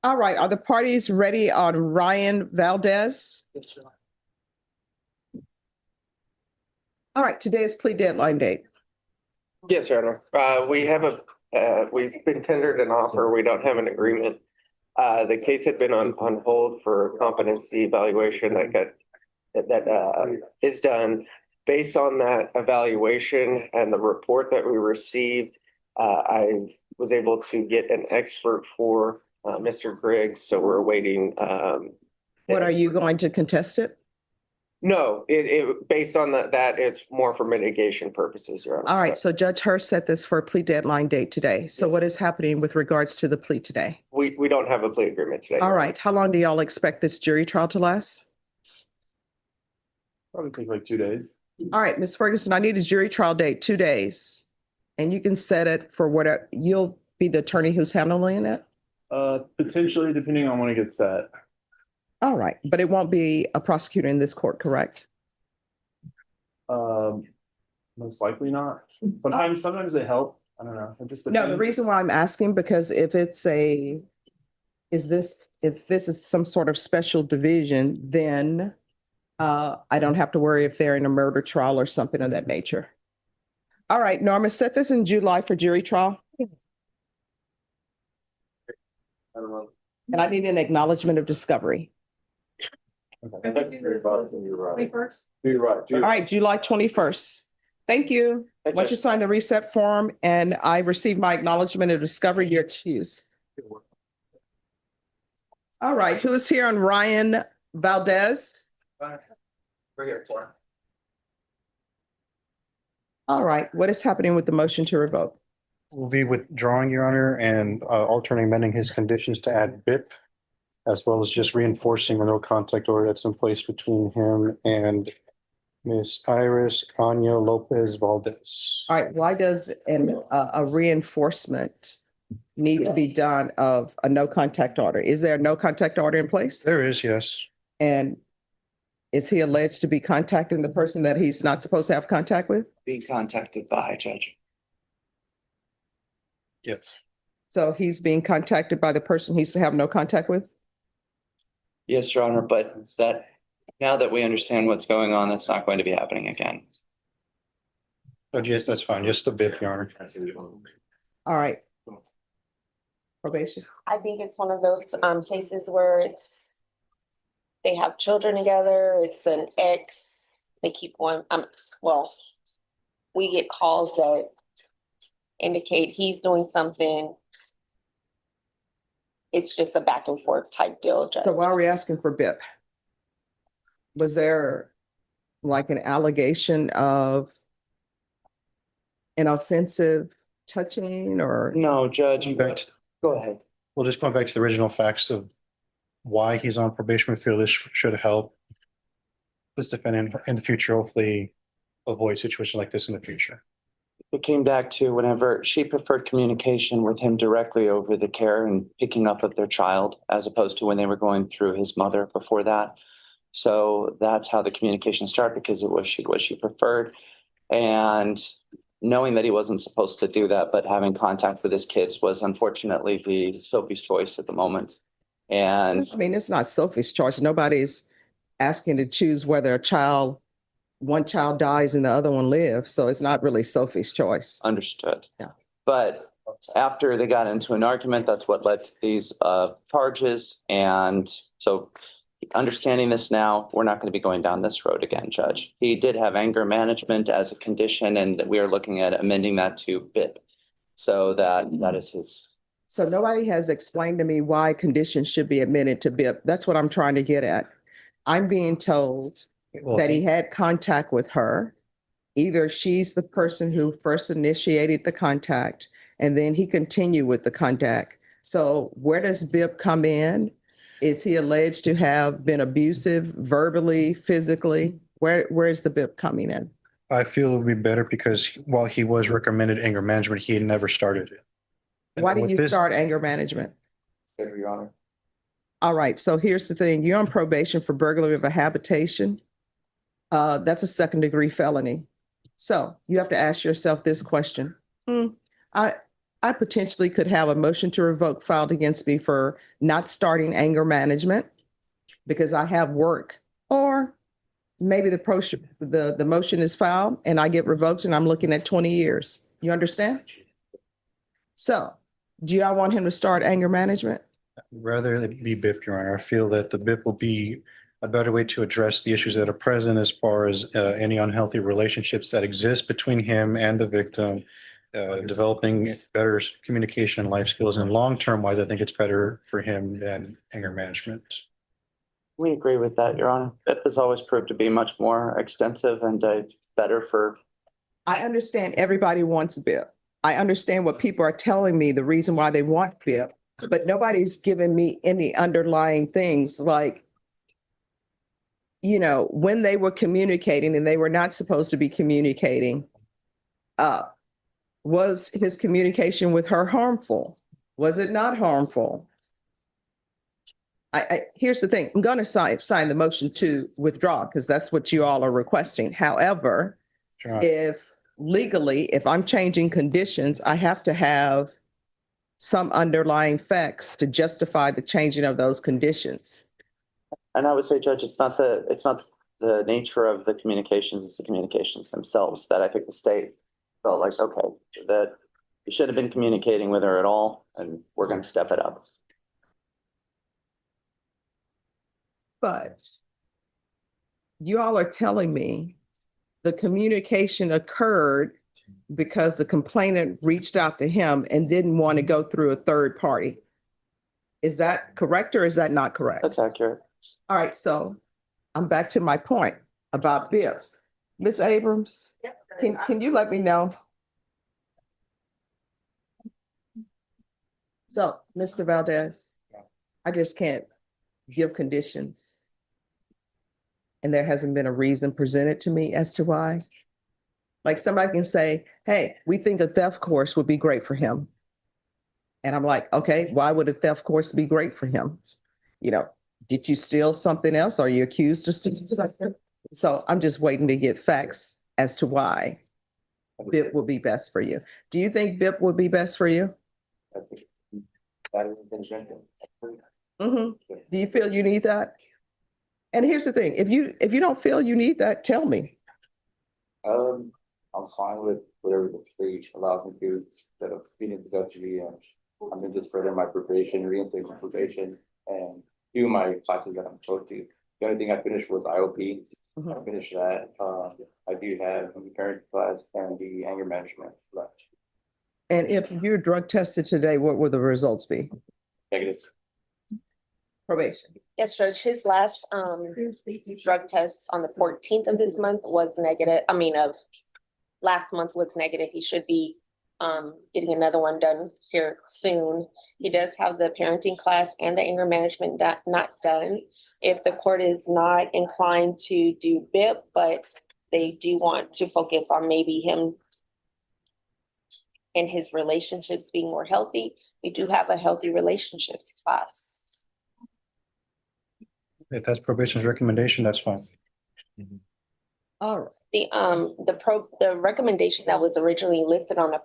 All right, are the parties ready on Ryan Valdez? Yes, Your Honor. All right, today is plea deadline date. Yes, Your Honor. We've been tendered an offer. We don't have an agreement. The case had been on hold for a competency evaluation that is done. Based on that evaluation and the report that we received, I was able to get an expert for Mr. Griggs, so we're waiting. What, are you going to contest it? No, based on that, it's more for mitigation purposes, Your Honor. All right, so Judge Hurst set this for a plea deadline date today. So Yes. what is happening with regards to the plea today? We don't have a plea agreement today. All right, how long do y'all expect this jury trial to last? Probably take like 2 days. All right, Ms. Ferguson, I need a jury trial date, 2 days. And you can set it for whatever, you'll be the attorney who's handling it? Potentially, depending on when it gets set. All right, but it won't be a prosecutor in this court, correct? Most likely not. Sometimes they help. I don't know. It just No, depends. the reason why I'm asking, because if this is some sort of special division, then I don't have to worry if they're in a murder trial or something of that nature. All right, Norma, set this in July for jury trial. I don't know. And I need an acknowledgement of discovery. Okay. You're right. 21st? You're right. All right, July 21st. Thank you. Once you sign the reset form and I receive my acknowledgement of discovery, you're excused. All right, who is here on Ryan Valdez? We're here for. All right, what is happening with the motion to revoke? Will be withdrawing, Your Honor, and alternating amending his conditions to add BIP, as well as just reinforcing a no contact order that's in place between him and Miss Iris Anya Lopez Valdez. All right, why does a reinforcement need to be done of a no contact order? Is there a no contact order in place? There is, yes. And is he alleged to be contacting the person that he's not supposed to have contact with? Being contacted by, Judge. Yes. So he's being contacted by the person he's to have no contact with? Yes, Your Honor, but it's that now that we understand what's going on, that's not going to be happening again. But yes, that's fine. Just the BIP, Your Honor. All right. Probation. I think it's one of those cases where they have children together, it's an ex, they keep going, well, we get calls that indicate he's doing something. It's just a back and forth type deal, Judge. So why are we asking for BIP? Was there like an allegation of an offensive touching or? No, Judge, go ahead. Well, just going back to the original facts of why he's on probation, we feel this should help this defendant in the future, hopefully avoid situations like this in the future. It came back to whenever she preferred communication with him directly over the care and picking up of their child, as opposed to when they were going through his mother before that. So that's how the communication started, because it was what she preferred. And knowing that he wasn't supposed to do that, but having contact with his kids was unfortunately the Sophie's choice at the moment. And I mean, it's not Sophie's choice. Nobody's asking to choose whether one child dies and the other one lives. So it's not really Sophie's choice. understood. Yeah. But after they got into an argument, that's what led to these charges. And so understanding this now, we're not going to be going down this road again, Judge. He did have anger management as a condition, and we are looking at amending that to BIP. So that is his. So nobody has explained to me why conditions should be admitted to BIP. That's what I'm trying to get at. I'm being told that he had contact with her. Either she's the person who first initiated the contact and then he continued with the contact. So where does BIP come in? Is he alleged to have been abusive verbally, physically? Where is the BIP coming in? I feel it would be better because while he was recommended anger management, he had never started it. And Why did with you this- start anger management? Your Honor. All right, so here's the thing. You're on probation for burglary of a habitation. That's a second-degree felony. So you have to ask yourself this question. I potentially could have a motion to revoke filed against me for not starting anger management because I have work, or maybe the motion is filed and I get revoked and I'm looking at 20 years. You understand? So do y'all want him to start anger management? Rather it be BIP, Your Honor. I feel that the BIP will be a better way to address the issues that are present as far as any unhealthy relationships that exist between him and the victim, developing better communication and life skills. And long-term wise, I think it's better for him than anger management. We agree with that, Your Honor. BIP has always proved to be much more extensive and better for. I understand everybody wants BIP. I understand what people are telling me, the reason why they want BIP, but nobody's given me any underlying things like, you know, when they were communicating and they were not supposed to be communicating, was his communication with her harmful? Was it not harmful? Here's the thing, I'm going to sign the motion to withdraw because that's what you all are requesting. However, Sure. if legally, if I'm changing conditions, I have to have some underlying facts to justify the changing of those conditions. And I would say, Judge, it's not the nature of the communications, it's the communications themselves that I think the state felt like, okay, that you should have been communicating with her at all, and we're going to step it up. But you all are telling me the communication occurred because the complainant reached out to him and didn't want to go through a third party. Is that correct or is that not correct? That's accurate. All right, so I'm back to my point about BIP. Ms. Abrams, can you let me know? So, Mr. Valdez, I just can't give conditions. And there hasn't been a reason presented to me as to why. Like somebody can say, hey, we think a theft course would be great for him. And I'm like, okay, why would a theft course be great for him? You know, did you steal something else? Are you accused of stealing something? So I'm just waiting to get facts as to why BIP would be best for you. Do you think BIP would be best for you? Mm-hmm. Do you feel you need that? And here's the thing, if you don't feel you need that, tell me. I'm fine with whatever the state allows me to, instead of being in custody, and I'm in just further my probation, reinstate my probation, and do my classes that I'm supposed to. The only thing I finished was IOP. I finished that. I do have the parent class and the anger management left. And if you're drug tested today, what would the results be? Negative. Probation. Yes, Judge, his last drug test on the 14th of this month was negative. Last month was negative. He should be getting another one done here soon. He does have the parenting class and the anger management not done. If the court is not inclined to do BIP, but they do want to focus on maybe him and his relationships being more healthy, we do have a healthy relationships class. If that's probation's recommendation, that's fine. All right. The recommendation that was originally listed on the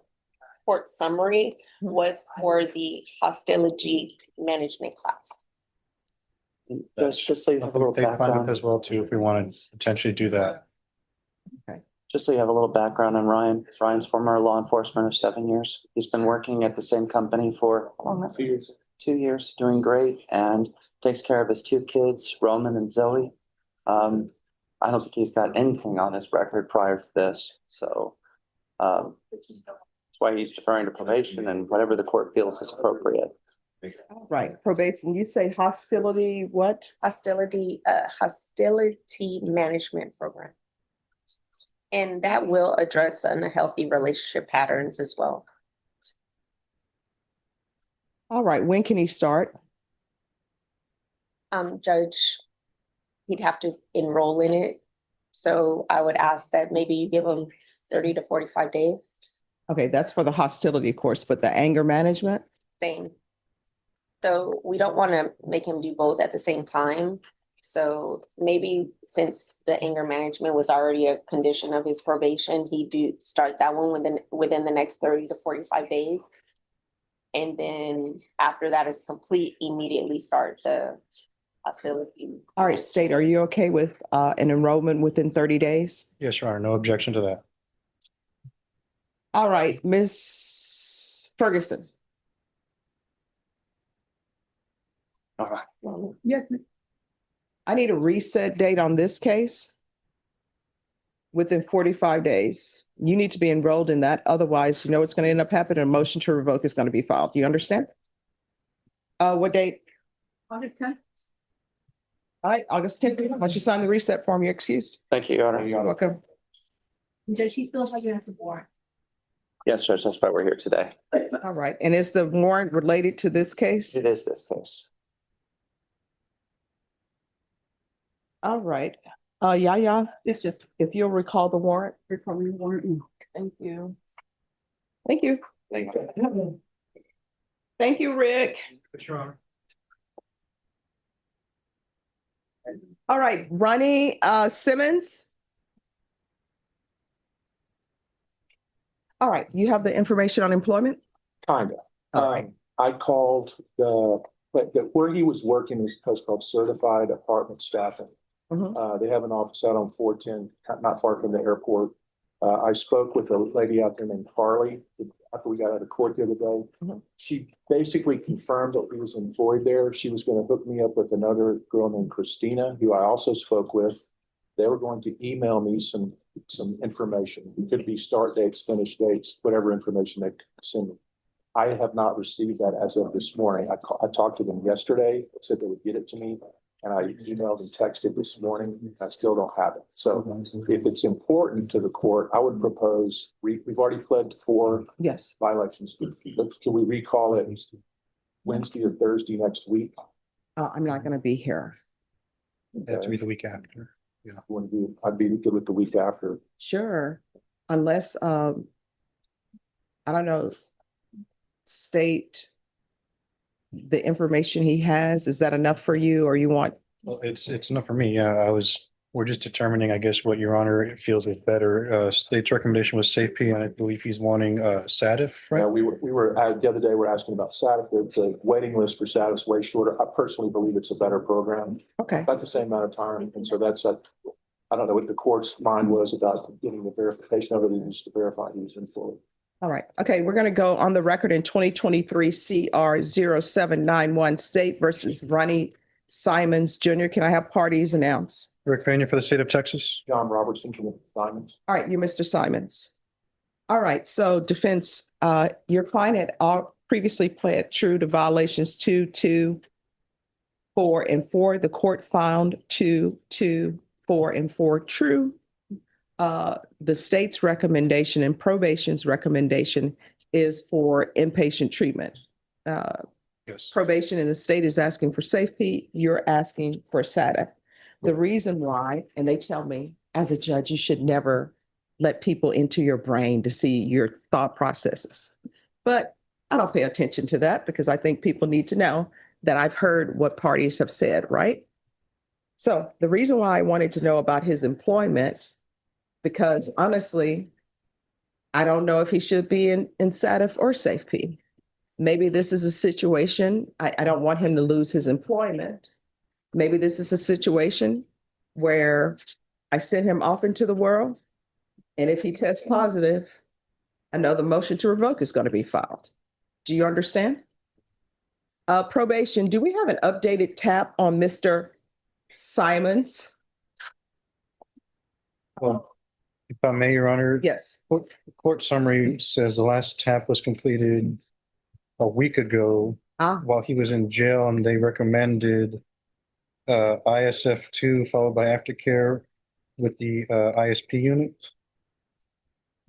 court summary was for the hostility management class. Just so you have a little They find it background. as well too, if we want to potentially do that. Just so you have a little background on Ryan. Ryan's former law enforcement of 7 years. He's been working at the same company for 2 years. 2 years, doing great, and takes care of his 2 kids, Roman and Zoe. I don't think he's got anything on his record prior to this, so that's why he's deferring to probation and whatever the court feels is appropriate. Right, probation, you say hostility, what? Hostility management program. And that will address unhealthy relationship patterns as well. All right, when can he start? Judge, he'd have to enroll in it. So I would ask that maybe you give him 30 to 45 days. Okay, that's for the hostility course, but the anger management? Same. So we don't want to make him do both at the same time. So maybe since the anger management was already a condition of his probation, he do start that one within the next 30 to 45 days. And then after that is complete, immediately start the hostility. All right, State, are you okay with an enrollment within 30 days? Yes, Your Honor, no objection to that. All right, Ms. Ferguson. All right. Yes. I need a reset date on this case within 45 days. You need to be enrolled in that. Otherwise, you know what's going to end up happening. A motion to revoke is going to be filed. Do you understand? What date? August 10th. All right, August 10th. Once you sign the reset form, your excuse. Thank you, Your Honor. You're welcome. Judge, he feels like you have to warrant. Yes, Judge, that's why we're here today. All right. And is the warrant related to this case? It is this case. All right. Yeah. Yes, sir. If you'll recall the warrant. Recovery warrant. Thank you. Thank you. Thank you. Thank you, Rick. Your Honor. All right, Ronnie Simmons. All right, you have the information on employment? Kinda. All right. I called where he was working was a place called Certified Apartment Staffing. Mhm. They have an office out on 410, not far from the airport. I spoke with a lady out there named Carly after we got out of court the other day. Mhm. She basically confirmed that he was employed there. She was going to hook me up with another girl named Christina, who I also spoke with. They were going to email me some information. It could be start dates, finish dates, whatever information they could send me. I have not received that as of this morning. I talked to them yesterday, said they would get it to me, and I emailed and texted this morning. I still don't have it. So if it's important to the court, I would propose, we've already pled to 4 Yes. violations. Can we recall it Wednesday or Thursday next week? I'm not going to be here. That to be the week after. I'd be good with the week after. Sure. Unless, I don't know, state the information he has. Is that enough for you or you want? Well, it's enough for me. Yeah, we're just determining, I guess, what Your Honor feels is better. State's recommendation was Safe P, and I believe he's wanting SATIF, Yeah, right? we were, the other day, we're asking about SATIF. The waiting list for SATIF is way shorter. I personally believe it's a better program, Okay. about the same amount of time. And so that's I don't know what the court's mind was about getting the verification of it, and just to verify he was employed. All right. Okay. We're going to go on the record in 2023 CR 0791 State versus Ronnie Simons Jr. Can I have parties announce? Rick Vania for the state of Texas. John Robertson from the Diamonds. All right, you, Mr. Simons. All right, so defense, your client had all previously pled true to violations 2, 2, 4, and 4. The court found 2, 2, 4, and 4 true. The state's recommendation and probation's recommendation is for inpatient treatment. Yes. Probation in the state is asking for safety. You're asking for SATA. The reason why, and they tell me as a judge, you should never let people into your brain to see your thought processes. But I don't pay attention to that because I think people need to know that I've heard what parties have said, right? So the reason why I wanted to know about his employment, because honestly, I don't know if he should be in SATF or SafeP. Maybe this is a situation, I don't want him to lose his employment. Maybe this is a situation where I send him off into the world. And if he tests positive, another motion to revoke is going to be filed. Do you understand? Probation, do we have an updated tap on Mr. Simons? Well, if I may, Your Honor. Yes. Court summary says the last tap was completed a week ago while he was in jail, and they recommended ISF2 followed by aftercare with the ISP unit.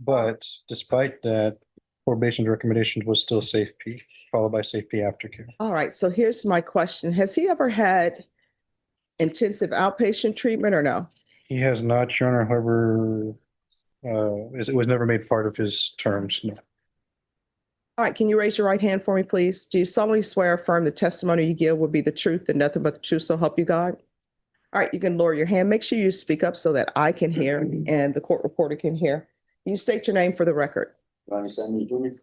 But despite that, probation's recommendation was still SafeP followed by SafeP aftercare. All right. So here's my question. Has he ever had intensive outpatient treatment or no? He has not, Your Honor. However, it was never made part of his terms. No. All right. Can you raise your right hand for me, please? Do you solemnly swear or affirm the testimony you give will be the truth and nothing but the truth, so help you God? All right. You can lower your hand. Make sure you speak up so that I can hear and the court reporter can hear. You state your name for the record. Ronnie Simons Jr.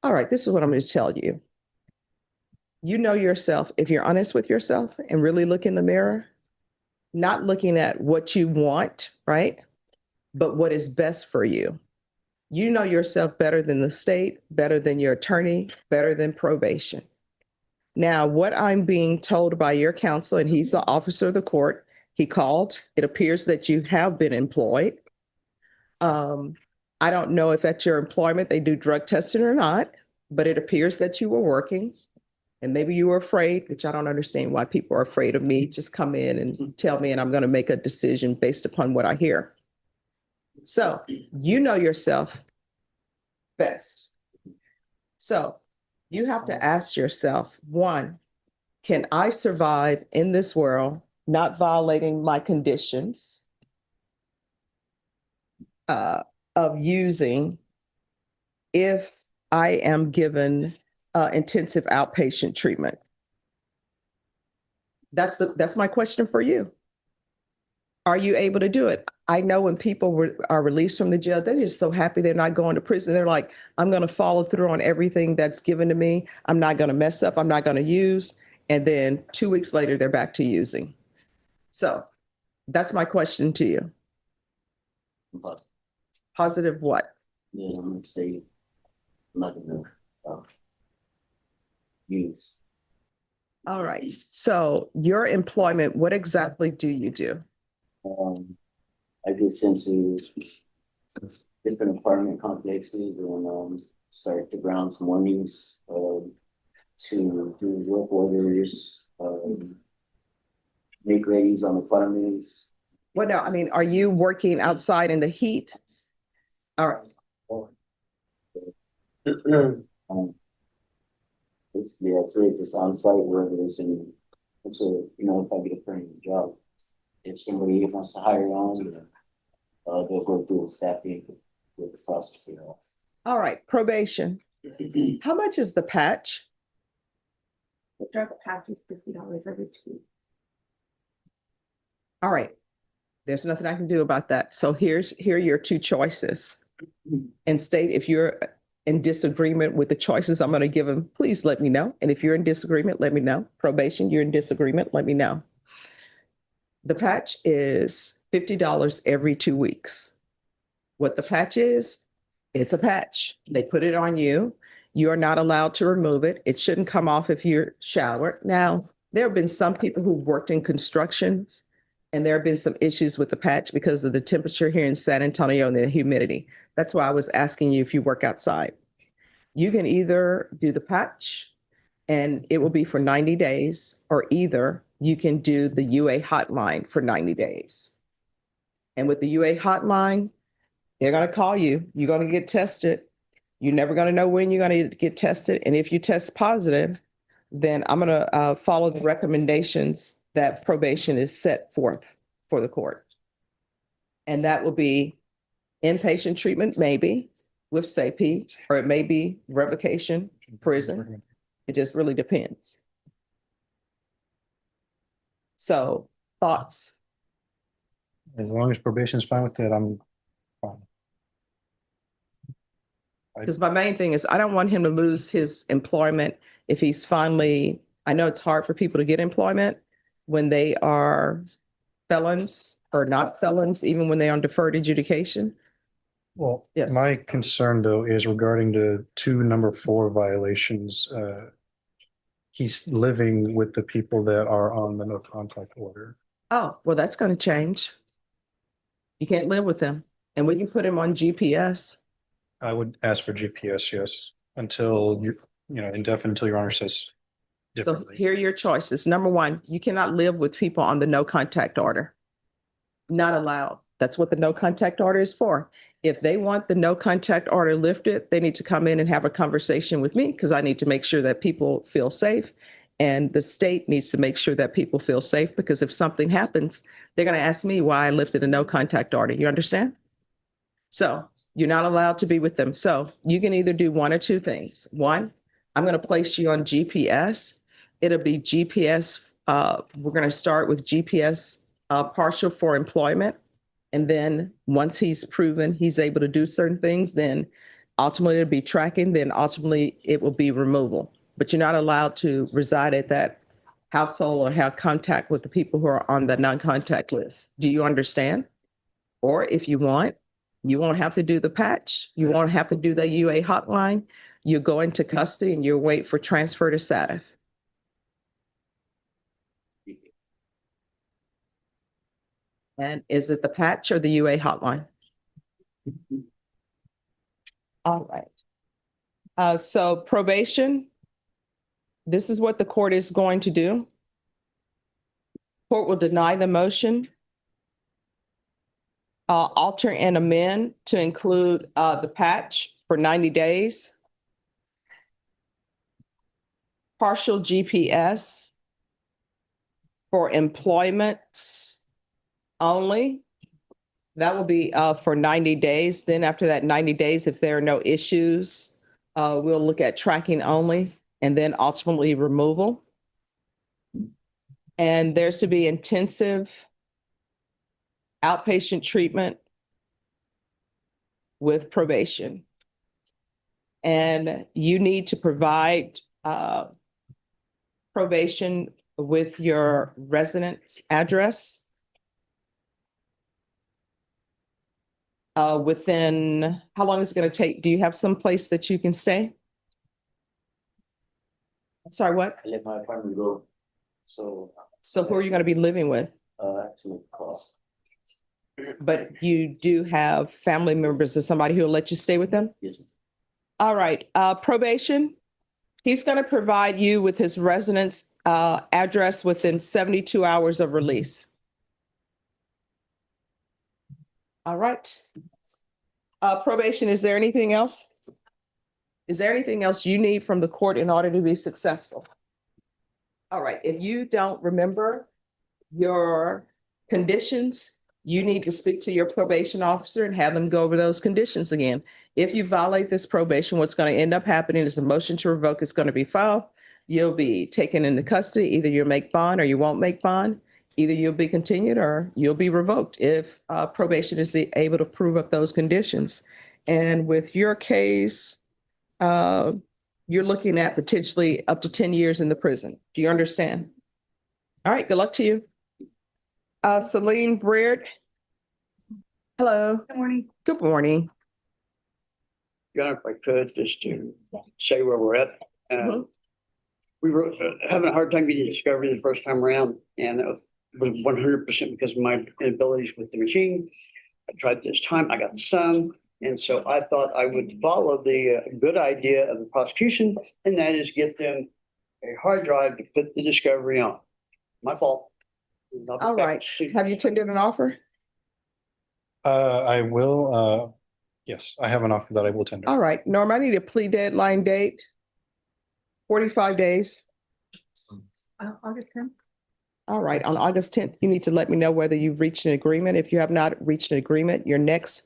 All right, this is what I'm going to tell you. You know yourself, if you're honest with yourself and really look in the mirror, not looking at what you want, right? But what is best for you. You know yourself better than the state, better than your attorney, better than probation. Now, what I'm being told by your counsel, and he's the officer of the court, he called. It appears that you have been employed. I don't know if at your employment they do drug testing or not, but it appears that you were working. And maybe you were afraid, which I don't understand why people are afraid of me. Just come in and tell me, and I'm going to make a decision based upon what I hear. So you know yourself best. So you have to ask yourself, one, can I survive in this world, not violating my conditions of using if I am given intensive outpatient treatment? That's my question for you. Are you able to do it? I know when people are released from the jail, they're just so happy they're not going to prison. They're like, I'm going to follow through on everything that's given to me. I'm not going to mess up. I'm not going to use. And then 2 weeks later, they're back to using. So that's my question to you. Positive what? Yeah, I'm gonna say I'm not gonna use. All right. So your employment, what exactly do you do? I get sent to different apartment complexes and start the grounds mornings to do work orders, make readies on apartments. Well, no, I mean, are you working outside in the heat? All right. Yeah, so just on site workers, and it's a, if I get a permanent job, if somebody wants to hire on, they'll go through the staffing with the process. All right, probation. How much is the patch? The drug patch is $50 every 2 weeks. All right. There's nothing I can do about that. So here are your two choices. And state if you're in disagreement with the choices I'm going to give them, please let me know. And if you're in disagreement, let me know. Probation, you're in disagreement, let me know. The patch is $50 every 2 weeks. What the patch is, it's a patch. They put it on you. You are not allowed to remove it. It shouldn't come off if you're showered. Now, there have been some people who worked in constructions, and there have been some issues with the patch because of the temperature here in San Antonio and the humidity. That's why I was asking you if you work outside. You can either do the patch and it will be for 90 days, or either you can do the UA hotline for 90 days. And with the UA hotline, they're going to call you. You're going to get tested. You're never going to know when you're going to get tested. And if you test positive, then I'm going to follow the recommendations that probation is set forth for the court. And that will be inpatient treatment, maybe with SAP, or it may be revocation, prison. It just really depends. So thoughts? As long as probation's fine with it, I'm fine. Because my main thing is I don't want him to lose his employment if he's finally, I know it's hard for people to get employment when they are felons or not felons, even when they're on deferred adjudication. Well, Yes. my concern though is regarding the 2 number 4 violations. He's living with the people that are on the no contact order. Oh, well, that's going to change. You can't live with them. And we can put him on GPS. I would ask for GPS, yes, until indefinite, until your honor says So differently. here are your choices. Number 1, you cannot live with people on the no contact order. Not allowed. That's what the no contact order is for. If they want the no contact order lifted, they need to come in and have a conversation with me, because I need to make sure that people feel safe. And the state needs to make sure that people feel safe, because if something happens, they're going to ask me why I lifted a no contact order. You understand? So you're not allowed to be with them. So you can either do one or two things. One, I'm going to place you on GPS. It'll be GPS. We're going to start with GPS partial for employment. And then once he's proven he's able to do certain things, then ultimately it'll be tracking, then ultimately it will be removal. But you're not allowed to reside at that household or have contact with the people who are on the non-contact list. Do you understand? Or if you want, you won't have to do the patch. You won't have to do the UA hotline. You go into custody and you wait for transfer to SATF. And is it the patch or the UA hotline? All right. So probation, this is what the court is going to do. Court will deny the motion. Alter and amend to include the patch for 90 days. Partial GPS for employment only. That will be for 90 days. Then after that 90 days, if there are no issues, we'll look at tracking only and then ultimately removal. And there's to be intensive outpatient treatment with probation. And you need to provide probation with your residence address within, how long is it going to take? Do you have some place that you can stay? I'm sorry, what? I let my apartment go, so. So who are you going to be living with? That's my cost. But you do have family members or somebody who will let you stay with them? Yes, ma'am. All right, probation. He's going to provide you with his residence address within 72 hours of release. All right. Probation, is there anything else? Is there anything else you need from the court in order to be successful? All right, if you don't remember your conditions, you need to speak to your probation officer and have them go over those conditions again. If you violate this probation, what's going to end up happening is a motion to revoke is going to be filed. You'll be taken into custody. Either you'll make bond or you won't make bond. Either you'll be continued or you'll be revoked if probation is able to prove up those conditions. And with your case, you're looking at potentially up to 10 years in the prison. Do you understand? All right, good luck to you. Celine Breard. Hello. Good morning. Good morning. John, if I could, just to say where we're at. Mhm. We were having a hard time getting discovery the first time around, and that was 100% because of my inabilities with the machine. I tried this time, I got some, and so I thought I would follow the good idea of the prosecution, and that is get them a hard drive to put the discovery on. My fault. All right. Have you tendered an offer? I will, yes, I have an offer that I will tender. All right. Norm, I need a plea deadline date. 45 days. August 10th. All right. On August 10th, you need to let me know whether you've reached an agreement. If you have not reached an agreement, your next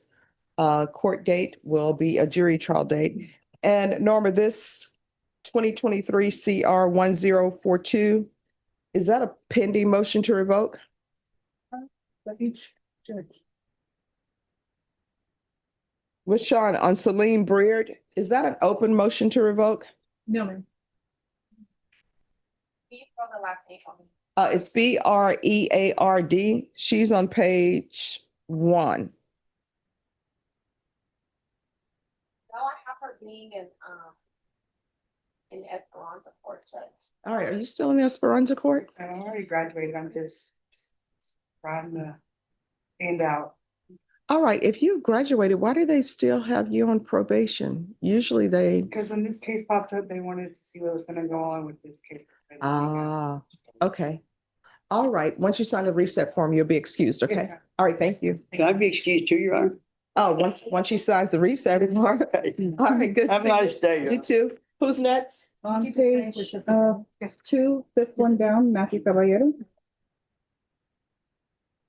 court date will be a jury trial date. And Norma, this 2023 CR 1042, is that a pending motion to revoke? Let each judge. With Sean, on Celine Breard, is that an open motion to revoke? No, ma'am. It's BREARD. She's on page 1. No, I have her being in Esperanza Court, Judge. All right, are you still in Esperanza Court? I already graduated. I'm just trying to hand out. All right, if you graduated, why do they still have you on probation? Usually they. Because when this case popped up, they wanted to see what was going to go on with this case. Okay. All right, once you sign the reset form, you'll be excused, Yes, okay? ma'am. All right, thank you. Can I be excused too, Your Honor? Oh, once she signs the reset form. All right, good. Have a nice day. Your You too. Who's next? On page 2, fifth one down, Matthew Caballero.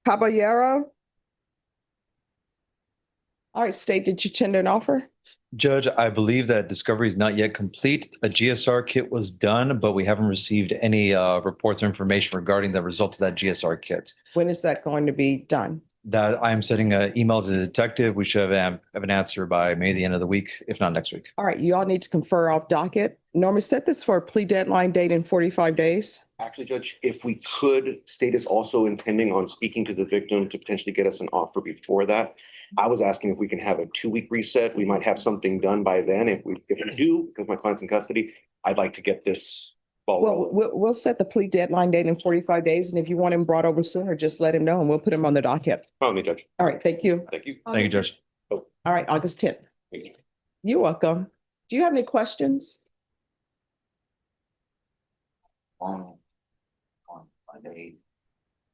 Caballero? All right, State, did you tender an offer? Judge, I believe that discovery is not yet complete. A GSR kit was done, but we haven't received any reports or information regarding the results of that GSR kit. When is that going to be done? that I'm sending an email to the detective. We should have an answer by maybe the end of the week, if not next week. All right, you all need to confer off docket. Norma, set this for a plea deadline date in 45 days. Actually, Judge, if we could, state is also intending on speaking to the victim to potentially get us an offer before that. I was asking if we can have a 2-week reset. We might have something done by then. If we do, because my client's in custody, I'd like to get this ball Well, rolling. we'll set the plea deadline date in 45 days. And if you want him brought over sooner, just let him know and we'll put him on the docket. Follow me, Judge. All right, thank you. Thank you. Thank you, Judge. All right, August 10th. You're welcome. Do you have any questions? On Monday.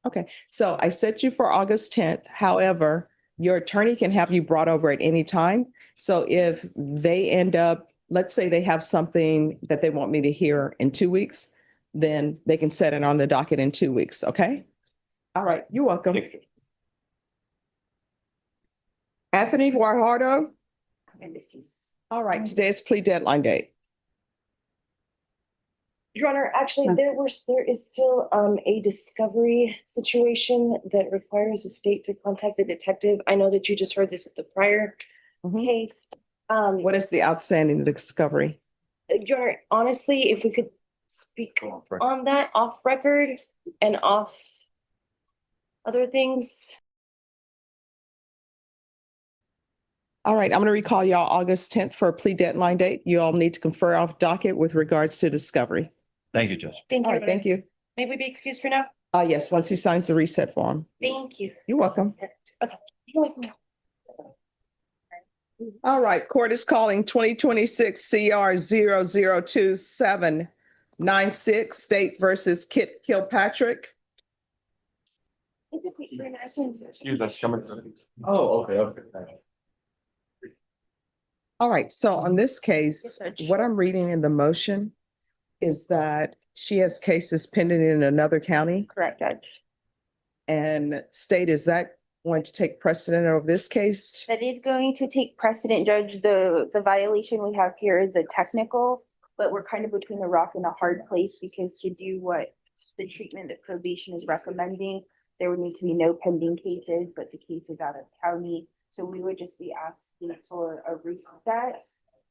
Okay, so I set you for August 10th. However, your attorney can have you brought over at any time. So if they end up, let's say they have something that they want me to hear in 2 weeks, then they can set it on the docket in 2 weeks, okay? All right, you're welcome. Thank you. Anthony Guajardo? All right, today's plea deadline date. Your Honor, actually, there is still a discovery situation that requires the state to contact the detective. I know that you just heard this at the prior case. What is the outstanding discovery? Your Honor, honestly, if we could speak on that off record and off other things. All right, I'm going to recall y'all August 10th for a plea deadline date. You all need to confer off docket with regards to discovery. Thank you, Judge. Thank All you. right, thank you. May we be excused for now? Yes, once he signs the reset form. Thank you. You're welcome. Okay. You're welcome. All right, court is calling 2026 CR 002796 State versus Kit Kilpatrick. Excuse us, coming. Oh, okay. All right, so on this case, what I'm reading in the motion is that she has cases pending in another county. Correct, Judge. And state, is that going to take precedent over this case? That is going to take precedent, Judge. The violation we have here is a technical, but we're kind of between a rock and a hard place because to do what the treatment that probation is recommending, there would need to be no pending cases, but the case is out of county. So we would just be asking for a reset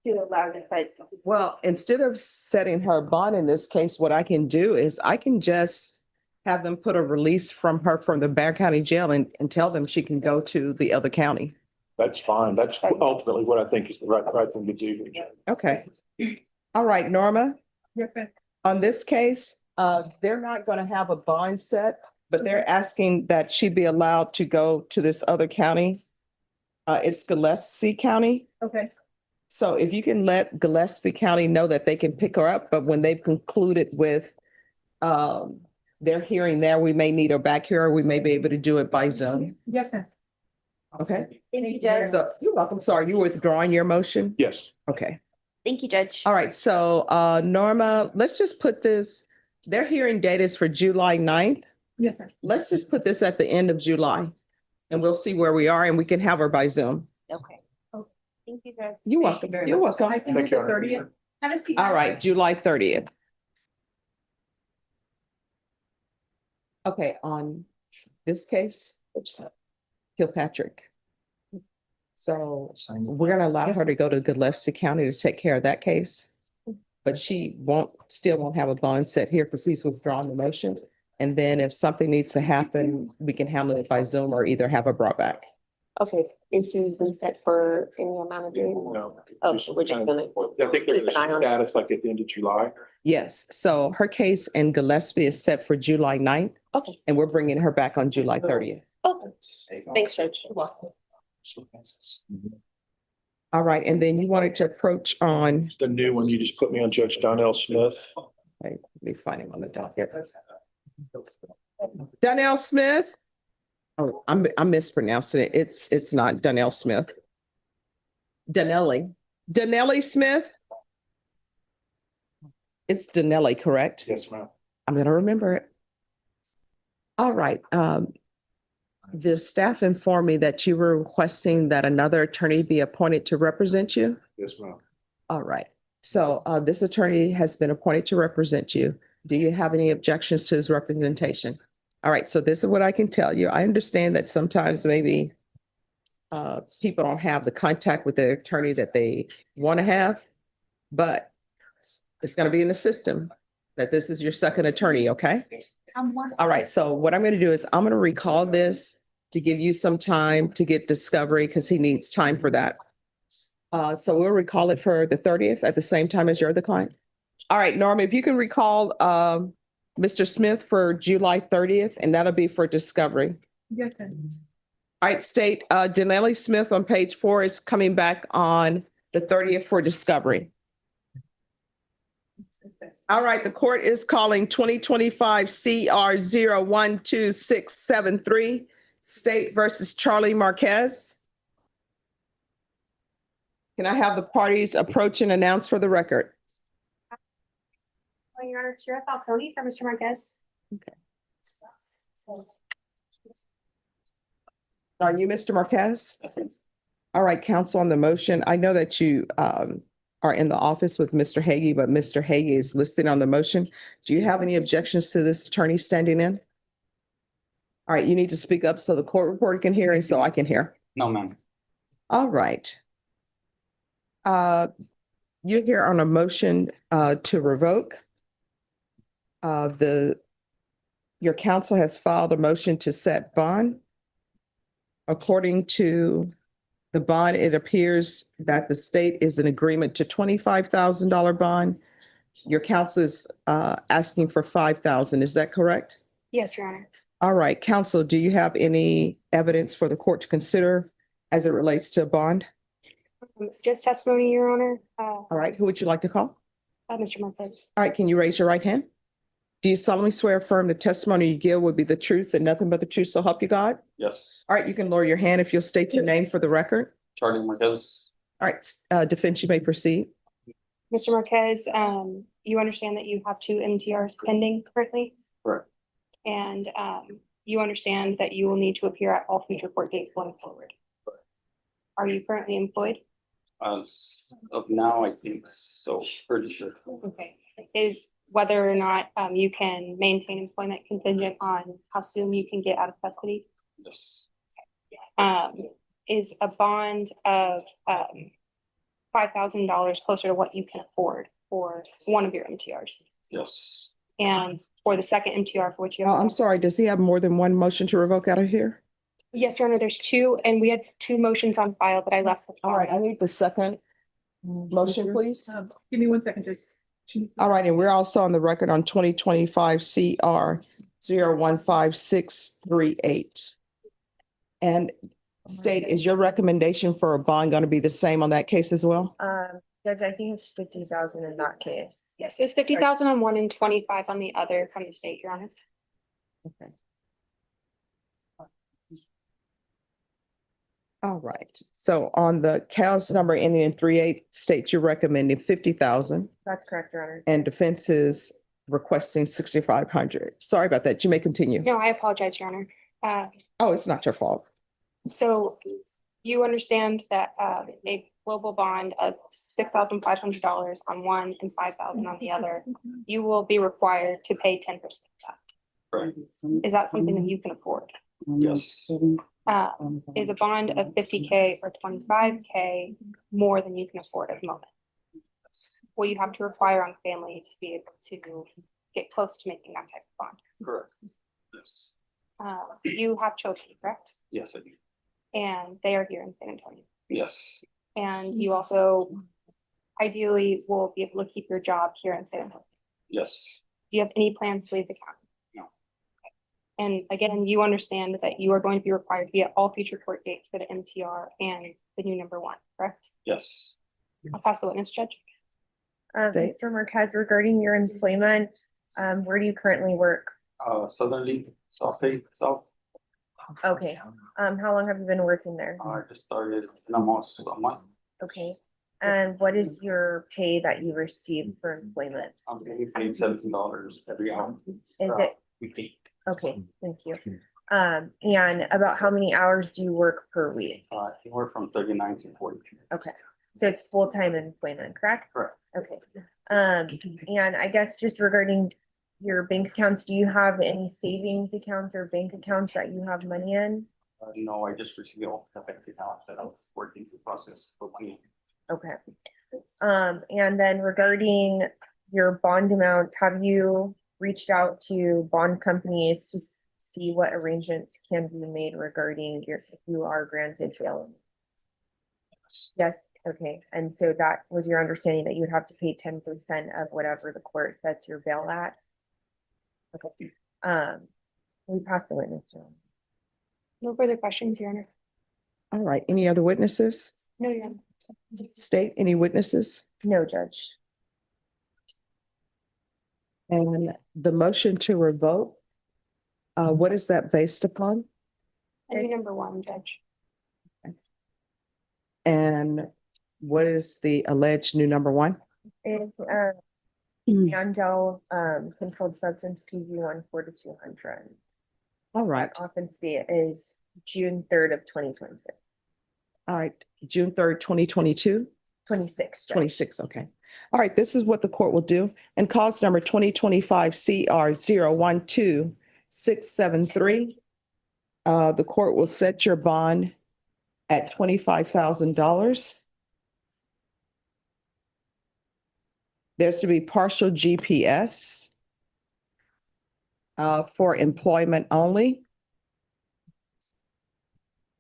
to allow the feds. Well, instead of setting her bond in this case, what I can do is I can just have them put a release from her from the Bexar County Jail and tell them she can go to the other county. That's fine. That's ultimately what I think is the right thing to do. Okay. All right, Norma. On this case, they're not going to have a bond set, but they're asking that she be allowed to go to this other county. It's Gillespie County. Okay. So if you can let Gillespie County know that they can pick her up, but when they've concluded with their hearing there, we may need her back here, or we may be able to do it by Zoom. Yes, sir. Okay. Thank you, Judge. So you're welcome. Sorry, you withdrawing your motion? Yes. Okay. Thank you, Judge. All right. So Norma, let's just put this, their hearing date is for July 9th. Yes, sir. Let's just put this at the end of July and we'll see where we are and we can have her by Zoom. Okay. Thank you, Judge. You're welcome. You're welcome. I think it's the 30th. All right, July 30th. Okay, on this case, Kilpatrick. So we're gonna allow her to go to Gillespie County to take care of that case. But she still won't have a bond set here because he's withdrawn the motion. And then if something needs to happen, we can handle it by Zoom or either have her brought back. Okay, if she's been set for any amount of days? No. Oh, so we're just gonna. I think they're keep an eye on it. status like at the end of July. Yes, so her case in Gillespie is set for July 9th. Okay. And we're bringing her back on July 30th. Okay, thanks, Judge. All right, and then you wanted to approach on, The new one, you just put me on Judge Donnell Smith. let me find him on the docket. Donnell Smith. Oh, I'm mispronouncing it. It's not Donnell Smith. Donnelly Smith. It's Donnelly, correct? Yes, ma'am. I'm gonna remember it. All right, the staff informed me that you were requesting that another attorney be appointed to represent you. Yes, ma'am. All right, so this attorney has been appointed to represent you. Do you have any objections to his representation? All right, so this is what I can tell you. I understand that sometimes maybe people don't have the contact with their attorney that they want to have, but it's going to be in the system that this is your second attorney, okay? All right, so what I'm going to do is I'm going to recall this to give you some time to get discovery because he needs time for that. So we'll recall it for the 30th at the same time as your other client. All right, Norma, if you can recall Mr. Smith for July 30th, and that'll be for discovery. Yes. All right, state, Denelli Smith on page 4 is coming back on the 30th for discovery. All right, the court is calling 2025 CR 012673, State versus Charlie Marquez. Can I have the parties approach and announce for the record? Your Honor, Kira Falcone for Mr. Marquez. Okay. Are you Mr. Marquez? All right, counsel on the motion. I know that you are in the office with Mr. Hagee, but Mr. Hagee is listed on the motion. Do you have any objections to this attorney standing in? All right, you need to speak up so the court reporter can hear and so I can hear. No, ma'am. All right. You're here on a motion to revoke. Your counsel has filed a motion to set bond. According to the bond, it appears that the state is in agreement to $25,000 bond. Your counsel is asking for $5,000. Is that correct? Yes, Your Honor. All right, counsel, do you have any evidence for the court to consider as it relates to a bond? Just testimony, Your Honor. All right, who would you like to call? Mr. Marquez. All right, can you raise your right hand? Do you solemnly swear affirm the testimony you give will be the truth and nothing but the truth, so help you God? Yes. All right, you can lower your hand if you'll state your name for the record. Charlie Marquez. All right, defense, you may proceed. Mr. Marquez, you understand that you have 2 MTRs pending currently? Correct. And you understand that you will need to appear at all future court dates going forward. Are you currently employed? As of now, I think so, pretty sure. Okay. Is whether or not you can maintain employment contingent on how soon you can get out of custody? Yes. Is a bond of $5,000 closer to what you can afford for one of your MTRs? Yes. And for the second MTR for which you Oh, have. I'm sorry, does he have more than one motion to revoke out of here? Yes, Your Honor, there's 2, and we had 2 motions on file, but I left. All right, I need the second motion, please. Give me 1 second, just. All right, and we're also on the record on 2025 CR 015638. And state, is your recommendation for a bond going to be the same on that case as well? Judge, I think it's 50,000 in that case. Yes, it's 50,000 on one and 25 on the other from the state, Your Honor. Okay. All right, so on the counts number ending in 38 states, you're recommending 50,000 That's correct, Your Honor. and defense is requesting 6,500. Sorry about that. You may continue. No, I apologize, Your Honor. Oh, it's not your fault. So you understand that a global bond of $6,500 on one and $5,000 on the other, you will be required to pay 10% of that. Right. Is that something that you can afford? Yes. Is a bond of 50K or 25K more than you can afford at the moment? Will you have to require on family to be able to get close to making that type of bond? Correct. Yes. You have children, correct? Yes, I do. And they are here in San Antonio. Yes. And you also ideally will be able to keep your job here in San Antonio. Yes. Do you have any plans to leave the county? No. And again, you understand that you are going to be required to be at all future court dates for the MTR and the new number 1, correct? Yes. I'll pass the witness, Judge. Mr. Marquez, regarding your employment, where do you currently work? Southern League, South. Okay. How long have you been working there? I just started in almost a month. Okay. And what is your pay that you receive for employment? I'm getting paid $17 every hour. Is it? Weekly. Okay, thank you. And about how many hours do you work per week? Anywhere from 39 to 40. Okay, so it's full-time employment, correct? Correct. Okay. And I guess just regarding your bank accounts, do you have any savings accounts or bank accounts that you have money in? No, I just received all the bank account that I was working to process. Okay. Okay. And then regarding your bond amount, have you reached out to bond companies to see what arrangements can be made regarding if you are granted bail? Yes, okay. And so that was your understanding that you would have to pay 10% of whatever the court sets your bail at? Okay. We passed the witness room. No further questions, Your Honor. All right, any other witnesses? No, Your Honor. State, any witnesses? No, Judge. And the motion to revoke, what is that based upon? Any number one, Judge. And what is the alleged new number one? It's Yandel controlled substance PV 14200. All right. Offense date is June 3rd of 2026. All right, June 3rd, 2022? 26. 26, okay. All right, this is what the court will do. And cause number 2025 CR 012673. The court will set your bond at $25,000. There's to be partial GPS for employment only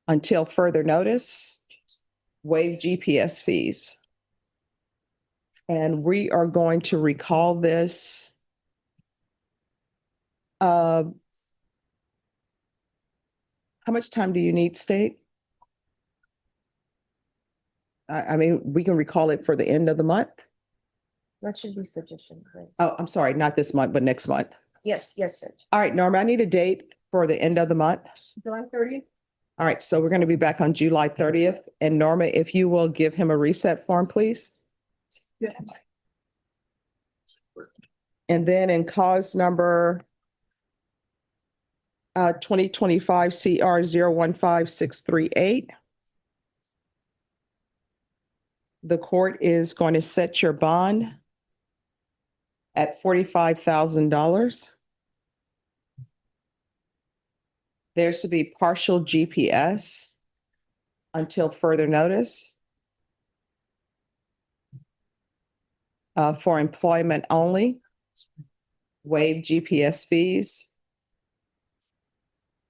until further notice. Waive GPS fees. And we are going to recall this. How much time do you need, State? I mean, we can recall it for the end of the month. That should be sufficient. Right? Oh, I'm sorry, not this month, but next month. Yes, Judge. All right, Norma, I need a date for the end of the month. July 30th? All right, so we're going to be back on July 30th. And Norma, if you will give him a reset form, please. Yeah. And then in cause number 2025 CR 015638. The court is going to set your bond at $45,000. There's to be partial GPS until further notice. For employment only. Waive GPS fees.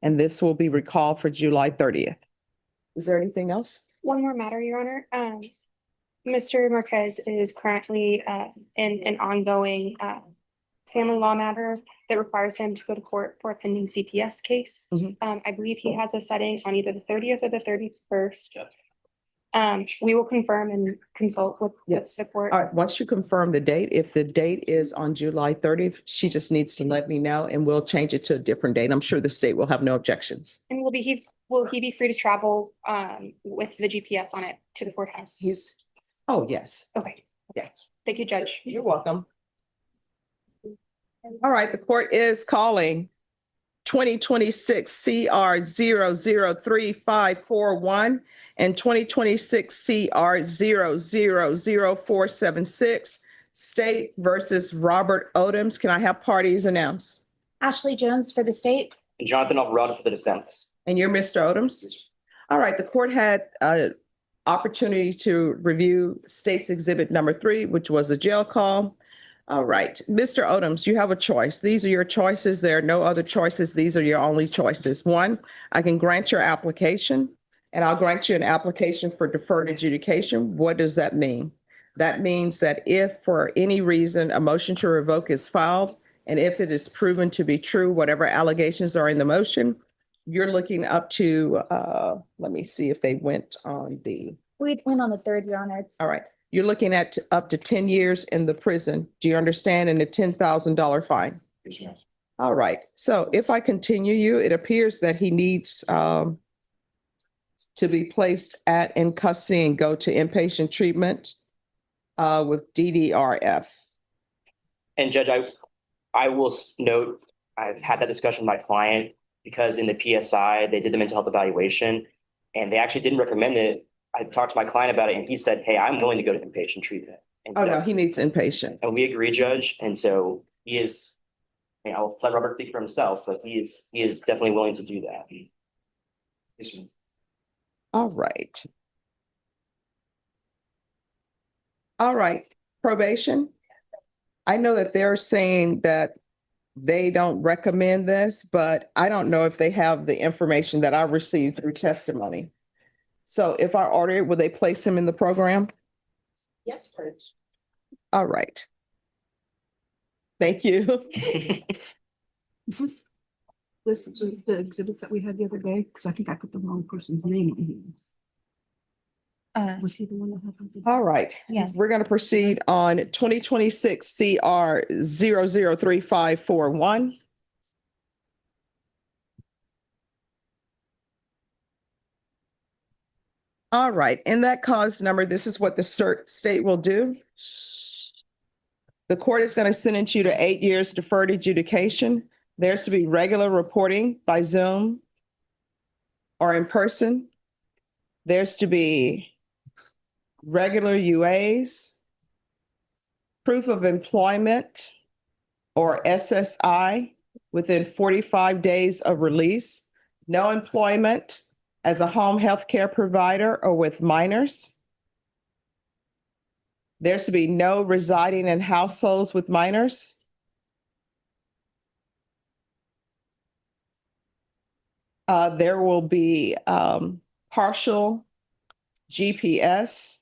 And this will be recalled for July 30th. Is there anything else? One more matter, Your Honor. Mr. Marquez is currently in an ongoing family law matter that requires him to go to court for a pending CPS case. I believe he has a setting on either the 30th or the 31st. We will confirm and consult with the court. All right, once you confirm the date, if the date is on July 30th, she just needs to let me know and we'll change it to a different date. I'm sure the state will have no objections. And will he be free to travel with the GPS on it to the courthouse? Oh, yes. Okay. Yeah. Thank you, Judge. You're welcome. All right, the court is calling 2026 CR 003541 and 2026 CR 000476 State versus Robert Odoms. Can I have parties announced? Ashley Jones for the state. And Jonathan Alvarado for the defense. And you're Mr. Odoms? All right, the court had an opportunity to review State's Exhibit number 3, which was a jail call. All right, Mr. Odoms, you have a choice. These are your choices. There are no other choices. These are your only choices. One, I can grant your application, and I'll grant you an application for deferred adjudication. What does that mean? That means that if for any reason a motion to revoke is filed, and if it is proven to be true, whatever allegations are in the motion, you're looking up to, let me see if they went on the. We went on the 3rd, Your Honor. All right. You're looking at up to 10 years in the prison. Do you understand? And a $10,000 fine. Yes, ma'am. All right. So if I continue you, it appears that he needs to be placed in custody and go to inpatient treatment with DDRF. And Judge, I will note, I've had that discussion with my client because in the PSI, they did the mental health evaluation and they actually didn't recommend it. I talked to my client about it and he said, hey, I'm willing to go to inpatient treatment. And Oh, no, he needs inpatient. And we agree, Judge. And so he is mean, I'll let Robert speak for himself, but he is definitely willing to do that. Yes, ma'am. All right. All right, probation. I know that they're saying that they don't recommend this, but I don't know if they have the information that I received through testimony. So if I order it, will they place him in the program? Yes, Coach. All right. Thank you. Is this the exhibits that we had the other day? Because I think I put the wrong person's name on here. Was he the one that had? All right. Yes. We're going to proceed on 2026 CR 003541. All right. In that cause number, this is what the state will do. The court is going to sentence you to 8 years deferred adjudication. There's to be regular reporting by Zoom or in person. There's to be regular UAs, proof of employment or SSI within 45 days of release, no employment as a home health care provider or with minors. There's to be no residing in households with minors. There will be partial GPS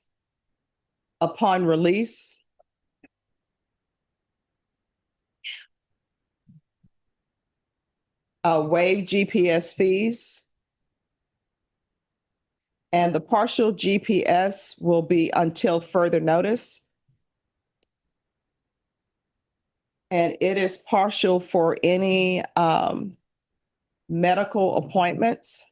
upon release. Waive GPS fees. And the partial GPS will be until further notice. And it is partial for any medical appointments.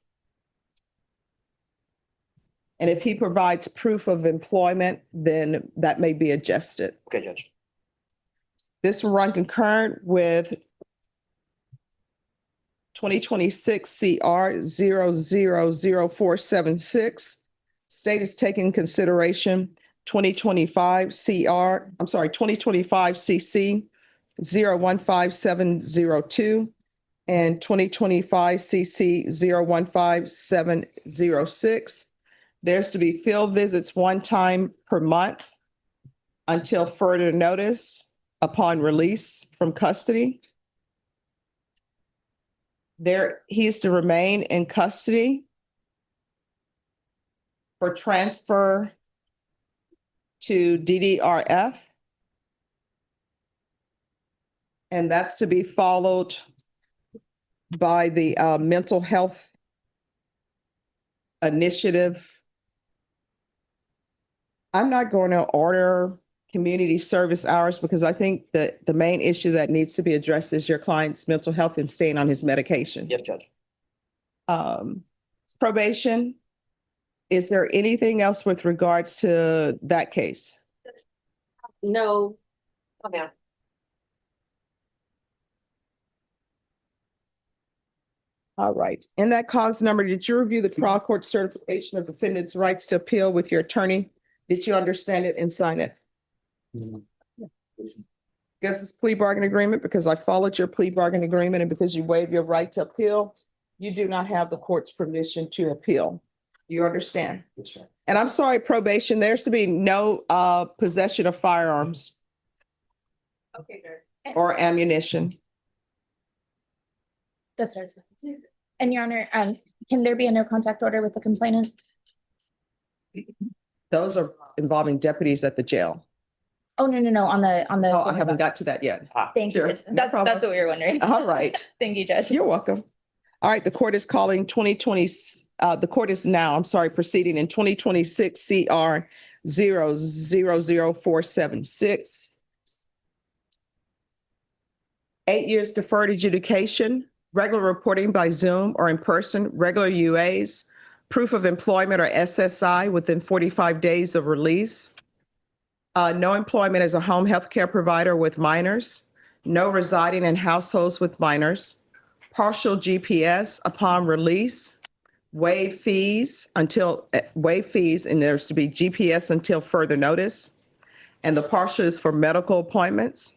And if he provides proof of employment, then that may be adjusted. Okay, Judge. This will run concurrent with 2026 CR 000476. State is taking consideration 2025 CC 015702 and 2025 CC 015706. There's to be field visits 1 time per month until further notice upon release from custody. He is to remain in custody for transfer to DDRF. And that's to be followed by the mental health initiative. I'm not going to order community service hours because I think that the main issue that needs to be addressed is your client's mental health and staying on his medication. Yes, Judge. Probation. Is there anything else with regards to that case? No. Oh, man. All right. In that cause number, did you review the trial court certification of defendant's rights to appeal with your attorney? Did you understand it and sign it? Guess it's plea bargain agreement because I followed your plea bargain agreement and because you waive your right to appeal, you do not have the court's permission to appeal. You understand? Yes, sir. And I'm sorry, probation, there's to be no possession of firearms Okay, good. or ammunition. That's right. And Your Honor, can there be a no contact order with the complainant? Those are involving deputies at the jail. Oh, no, on the. Oh, I haven't got to that yet. Thank you. Sure. No That's problem. what we were wondering. All right. Thank you, Judge. You're welcome. All right, the court is calling 2020, the court is now, proceeding in 2026 CR 000476. 8 years deferred adjudication, regular reporting by Zoom or in person, regular UAs, proof of employment or SSI within 45 days of release. No employment as a home health care provider with minors, no residing in households with minors, partial GPS upon release, waive fees, and there's to be GPS until further notice. And the partial is for medical appointments.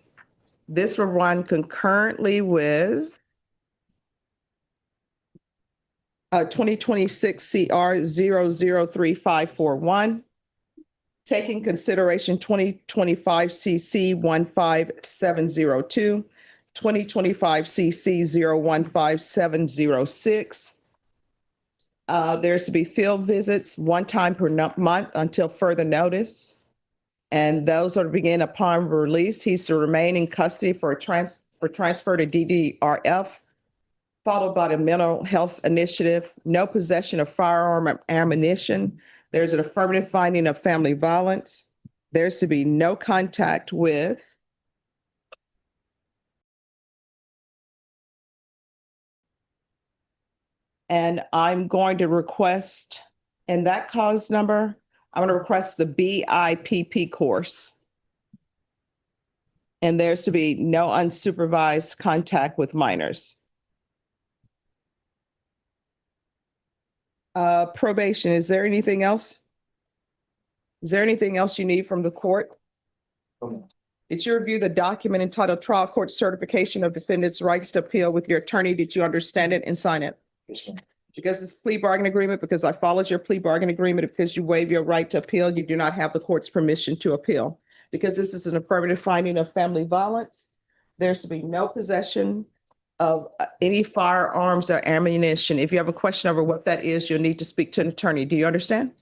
This will run concurrently with 2026 CR 003541. Taking consideration 2025 CC 15702, 2025 CC 015706. There's to be field visits one time per month until further notice. And those are to begin upon release. He's to remain in custody for transfer to DDRF, followed by the mental health initiative, no possession of firearm or ammunition. There's an affirmative finding of family violence. There's to be no contact with and I'm going to request, and that cause number, I'm going to request the BIPP course. And there's to be no unsupervised contact with minors. Probation, is there anything else? Is there anything else you need from the court? Did you review the document entitled Trial Court Certification of Defendant's Rights to Appeal with your attorney? Did you understand it and sign it? Yes, ma'am. Because it's plea bargain agreement, because I followed your plea bargain agreement, because you waive your right to appeal, you do not have the court's permission to appeal. Because this is an affirmative finding of family violence, there's to be no possession of any firearms or ammunition. If you have a question over what that is, you'll need to speak to an attorney. Do you understand?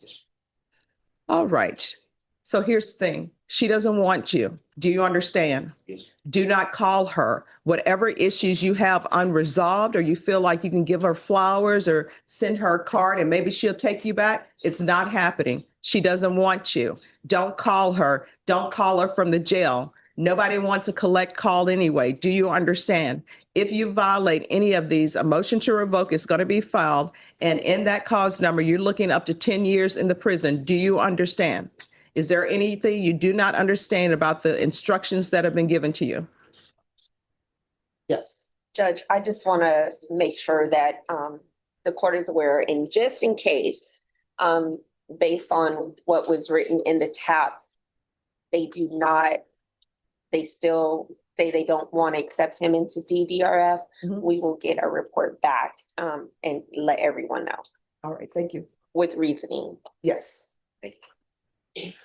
All right. So here's the thing. She doesn't want you. Do you understand? Yes. Do not call her. Whatever issues you have unresolved, or you feel like you can give her flowers or send her a card and maybe she'll take you back, it's not happening. She doesn't want you. Don't call her. Don't call her from the jail. Nobody wants a collect call anyway. Do you understand? If you violate any of these, a motion to revoke is going to be filed. And in that cause number, you're looking up to 10 years in the prison. Do you understand? Is there anything you do not understand about the instructions that have been given to you? Yes. Judge, I just want to make sure that the court is aware, and just in case, based on what was written in the TAP, they still say they don't want to accept him into DDRF. We will get a report back and let everyone know. All right, thank you. With reasoning. Yes. Thank you.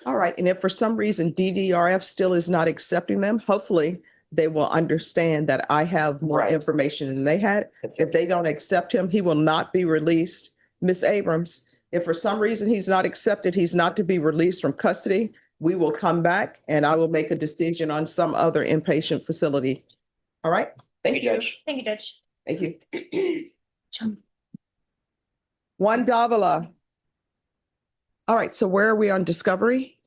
All right, and if for some reason DDRF still is not accepting them, hopefully they will understand that I have more information than they had. If they don't accept him, he will not be released. Ms. Abrams, if for some reason he's not accepted, he's not to be released from custody, we will come back and I will make a decision on some other inpatient facility. All right? Thank you. Judge. Thank you, Judge. Thank you. One Davila. All right, so where are we on discovery?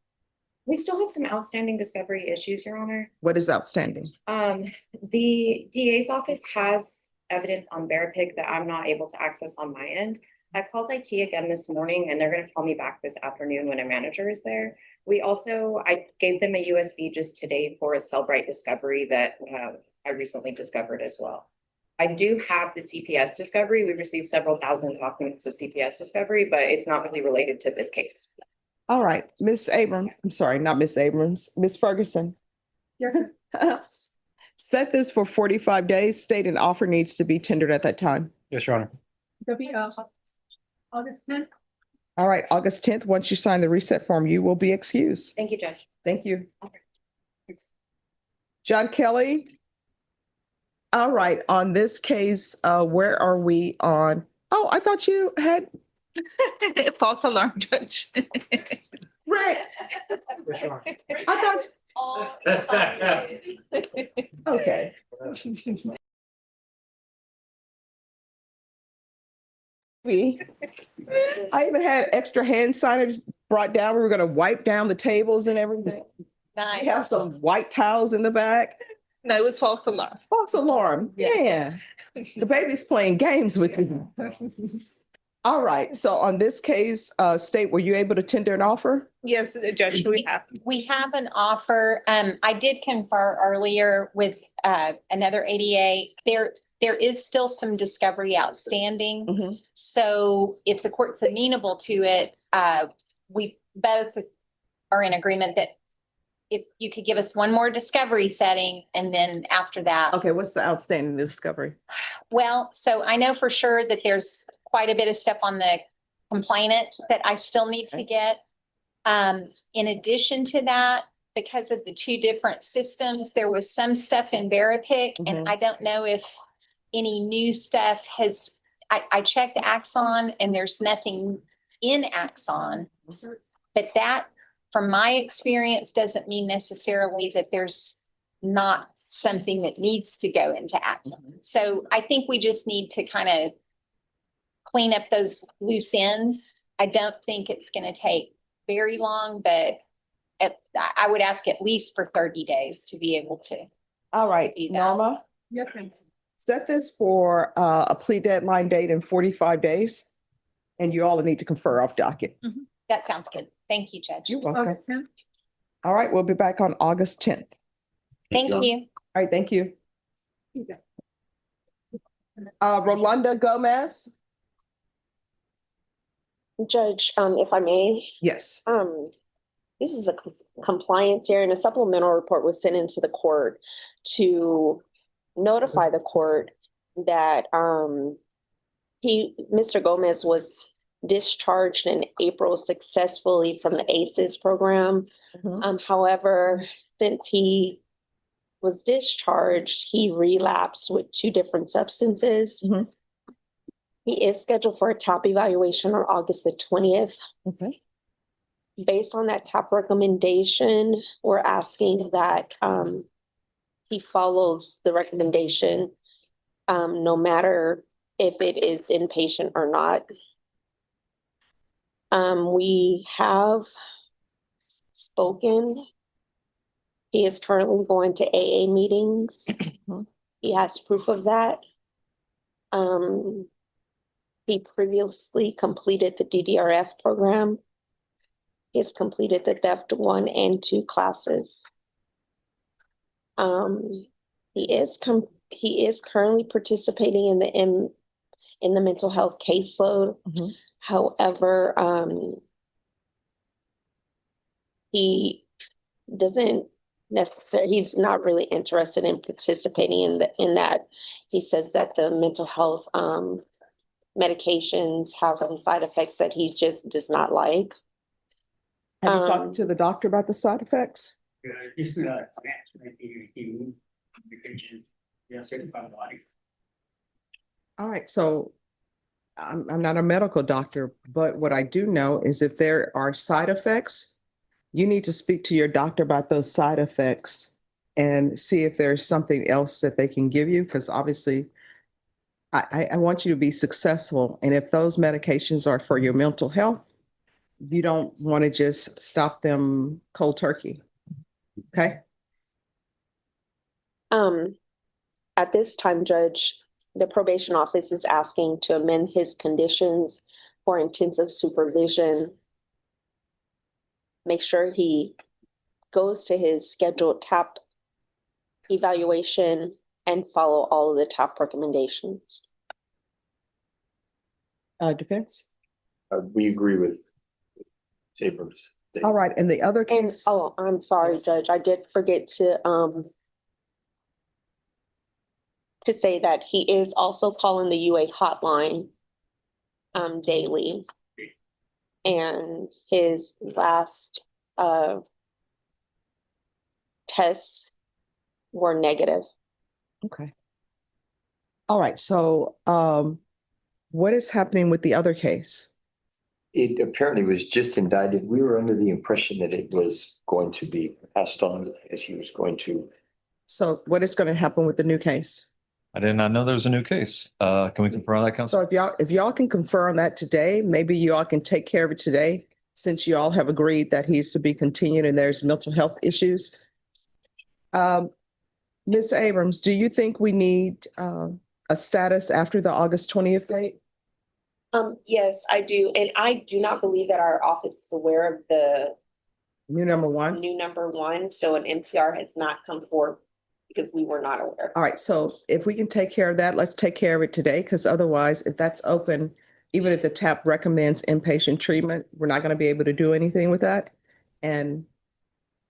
We still have some outstanding discovery issues, Your Honor. What is outstanding? The DA's office has evidence on Veripig that I'm not able to access on my end. I called IT again this morning and they're going to call me back this afternoon when a manager is there. I gave them a USB just today for a Cellbrite discovery that I recently discovered as well. I do have the CPS discovery. We received several thousand documents of CPS discovery, but it's not really related to this case. All right, Ms. Abrams, I'm sorry, not Ms. Abrams, Ms. Ferguson. Set this for 45 days. State an offer needs to be tendered at that time. Yes, Your Honor. August 10th. All right, August 10th, once you sign the reset form, you will be excused. Thank you, Judge. Thank you. John Kelly. All right, on this case, where are we on? Oh, I thought you had. False alarm, Judge. Right. I thought. Okay. I even had extra hand signage brought down. We were going to wipe down the tables and everything. Nice. We have some white towels in the back. No, it was false alarm. False alarm. Yeah. The baby's playing games with me. All right. So on this case, State, were you able to tender an offer? Yes, Judge, We have an offer. I did confer earlier with another ADA. There is still some discovery outstanding. So if the court's amenable to it, we both are in agreement that if you could give us one more discovery setting and then after that. Okay, what's the outstanding discovery? Well, so I know for sure that there's quite a bit of stuff on the complainant that I still need to get. In addition to that, because of the two different systems, there was some stuff in Veripic, and I don't know if any new stuff has, I checked Axon and there's nothing in Axon. But that, from my experience, doesn't mean necessarily that there's not something that needs to go into Axon. So I think we just need to kind of clean up those loose ends. I don't think it's going to take very long, but I would ask at least for 30 days to be able to. All right, Norma, Yes, ma'am. set this for a plea deadline date in 45 days. And you all need to confer off docket. That sounds good. Thank you, Judge. You're welcome. All right, we'll be back on August 10th. Thank you. All right, thank you. Rolanda Gomez? Judge, if I may. Yes. This is a compliance hearing. A supplemental report was sent into the court to notify the court that Mr. Gomez was discharged in April successfully from the ACEs program. However, since he was discharged, he relapsed with 2 different substances. He is scheduled for a TAP evaluation on August the 20th. Okay. Based on that TAP recommendation, we're asking that he follows the recommendation, no matter if it is inpatient or not. We have spoken. He is currently going to AA meetings. He has proof of that. He previously completed the DDRF program. He has completed the DEFT 1 and 2 classes. He is currently participating in the mental health caseload. However, he doesn't necessarily, he's not really interested in participating in that. He says that the mental health medications have some side effects that he just does not like. Have you talked to the doctor about the side effects? All right, so I'm not a medical doctor, but what I do know is if there are side effects, you need to speak to your doctor about those side effects and see if there's something else that they can give you, because obviously I want you to be successful. And if those medications are for your mental health, you don't want to just stop them cold turkey. Okay? At this time, Judge, the probation office is asking to amend his conditions for intensive supervision. Make sure he goes to his scheduled TAP evaluation and follow all of the TAP recommendations. Defense? We agree with Abrams. All right, and the other case? Oh, I'm sorry, Judge. I did forget to say that he is also calling the UA hotline daily. And his last tests were negative. Okay. All right, so what is happening with the other case? It apparently was just indicted. We were under the impression that it was going to be passed on as he was going to. So what is going to happen with the new case? I did not know there was a new case. Can we confirm that, Council? So if y'all can confirm that today, maybe you all can take care of it today, since you all have agreed that he's to be continued and there's mental health issues. Ms. Abrams, do you think we need a status after the August 20th date? Yes, I do. And I do not believe that our office is aware of the new number one. So an NPR has not come forth because we were not aware. All right, so if we can take care of that, let's take care of it today, because otherwise, if that's open, even if the TAP recommends inpatient treatment, we're not going to be able to do anything with that. And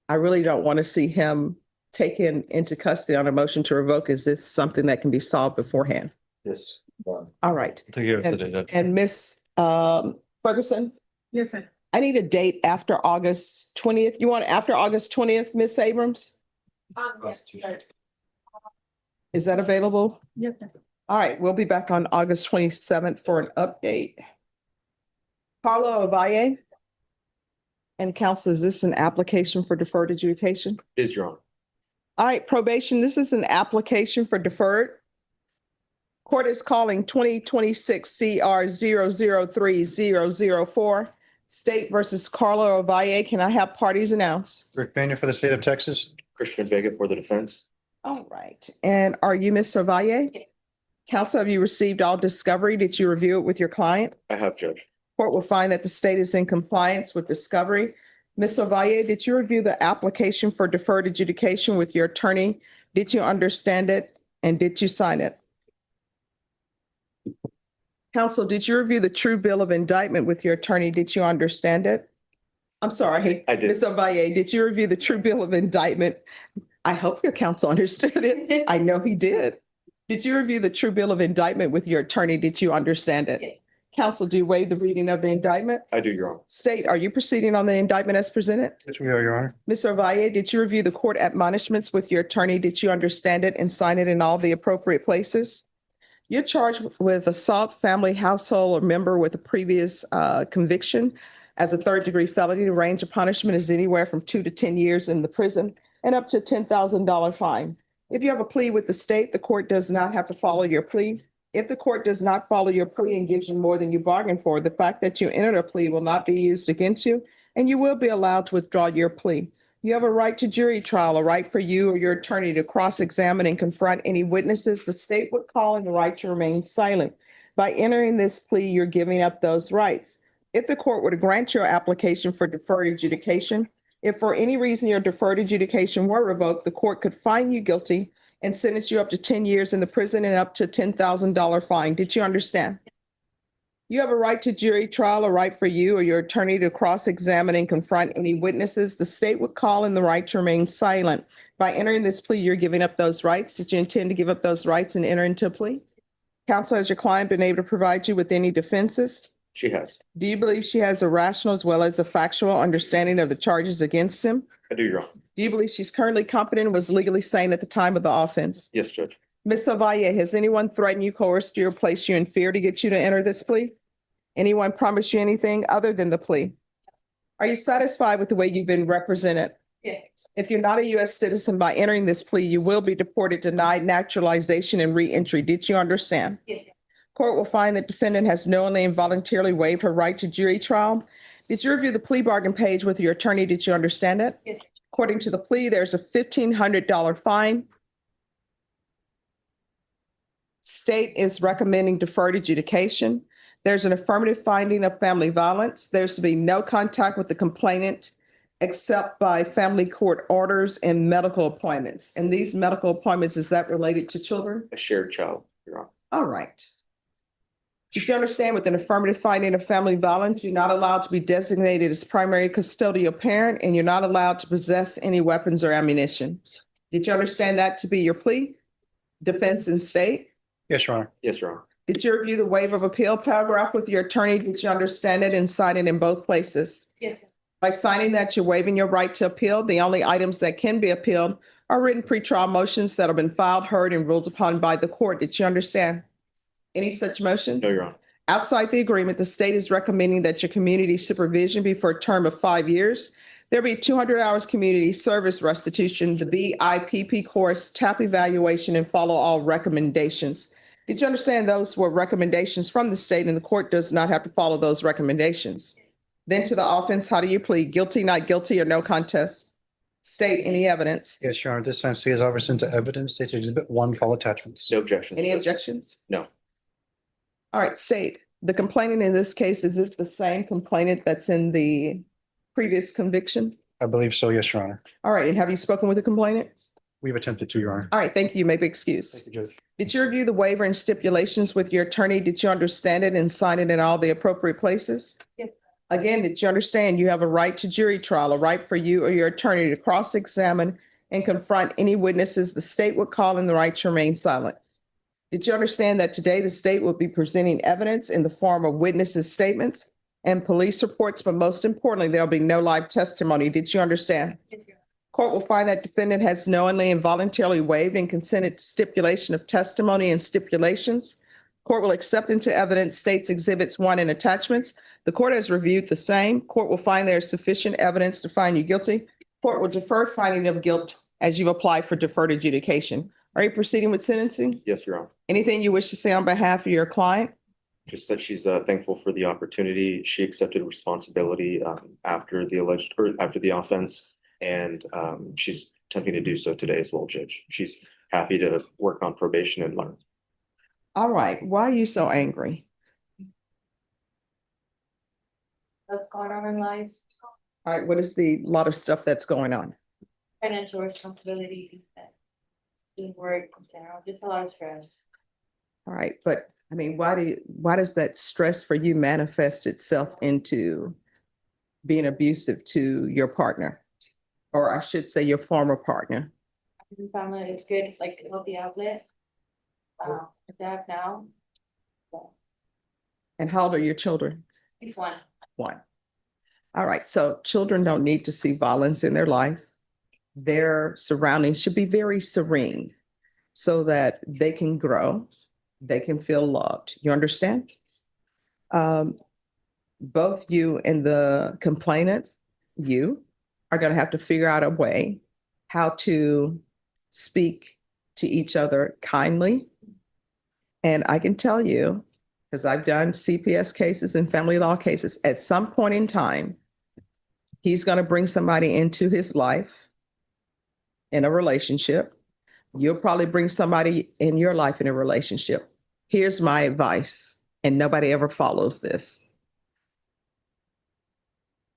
I really don't want to see him taken into custody on a motion to revoke. Is this something that can be solved beforehand? Yes. All right. Take care of today, Judge. And Miss Ferguson, Yes, sir. I need a date after August 20th. You want after August 20th, Miss Abrams? Is that available? Yes, sir. All right, we'll be back on August 27th for an update. Carlo Ovalle. And counsel, is this an application for deferred adjudication? It is, Your Honor. All right, probation, this is an application for deferred. Court is calling 2026 CR 003-004, State versus Carlo Ovalle. Can I have parties announced? Rick Banya for the state of Texas. Christian Vega for the defense. All right, and are you Ms. Ovalle? Counsel, have you received all discovery? Did you review it with your client? I have, Judge. Court will find that the state is in compliance with discovery. Ms. Ovalle, did you review the application for deferred adjudication with your attorney? Did you understand it and did you sign it? Counsel, did you review the true bill of indictment with your attorney? Did you understand it? I'm sorry. I did. Ms. Ovalle, did you review the true bill of indictment? I hope your counsel understood it. I know he did. Did you review the true bill of indictment with your attorney? Did you understand it? Counsel, do you waive the reading of the indictment? I do, Your Honor. State, are you proceeding on the indictment as presented? Yes, we are, Your Honor. Ms. Ovalle, did you review the court admonishments with your attorney? Did you understand it and sign it in all the appropriate places? You're charged with assault, family, household, or member with a previous conviction as a third-degree felony. The range of punishment is anywhere from 2 to 10 years in the prison and up to a $10,000 fine. If you have a plea with the state, the court does not have to follow your plea. If the court does not follow your plea and gives you more than you bargained for, the fact that you entered a plea will not be used against you, and you will be allowed to withdraw your plea. You have a right to jury trial, a right for you or your attorney to cross-examine and confront any witnesses the state would call, and the right to remain silent. By entering this plea, you're giving up those rights. If the court were to grant your application for deferred adjudication, if for any reason your deferred adjudication were revoked, the court could find you guilty and sentence you up to 10 years in the prison and up to a $10,000 fine. Did you understand? You have a right to jury trial, a right for you or your attorney to cross-examine and confront any witnesses the state would call, and the right to remain silent. By entering this plea, you're giving up those rights. Did you intend to give up those rights and enter into a plea? Counsel, has your client been able to provide you with any defenses? She has. Do you believe she has a rational as well as a factual understanding of the charges against him? I do, Your Honor. Do you believe she's currently competent and was legally sane at the time of the offense? Yes, Judge. Ms. Ovalle, has anyone threatened you, coerced you, or placed you in fear to get you to enter this plea? Anyone promise you anything other than the plea? Are you satisfied with the way you've been represented? Yes. If you're not a U.S. citizen, by entering this plea, you will be deported, denied naturalization, and re-entry. Did you understand? Yes. Court will find that defendant has knowingly and voluntarily waived her right to jury trial. Did you review the plea bargain page with your attorney? Did you understand it? Yes. According to the plea, there's a $1,500 fine. State is recommending deferred adjudication. There's an affirmative finding of family violence. There's to be no contact with the complainant except by family court orders and medical appointments. And these medical appointments, is that related to children? A shared child, Your Honor. All right. If you understand, with an affirmative finding of family violence, you're not allowed to be designated as primary custodial parent, and you're not allowed to possess any weapons or ammunition. Did you understand that to be your plea? Defense and state? Yes, Your Honor. Yes, Your Honor. Did you review the waiver of appeal paragraph with your attorney? Did you understand it and sign it in both places? Yes. By signing that, you're waiving your right to appeal. The only items that can be appealed are written pretrial motions that have been filed, heard, and ruled upon by the court. Did you understand any such motions? No, Your Honor. Outside the agreement, the state is recommending that your community supervision be for a term of 5 years. There'll be 200 hours community service restitution, the BIP course, TAP evaluation, and follow all recommendations. Did you understand those were recommendations from the state, and the court does not have to follow those recommendations? Then to the offense, how do you plead? Guilty, not guilty, or no contest? State, any evidence? Yes, Your Honor. This time C is offered into evidence. States Exhibit 1, all attachments. No objection. Any objections? No. All right, state, the complainant in this case, is it the same complainant that's in the previous conviction? I believe so, yes, Your Honor. All right, and have you spoken with the complainant? We've attempted to, Your Honor. All right, thank you. You may be excused. Thank you, Judge. Did you review the waiver and stipulations with your attorney? Did you understand it and sign it in all the appropriate places? Yes. Again, did you understand you have a right to jury trial, a right for you or your attorney to cross-examine and confront any witnesses the state would call, and the right to remain silent? Did you understand that today the state will be presenting evidence in the form of witnesses' statements and police reports, but most importantly, there'll be no live testimony? Did you understand? Court will find that defendant has knowingly and voluntarily waived and consented to stipulation of testimony and stipulations. Court will accept into evidence states exhibits 1 and attachments. The court has reviewed the same. Court will find there is sufficient evidence to find you guilty. Court will defer finding of guilt as you apply for deferred adjudication. Are you proceeding with sentencing? Yes, Your Honor. Anything you wish to say on behalf of your client? Just that she's thankful for the opportunity. She accepted responsibility after the offense, and she's attempting to do so today as well, Judge. She's happy to work on probation and learn. All right. Why are you so angry? What's going on in life? All right. What is the lot of stuff that's going on? Financial responsibility, doing work, just a lot of stress. All right. But I mean, why does that stress for you manifest itself into being abusive to your partner? Or I should say your former partner? Family is good. It's like a healthy outlet. Dad now. And how old are your children? He's 1. 1. All right. So children don't need to see violence in their life. Their surroundings should be very serene so that they can grow, they can feel loved. You understand? Both you and the complainant, you are going to have to figure out a way how to speak to each other kindly. And I can tell you, because I've done CPS cases and family law cases, at some point in time, he's going to bring somebody into his life in a relationship. You'll probably bring somebody in your life in a relationship. Here's my advice, and nobody ever follows this.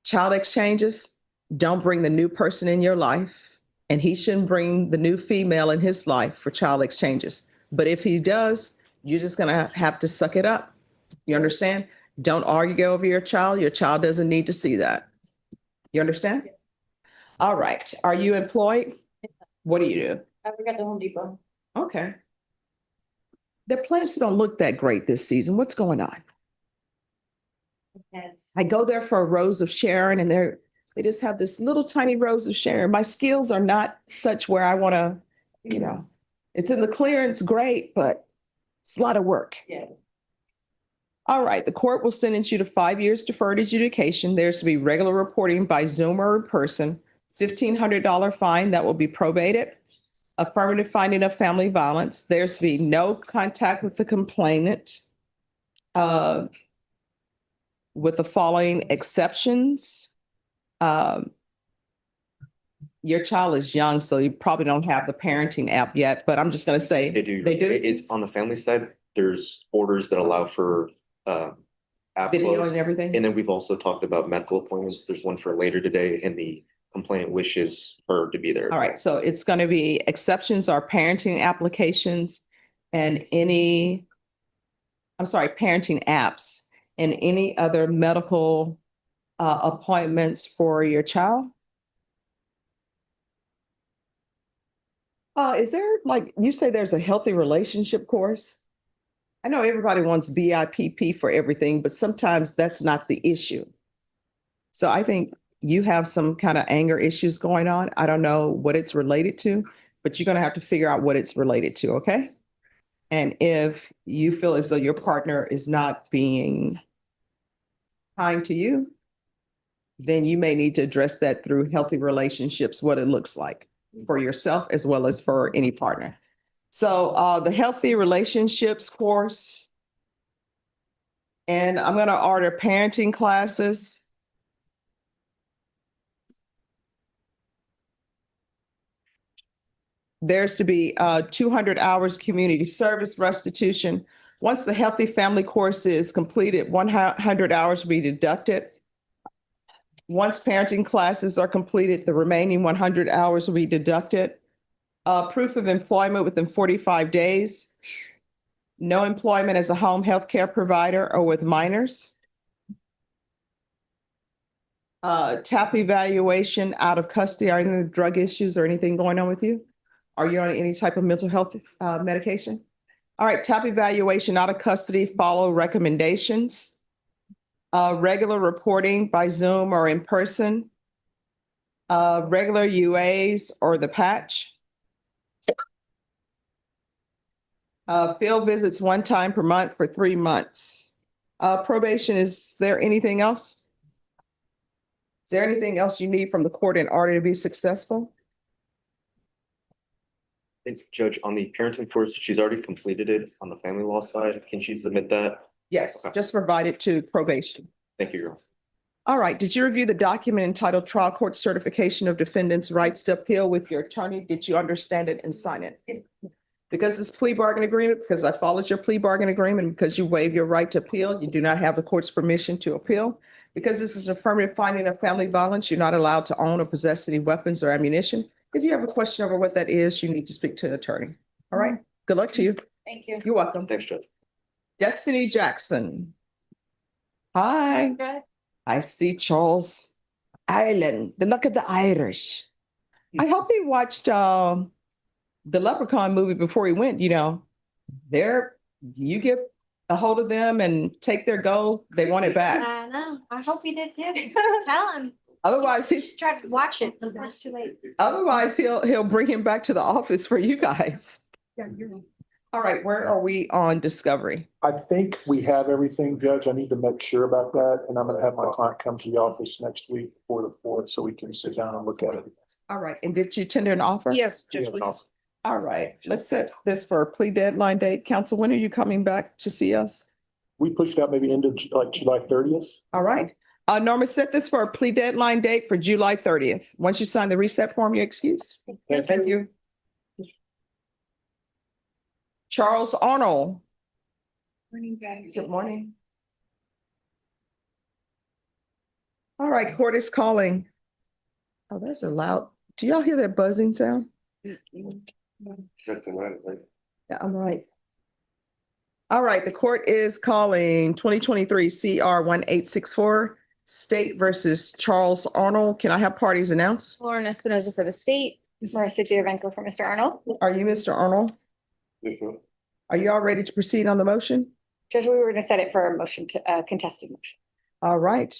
Child exchanges, don't bring the new person in your life, and he shouldn't bring the new female in his life for child exchanges. But if he does, you're just going to have to suck it up. You understand? Don't argue over your child. Your child doesn't need to see that. You understand? All right. Are you employed? What do you do? I work at the Home Depot. Okay. The plants don't look that great this season. What's going on? Yes. I go there for a Rose of Sharon, and they just have this little tiny Rose of Sharon. My skills are not such where I want to, it's in the clearance, great, but it's a lot of work. Yeah. All right. The court will sentence you to 5 years deferred adjudication. There's to be regular reporting by Zoom or in person, $1,500 fine that will be probated, affirmative finding of family violence. There's to be no contact with the complainant, with the following exceptions. Your child is young, so you probably don't have the parenting app yet, but I'm just going to say They do. They do? It's on the family side. There's orders that allow for app Video close. and everything. And then we've also talked about medical appointments. There's one for later today, and the complainant wishes her to be there. All right, so it's going to be exceptions are parenting applications and parenting apps and any other medical appointments for your child. Is there, like, you say there's a healthy relationship course? I know everybody wants BIPP for everything, but sometimes that's not the issue. So I think you have some kind of anger issues going on. I don't know what it's related to, but you're going to have to figure out what it's related to, okay? And if you feel as though your partner is not being kind to you, then you may need to address that through healthy relationships, what it looks like for yourself as well as for any partner. So the healthy relationships course, and I'm going to order parenting classes. There's to be 200 hours community service restitution. Once the healthy family course is completed, 100 hours will be deducted. Once parenting classes are completed, the remaining 100 hours will be deducted. Proof of employment within 45 days. No employment as a home health care provider or with minors. TAP evaluation out of custody. Are there any drug issues or anything going on with you? Are you on any type of mental health medication? All right, TAP evaluation out of custody, follow recommendations. Regular reporting by Zoom or in person. Regular UAs or the patch. Field visits 1 time per month for 3 months. Probation, is there anything else? Is there anything else you need from the court in order to be successful? And Judge, on the parenting course, she's already completed it on the family law side. Can she submit that? Yes, Okay. just provide it to probation. Thank you, Your Honor. All right, did you review the document entitled Trial Court Certification of Defendant's Rights to Appeal with your attorney? Did you understand it and sign it? Because it's plea bargain agreement, because I followed your plea bargain agreement, because you waive your right to appeal, you do not have the court's permission to appeal. Because this is an affirmative finding of family violence, you're not allowed to own or possess any weapons or ammunition. If you have a question over what that is, you need to speak to an attorney. All right, good luck to you. Thank you. You're welcome. Thanks, Judge. Destiny Jackson. Hi. Good. I see Charles Ireland. The luck of the Irish. I hope he watched the Leprechaun movie before he went. You know, you get a hold of them and take their gold, they want it back. I know. I hope he did too. Tell him. Otherwise, Try to watch it. Before it's too late. he'll bring him back to the office for you guys. All right, where are we on discovery? I think we have everything, Judge. I need to make sure about that, and I'm gonna have my client come to the office next week before the 4th, so we can sit down and look at it. All right, and did you tender an offer? Yes, We Judge. have an offer. All right, let's set this for a plea deadline date. Counsel, when are you coming back to see us? We pushed out maybe into like July 30th. All right. Norma, set this for a plea deadline date for July 30th. Once you sign the reset form, you excuse. Thank you. Charles Arnold. Morning, guys. Good morning. All right, court is calling. Oh, that's a loud. Do y'all hear that buzzing sound? Yeah, I'm right. All right, the court is calling 2023 CR 1864, State versus Charles Arnold. Can I have parties announced? Lauren Espinoza for the state, Marissa Giovanco for Mr. Arnold. Are you Mr. Arnold? Are you all ready to proceed on the motion? Judge, we were gonna set it for a motion to, contested motion. All right.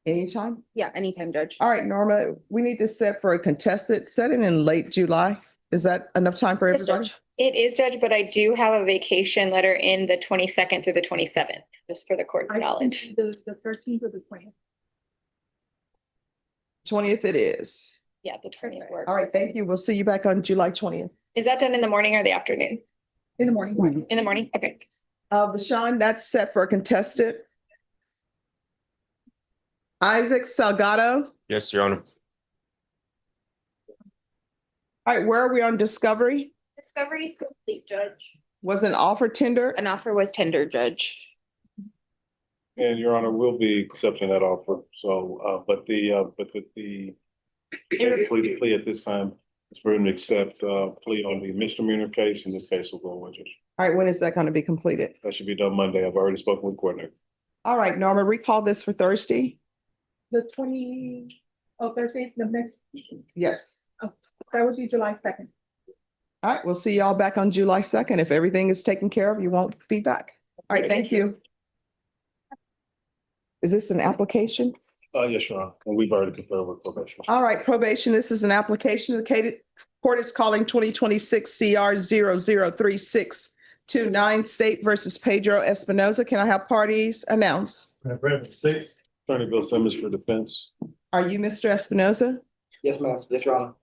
Anytime? Yeah, anytime, Judge. All right, Norma, we need to set for a contested setting in late July. Is that enough time for Yes, everybody? Judge. It is, Judge, but I do have a vacation letter in the 22nd through the 27th, just for the court knowledge. The 13th or the 20th. 20th it is. Yeah, the 20th work. All right, thank you. We'll see you back on July 20th. Is that done in the morning or the afternoon? In the morning. In the morning? Okay. Vashon, that's set for a contested. Isaac Salgado. Yes, Your Honor. All right, where are we on discovery? Discovery is complete, Judge. Was an offer tendered? An offer was tendered, Judge. And Your Honor, we'll be accepting that offer. So, but the plea at this time is for him to accept plea on the misdemeanor case. In this case, will go away, Judge. All right, when is that going to be completed? That should be done Monday. I've already spoken with the coordinator. All right, Norma, recall this for Thursday. The Thursday, the next, Yes. that would be July 2nd. All right, we'll see y'all back on July 2nd. If everything is taken care of, you won't be back. All right, thank you. Is this an application? Yes, Your Honor. And we've already confirmed with probation. All right, probation, this is an application. The court is calling 2026 CR 003629 State versus Pedro Espinoza. Can I have parties announce? State Attorney Bill Simmons for defense. Are you Mr. Espinoza? Yes, ma'am. Yes, Your Honor.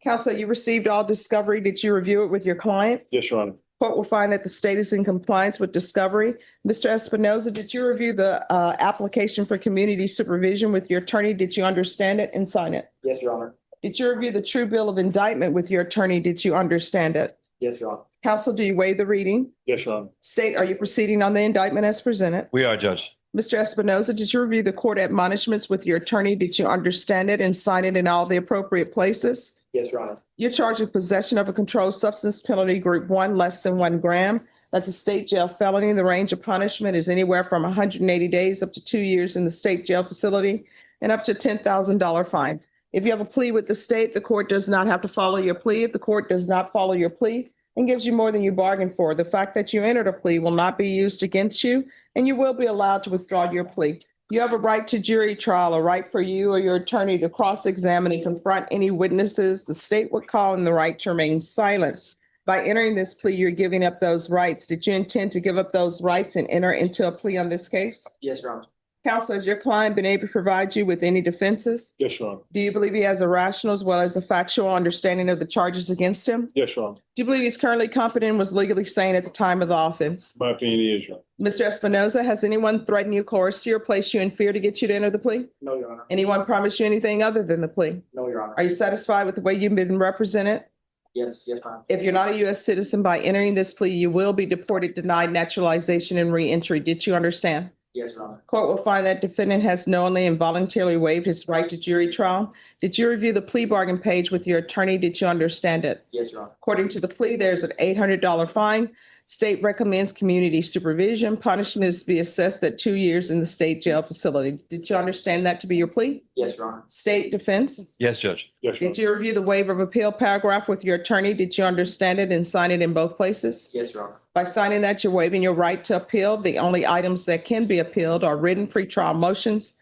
Counsel, you received all discovery. Did you review it with your client? Yes, Your Honor. Court will find that the state is in compliance with discovery. Mr. Espinoza, did you review the application for community supervision with your attorney? Did you understand it and sign it? Yes, Your Honor. Did you review the true bill of indictment with your attorney? Did you understand it? Yes, Your Honor. Counsel, do you waive the reading? Yes, Your Honor. State, are you proceeding on the indictment as presented? We are, Judge. Mr. Espinoza, did you review the court admonishments with your attorney? Did you understand it and sign it in all the appropriate places? Yes, Your Honor. You're charged with possession of a controlled substance penalty group 1 less than 1 gram. That's a state jail felony. The range of punishment is anywhere from 180 days up to 2 years in the state jail facility and up to $10,000 fine. If you have a plea with the state, the court does not have to follow your plea. If the court does not follow your plea and gives you more than you bargained for, the fact that you entered a plea will not be used against you, and you will be allowed to withdraw your plea. You have a right to jury trial, a right for you or your attorney to cross-examine and confront any witnesses the state would call, and the right to remain silent. By entering this plea, you're giving up those rights. Did you intend to give up those rights and enter into a plea on this case? Yes, Your Honor. Counsel, has your client been able to provide you with any defenses? Yes, Your Honor. Do you believe he has a rational as well as a factual understanding of the charges against him? Yes, Your Honor. Do you believe he's currently competent and was legally sane at the time of the offense? My opinion is, Your Honor. Mr. Espinoza, has anyone threatened you, coerced you, or placed you in fear to get you to enter the plea? No, Your Honor. Anyone promised you anything other than the plea? No, Your Honor. Are you satisfied with the way you've been represented? Yes, ma'am. If you're not a U.S. citizen, by entering this plea, you will be deported, denied naturalization, and reentry. Did you understand? Yes, Your Honor. Court will find that defendant has knowingly and voluntarily waived his right to jury trial. Did you review the plea bargain page with your attorney? Did you understand it? Yes, Your Honor. According to the plea, there's an $800 fine. State recommends community supervision. Punishment is to be assessed at 2 years in the state jail facility. Did you understand that to be your plea? Yes, Your Honor. State defense? Yes, Judge. Yes, Your Did you review the waiver of appeal paragraph with your attorney? Did you understand it and sign it in both places? Yes, Your Honor. By signing that, you're waiving your right to appeal. The only items that can be appealed are written pretrial motions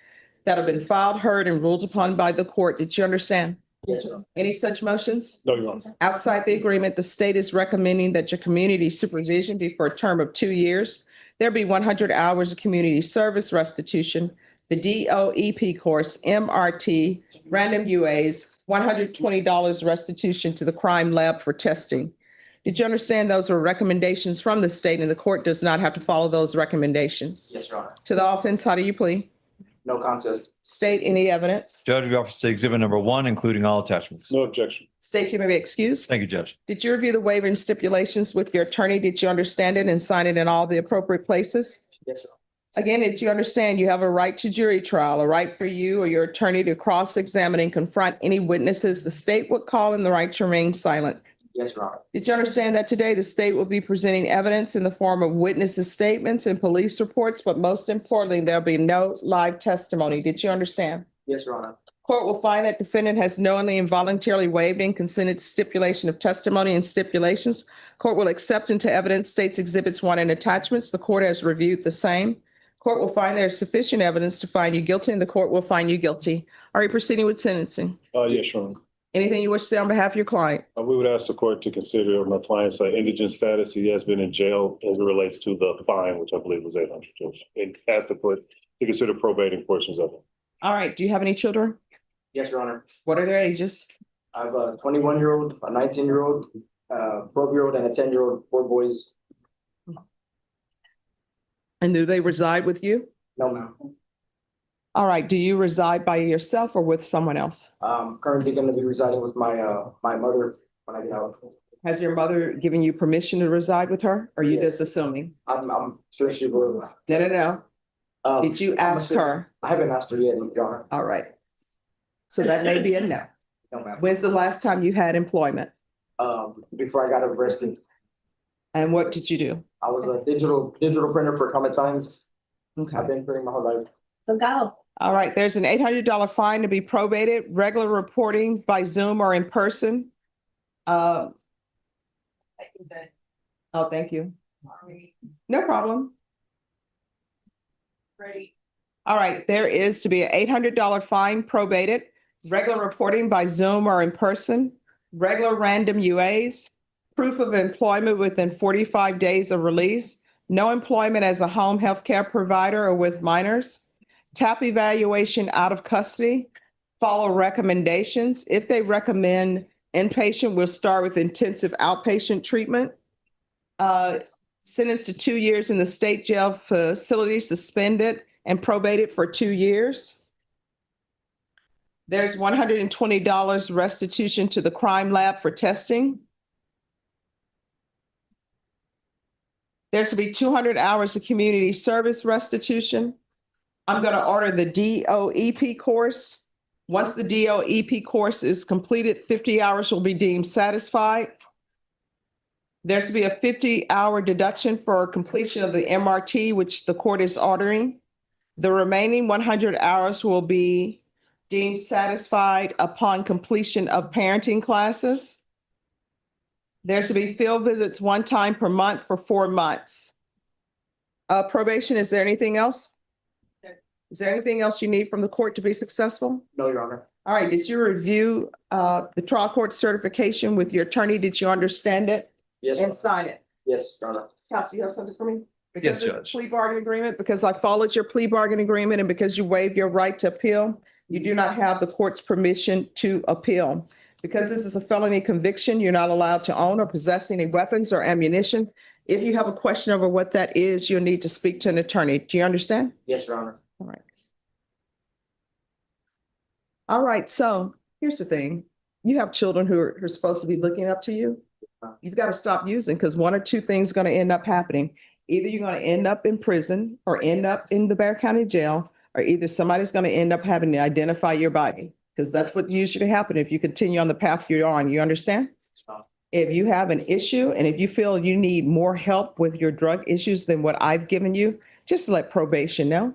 that have been filed, heard, and ruled upon by the court. Did you understand? Yes, Your Honor. Any such motions? No, Your Honor. Outside the agreement, the state is recommending that your community supervision be for a term of 2 years. There be 100 hours of community service restitution, the DOEP course, MRT, random UAs, $120 restitution to the crime lab for testing. Did you understand those are recommendations from the state and the court does not have to follow those recommendations? Yes, Your Honor. To the offense, how do you plead? No contest. State any evidence? Judge, we offer to exhibit number 1, including all attachments. No objection. State you may be excused. Thank you, Judge. Did you review the waiver and stipulations with your attorney? Did you understand it and sign it in all the appropriate places? Yes, Your Honor. Again, did you understand you have a right to jury trial, a right for you or your attorney to cross-examine and confront any witnesses the state would call, and the right to remain silent? Yes, Your Honor. Did you understand that today the state will be presenting evidence in the form of witnesses' statements and police reports, but most importantly, there'll be no live testimony? Did you understand? Yes, Your Honor. Court will find that defendant has knowingly and voluntarily waived and consented to stipulation of testimony and stipulations. Court will accept into evidence states exhibits 1 and attachments. The court has reviewed the same. Court will find there is sufficient evidence to find you guilty, and the court will find you guilty. Are you proceeding with sentencing? Yes, Your Honor. Anything you wish to say on behalf of your client? We would ask the court to consider my client's indigent status. He has been in jail as it relates to the fine, which I believe was $800. It has to consider probating portions of it. All right. Do you have any children? Yes, Your Honor. What are their ages? I have a 21-year-old, a 19-year-old, 12-year-old, and a 10-year-old, 4 boys. And do they reside with you? No, ma'am. All right. Do you reside by yourself or with someone else? I'm currently going to be residing with my mother when I get out. Has your mother given you permission to reside with her? Or are you just Yes. assuming? I'm sure she will. No. Did you ask her? I haven't asked her yet, Your Honor. All right. So that may be a no. No, ma'am. When's the last time you had employment? Before I got arrested, And what did you do? I was a digital printer for Comet Signs. Okay. I've been printing my whole life. So go. All right. There's an $800 fine to be probated, regular reporting by Zoom or in person. Oh, thank you. No problem. Ready. All right. There is to be an $800 fine probated, regular reporting by Zoom or in person, regular random UAs, proof of employment within 45 days of release, no employment as a home health care provider or with minors, TAP evaluation out of custody, follow recommendations. If they recommend inpatient, we'll start with intensive outpatient treatment. Sentenced to 2 years in the state jail facility, suspended and probated for 2 years. There's $120 restitution to the crime lab for testing. There's to be 200 hours of community service restitution. I'm going to order the DOEP course. Once the DOEP course is completed, 50 hours will be deemed satisfied. There's to be a 50-hour deduction for completion of the MRT, which the court is ordering. The remaining 100 hours will be deemed satisfied upon completion of parenting classes. There's to be field visits 1 time per month for 4 months. Probation, is there anything else? Is there anything else you need from the court to be successful? No, Your Honor. All right, did you review the trial court certification with your attorney? Did you understand it? Yes. And sign it? Yes, Your Honor. Counsel, you have something for me? Yes, Because of the Judge. Plea bargain agreement, because I followed your plea bargain agreement and because you waived your right to appeal, you do not have the court's permission to appeal. Because this is a felony conviction, you're not allowed to own or possess any weapons or ammunition. If you have a question over what that is, you'll need to speak to an attorney. Do you understand? Yes, Your Honor. All right. All right, so here's the thing. You have children who are supposed to be looking up to you. You've got to stop using, because 1 or 2 things are going to end up happening. Either you're going to end up in prison or end up in the Bexar County Jail, or either somebody's going to end up having to identify your body, because that's what usually happens if you continue on the path you're on. You understand? If you have an issue and if you feel you need more help with your drug issues than what I've given you, just let probation know.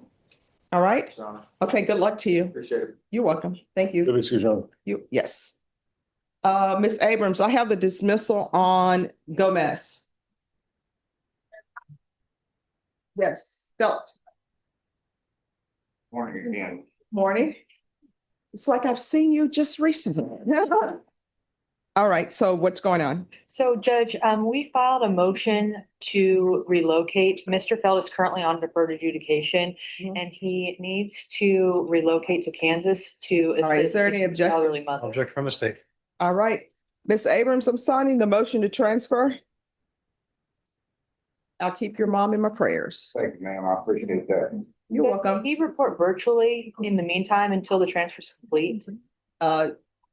All right? Okay, good luck to you. Appreciate it. You're welcome. Thank you. Excuse me. You, yes. Ms. Abrams, I have the dismissal on Gomez. Yes, Belt. Morning again. Morning. It's like I've seen you just recently. All right, so what's going on? So Judge, we filed a motion to relocate. Mr. Feld is currently on deferred adjudication and he needs to relocate to Kansas to All right, is assist there any his objection? elderly mother. Object from the state. All right, Ms. Abrams, I'm signing the motion to transfer. I'll keep your mom in my prayers. Thank you, ma'am. I appreciate that. You're welcome. Can he report virtually in the meantime until the transfer is complete?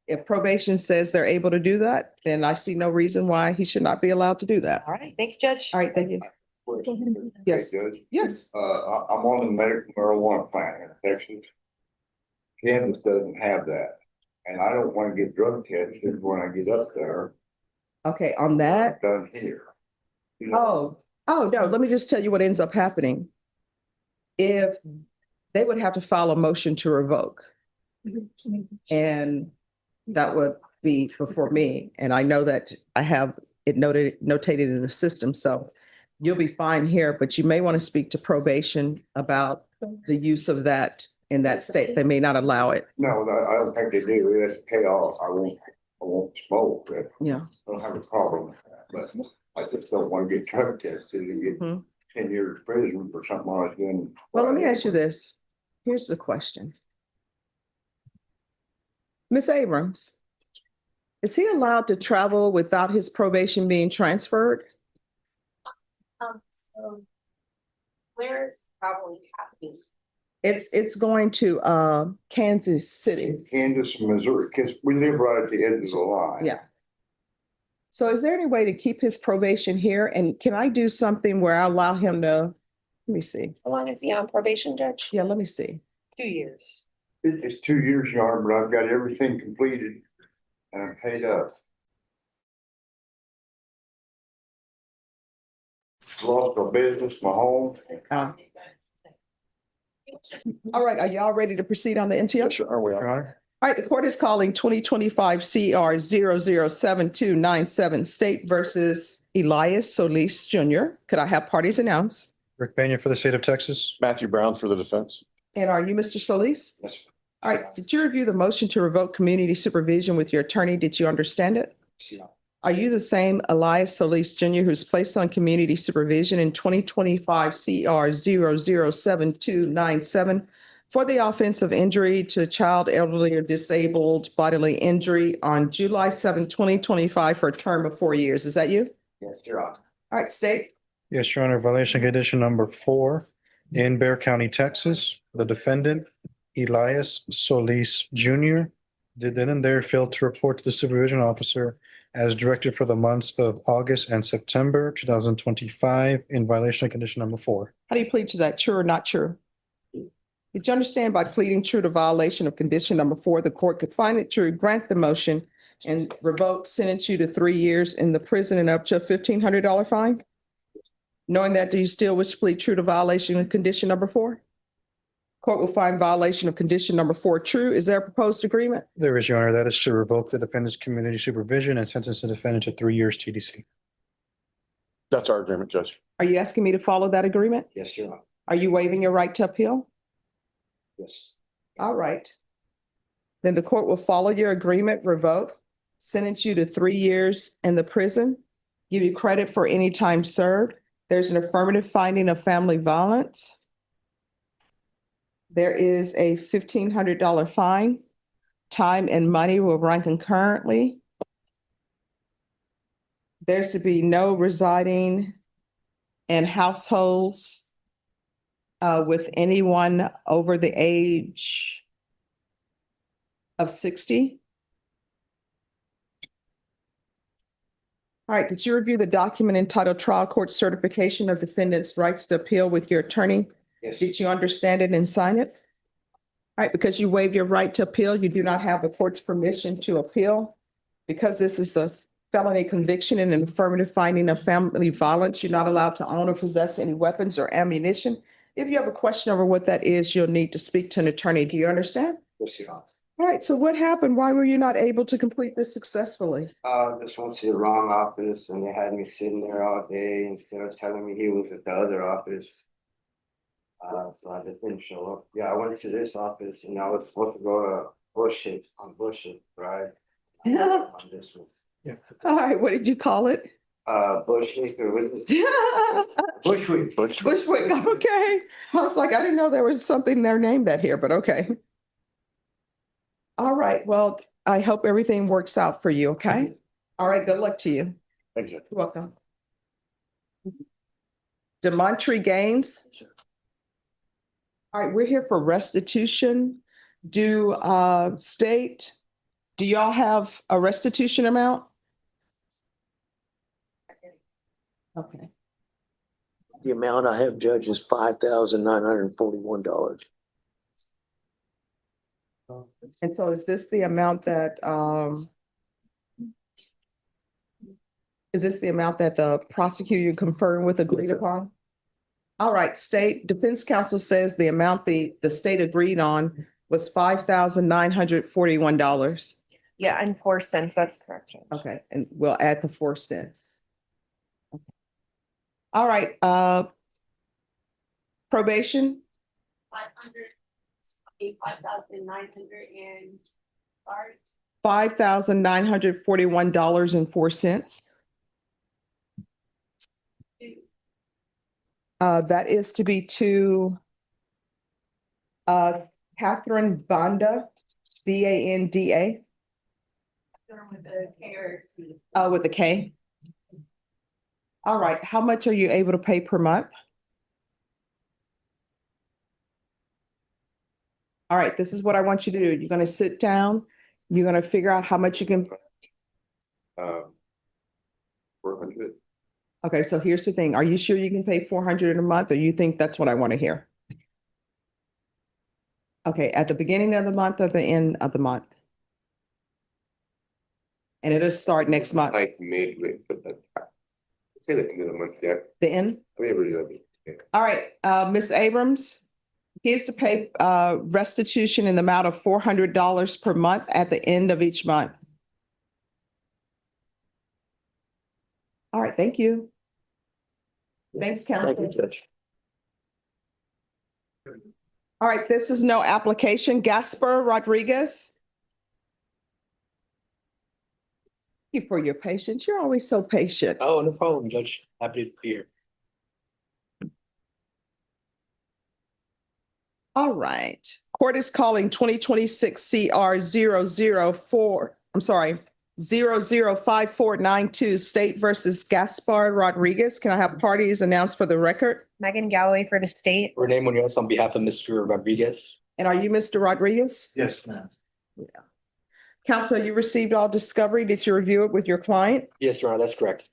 If probation says they're able to do that, then I see no reason why he should not be allowed to do that. All right, thank you, Judge. All right, thank you. Yes. Hey, Judge. Yes. I'm on the medical marijuana plan in Texas. Kansas doesn't have that. And I don't want to get drug tested when I get up there. Okay, on that. Done here. You know, Oh, no, let me just tell you what ends up happening. If they would have to file a motion to revoke. And that would be before me. And I know that I have it notated in the system. So you'll be fine here, but you may want to speak to probation about the use of that in that state. They may not allow it. No, I don't think they do. That's chaos. I won't smoke. But Yeah. I don't have a problem with that. But I just don't want to get drug tested and get 10 years prison for something I was doing. Well, let me ask you this. Here's the question. Ms. Abrams, is he allowed to travel without his probation being transferred? So where is traveling happening? It's going to Kansas City. Kansas and Missouri, because we live right at the edge of the line. Yeah. So is there any way to keep his probation here? And can I do something where I allow him to, let me see. How long is he on probation, Judge? Yeah, let me see. 2 years. It's 2 years, Your Honor, but I've got everything completed and I'm paid up. Lost my business, my home. All right, are y'all ready to proceed on the NTO? Sure, we are. All right, the court is calling 2025 CR 007297 State versus Elias Solis Jr. Could I have parties announced? Rick Pena for the state of Texas. Matthew Brown for the defense. And are you Mr. Solis? Yes. All right, did you review the motion to revoke community supervision with your attorney? Did you understand it? Are you the same Elias Solis Jr. who's placed on community supervision in 2025 CR 007297 for the offense of injury to a child, elderly, or disabled bodily injury on July 7, 2025 for a term of 4 years? Is that you? Yes, Your Honor. All right, state. Yes, Your Honor, violation condition number 4 in Bexar County, Texas. The defendant, Elias Solis Jr., did then and there fail to report to the supervision officer as directed for the months of August and September 2025 in violation of condition number 4. How do you plead to that? True or not true? Did you understand by pleading true to violation of condition number 4, the court could find it true, grant the motion, And Revoke sentenced you to 3 years in the prison and up to a $1,500 fine? Knowing that, do you still wish to plead true to violation of condition number 4? Court will find violation of condition number 4 true. Is there a proposed agreement? There is, Your Honor. That is to revoke the defendant's community supervision and sentence the defendant to 3 years TDC. That's our agreement, Judge. Are you asking me to follow that agreement? Yes, Your Honor. Are you waiving your right to appeal? Yes. All right. Then the court will follow your agreement, revoke, sentence you to 3 years in the prison, give you credit for any time served. There's an affirmative finding of family violence. There is a $1,500 fine. Time and money will run concurrently. There's to be no residing in households with anyone over the age of 60. All right, did you review the document entitled Trial Court Certification of Defendant's Rights to Appeal with your attorney? Yes. Did you understand it and sign it? All right, because you waived your right to appeal, you do not have the court's permission to appeal. Because this is a felony conviction and an affirmative finding of family violence, you're not allowed to own or possess any weapons or ammunition. If you have a question over what that is, you'll need to speak to an attorney. Do you understand? Yes, Your Honor. All right, so what happened? Why were you not able to complete this successfully? Just went to the wrong office and they had me sitting there all day instead of telling me he was at the other office. So I just didn't show up. Yeah, I went to this office and I was supposed to go to Bushwick, right? On this one. Yeah. All right, what did you call it? Bushwick or what is it? Bushwick. Bushwick, okay. I was like, I didn't know there was something there named that here, but okay. All right, well, I hope everything works out for you, okay? All right, good luck to you. Thank you. You're welcome. Demontry Gaines. All right, we're here for restitution. Do state, do y'all have a restitution amount? Okay. The amount I have, Judge, is $5,941. And so is this the amount that the prosecutor confirmed with agreed upon? All right, state defense counsel says the amount the state agreed on was $5,941. Yeah, and 4 cents, that's correct. Judge. Okay, and we'll add the 4 cents. Okay. All right, probation? 5,941.04. That is to be to Catherine Banda, Banda. With the K. All right, how much are you able to pay per month? All right, this is what I want you to do. You're gonna sit down, you're gonna figure out how much you can. 400. Okay, so here's the thing. Are you sure you can pay 400 in a month, or you think that's what I want to hear? Okay, at the beginning of the month or the end of the month? And it'll start next month. Like midway, but say the end of the month, yeah. The end? I mean, really, yeah. All right, Ms. Abrams, he is to pay restitution in the amount of $400 per month at the end of each month. All right, thank you. Thanks, counsel. Thank you, Judge. All right, this is no application. Gaspar Rodriguez. Thank you for your patience. You're always so patient. Oh, no problem, Judge. Happy to be here. All right. Court is calling 2026 CR 005492 State versus Gaspar Rodriguez. Can I have parties announced for the record? Megan Galloway for the state. Renee Munoz on behalf of Mr. Rodriguez. And are you Mr. Rodriguez? Yes, ma'am. Yeah. Counsel, you received all discovery. Did you review it with your client? Yes, Your Honor, that's correct.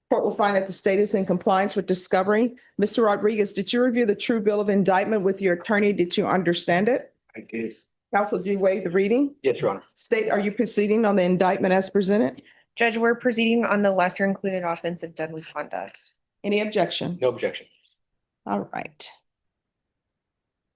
Court will find that the state is in compliance with discovery. Mr. Rodriguez, did you review the true bill of indictment with your attorney? Did you understand it? I did. Counsel, do you waive the reading? Yes, Your Honor. State, are you proceeding on the indictment as presented? Judge, we're proceeding on the lesser included offense of deadly conduct. Any objection? No objection. All right.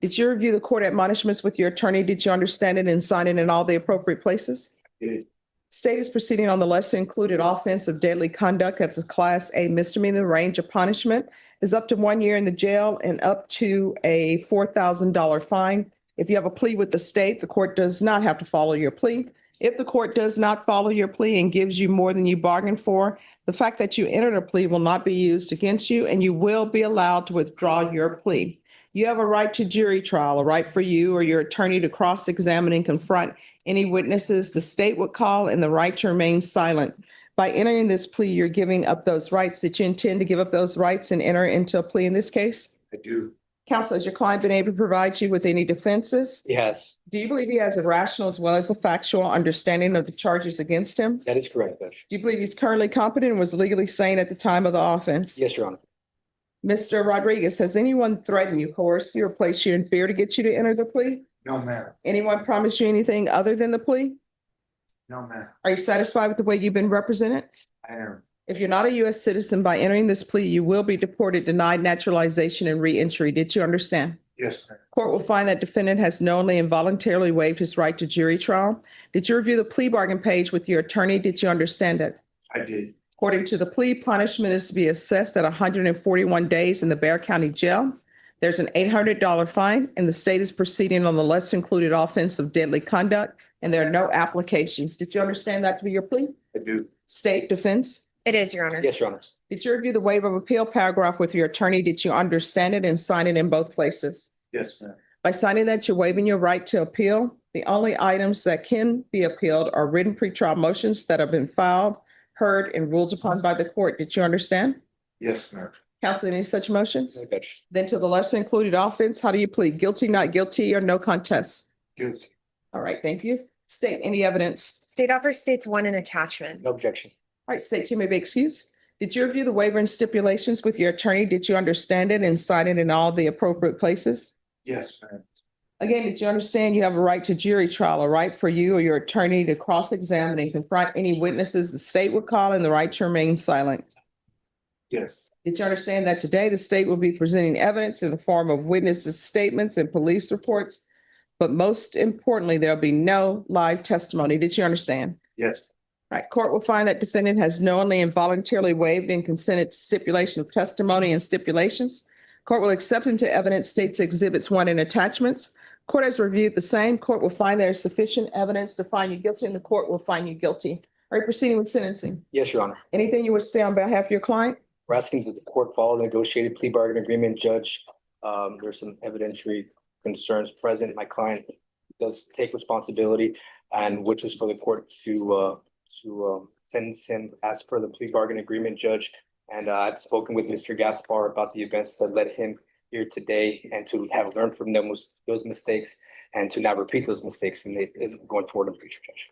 Did you review the court admonishments with your attorney? Did you understand it and sign it in all the appropriate places? Did. State is proceeding on the lesser included offense of deadly conduct as a Class A misdemeanor. The range of punishment is up to 1 year in the jail and up to a $4,000 fine. If you have a plea with the state, the court does not have to follow your plea. If the court does not follow your plea and gives you more than you bargained for, the fact that you entered a plea will not be used against you, and you will be allowed to withdraw your plea. You have a right to jury trial, a right for you or your attorney to cross-examine and confront any witnesses the state would call, and the right to remain silent. By entering this plea, you're giving up those rights. Did you intend to give up those rights and enter into a plea in this case? I do. Counsel, has your client been able to provide you with any defenses? Yes, Do you believe he has a rational as well as a factual understanding of the charges against him? that is correct, Judge. Do you believe he's currently competent and was legally sane at the time of the offense? Yes, Your Honor. Mr. Rodriguez, has anyone threatened you, coerced you, or placed you in fear to get you to enter the plea? No, ma'am. Anyone promised you anything other than the plea? No, ma'am. Are you satisfied with the way you've been represented? I am. If you're not a U.S. citizen, by entering this plea, you will be deported, denied naturalization, and reentry. Did you understand? Yes, ma'am. Court will find that defendant has knowingly and voluntarily waived his right to jury trial. Did you review the plea bargain page with your attorney? Did you understand it? I did. According to the plea, punishment is to be assessed at 141 days in the Bexar County Jail. There's an $800 fine, and the state is proceeding on the lesser included offense of deadly conduct, and there are no applications. Did you understand that to be your plea? I do. State defense? It is, Your Honor. Yes, Your Honor. Did you review the waiver of appeal paragraph with your attorney? Did you understand it and sign it in both places? Yes, ma'am. By signing that, you're waiving your right to appeal. The only items that can be appealed are written pretrial motions that have been filed, heard, and ruled upon by the court. Did you understand? Yes, ma'am. Counsel, any such motions? No, Judge. Then to the lesser included offense, how do you plead? Guilty, not guilty, or no contest? Guilty. All right, thank you. State, any evidence? State offers states one in attachment. No objection. All right, state, you may be excused. Did you review the waiver and stipulations with your attorney? Did you understand it and sign it in all the appropriate places? Yes, ma'am. Again, did you understand you have a right to jury trial, a right for you or your attorney to cross-examine and confront any witnesses the state would call, and the right to remain silent? Yes. Did you understand that today the state will be presenting evidence in the form of witnesses' statements and police reports? But most importantly, there'll be no live testimony. Did you understand? Yes. Right, court will find that defendant has knowingly and voluntarily waived and consented to stipulation of testimony and stipulations. Court will accept into evidence states exhibits 1 and attachments. Court has reviewed the same. Court will find there is sufficient evidence to find you guilty, and the court will find you guilty. Are you proceeding with sentencing? Yes, Your Honor. Anything you wish to say on behalf of your client? We're asking that the court follow the negotiated plea bargain agreement, Judge. There's some evidentiary concerns present. My client does take responsibility and wishes for the court to sentence him as per the plea bargain agreement, Judge. And I've spoken with Mr. Gaspar about the events that led him here today, and to have learned from those mistakes and to not repeat those mistakes in going forward in the future, Judge.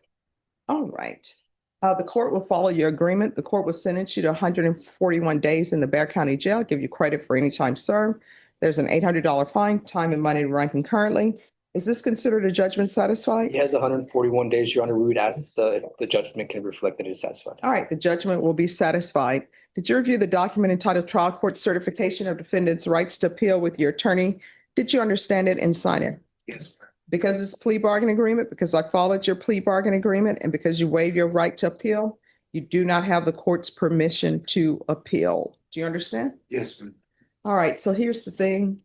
All right. The court will follow your agreement. The court will sentence you to 141 days in the Bexar County Jail, give you credit for any time served. There's an $800 fine, time and money to run concurrently. Is this considered a judgment satisfied? He has 141 days, Your Honor. We would ask the judgment can reflect that it is satisfied. All right, the judgment will be satisfied. Did you review the document entitled Trial Court Certification of Defendant's Rights to Appeal with your attorney? Did you understand it and sign it? Yes, ma'am. Because it's a plea bargain agreement, because I followed your plea bargain agreement, and because you waive your right to appeal, you do not have the court's permission to appeal. Do you understand? Yes, ma'am. All right, so here's the thing.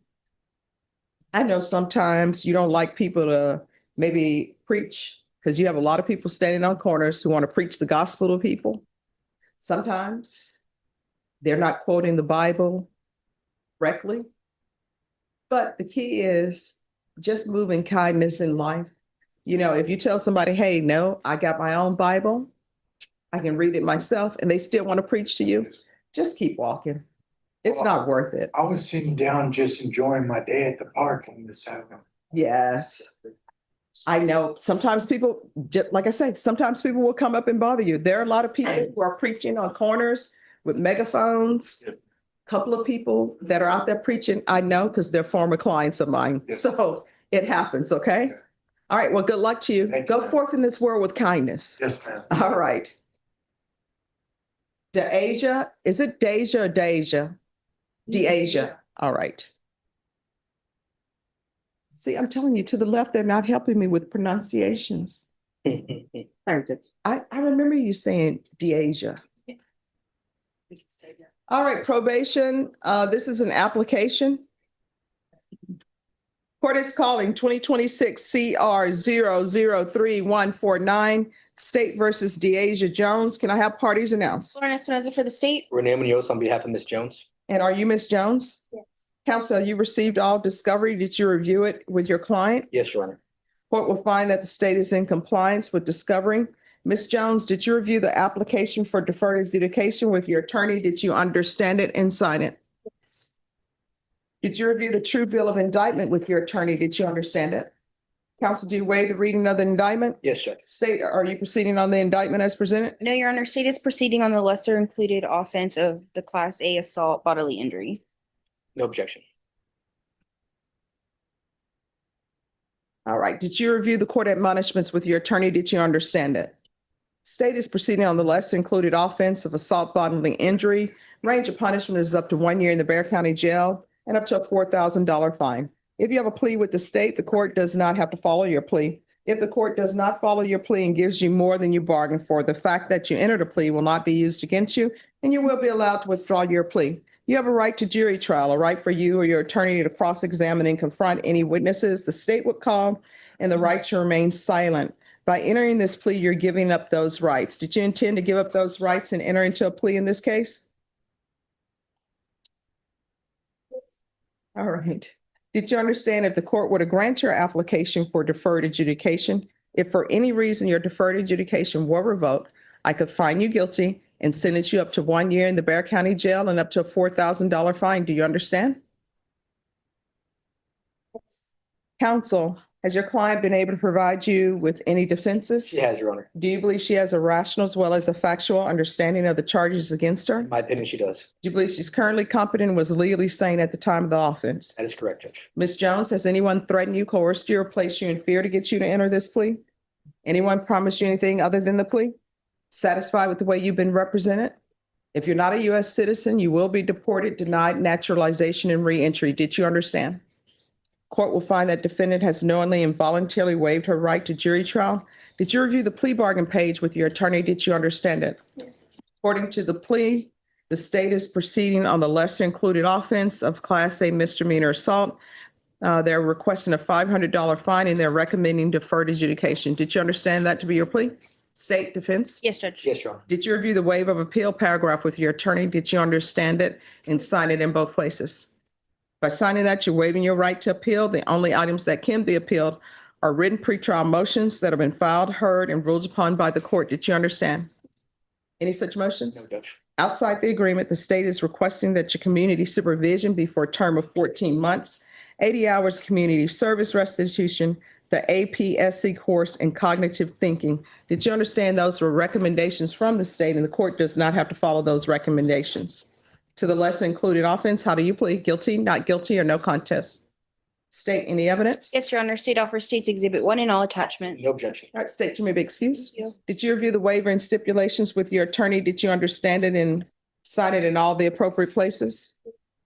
I know sometimes you don't like people to maybe preach, because you have a lot of people standing on corners who want to preach the gospel to people. Sometimes they're not quoting the Bible correctly. But the key is just moving kindness in life. You know, if you tell somebody, hey, no, I got my own Bible, I can read it myself, and they still want to preach to you, just keep walking. It's not worth it. I was sitting down just enjoying my day at the park when this happened. Yes. I know sometimes people, like I said, sometimes people will come up and bother you. There are a lot of people who are preaching on corners with megaphones. A couple of people that are out there preaching, I know, because they're former clients of mine. So it happens, okay? All right, well, good luck to you. Thank Go you. forth in this world with kindness. Yes, ma'am. All right. Deasia, is it Deja or Deja? Deasia, all right. See, I'm telling you, to the left, they're not helping me with pronunciations. I remember you saying Deasia. All right, probation, this is an application. Court is calling 2026 CR 003-149, State versus Deasia Jones. Can I have parties announced? Lauren Espinoza for the state. Renee Munoz on behalf of Ms. Jones. And are you Ms. Jones? Yes. Counsel, you received all discovery. Did you review it with your client? Yes, Your Honor. Court will find that the state is in compliance with discovery. Ms. Jones, did you review the application for deferred adjudication with your attorney? Did you understand it and sign it? Yes. Did you review the true bill of indictment with your attorney? Did you understand it? Counsel, do you waive the reading of the indictment? Yes, Judge. State, are you proceeding on the indictment as presented? No, Your Honor, state is proceeding on the lesser included offense of the Class A assault bodily injury. No objection. All right. Did you review the court admonishments with your attorney? Did you understand it? State is proceeding on the lesser included offense of assault bodily injury. Range of punishment is up to 1 year in the Bexar County Jail and up to a $4,000 fine. If you have a plea with the state, the court does not have to follow your plea. If the court does not follow your plea and gives you more than you bargained for, the fact that you entered a plea will not be used against you, and you will be allowed to withdraw your plea. You have a right to jury trial, a right for you or your attorney to cross-examine and confront any witnesses the state would call, and the right to remain silent. By entering this plea, you're giving up those rights. Did you intend to give up those rights and enter into a plea in this case? All right. Did you understand if the court were to grant your application for deferred adjudication, if for any reason your deferred adjudication were revoked, I could find you guilty and sentence you up to 1 year in the Bexar County Jail and up to a $4,000 fine? Do you understand? Counsel, has your client been able to provide you with any defenses? She has, Your Honor. Do you believe she has a rational as well as a factual understanding of the charges against her? In my opinion, she does. Do you believe she's currently competent and was legally sane at the time of the offense? That is correct, Judge. Ms. Jones, has anyone threatened you, coerced you, or placed you in fear to get you to enter this plea? Anyone promised you anything other than the plea? Satisfied with the way you've been represented? If you're not a U.S. citizen, you will be deported, denied naturalization, and reentry. Did you understand? Court will find that defendant has knowingly and voluntarily waived her right to jury trial. Did you review the plea bargain page with your attorney? Did you understand it? Yes. According to the plea, the state is proceeding on the lesser included offense of Class A misdemeanor assault. They're requesting a $500 fine and they're recommending deferred adjudication. Did you understand that to be your plea? State defense? Yes, Judge. Yes, Your Honor. Did you review the waiver of appeal paragraph with your attorney? Did you understand it and sign it in both places? By signing that, you're waiving your right to appeal. The only items that can be appealed are written pretrial motions that have been filed, heard, and ruled upon by the court. Did you understand? Any such motions? No, Judge. Outside the agreement, the state is requesting that your community supervision be for a term of 14 months, 80 hours community service restitution, the APSC course, and cognitive thinking. Did you understand those were recommendations from the state and the court does not have to follow those recommendations? To the lesser included offense, how do you plead? Guilty, not guilty, or no contest? State, any evidence? Yes, Your Honor, state offers State's Exhibit 1 in all attachment. No objection. All right, state, you may be excused. Thank you. Did you review the waiver and stipulations with your attorney? Did you understand it and sign it in all the appropriate places?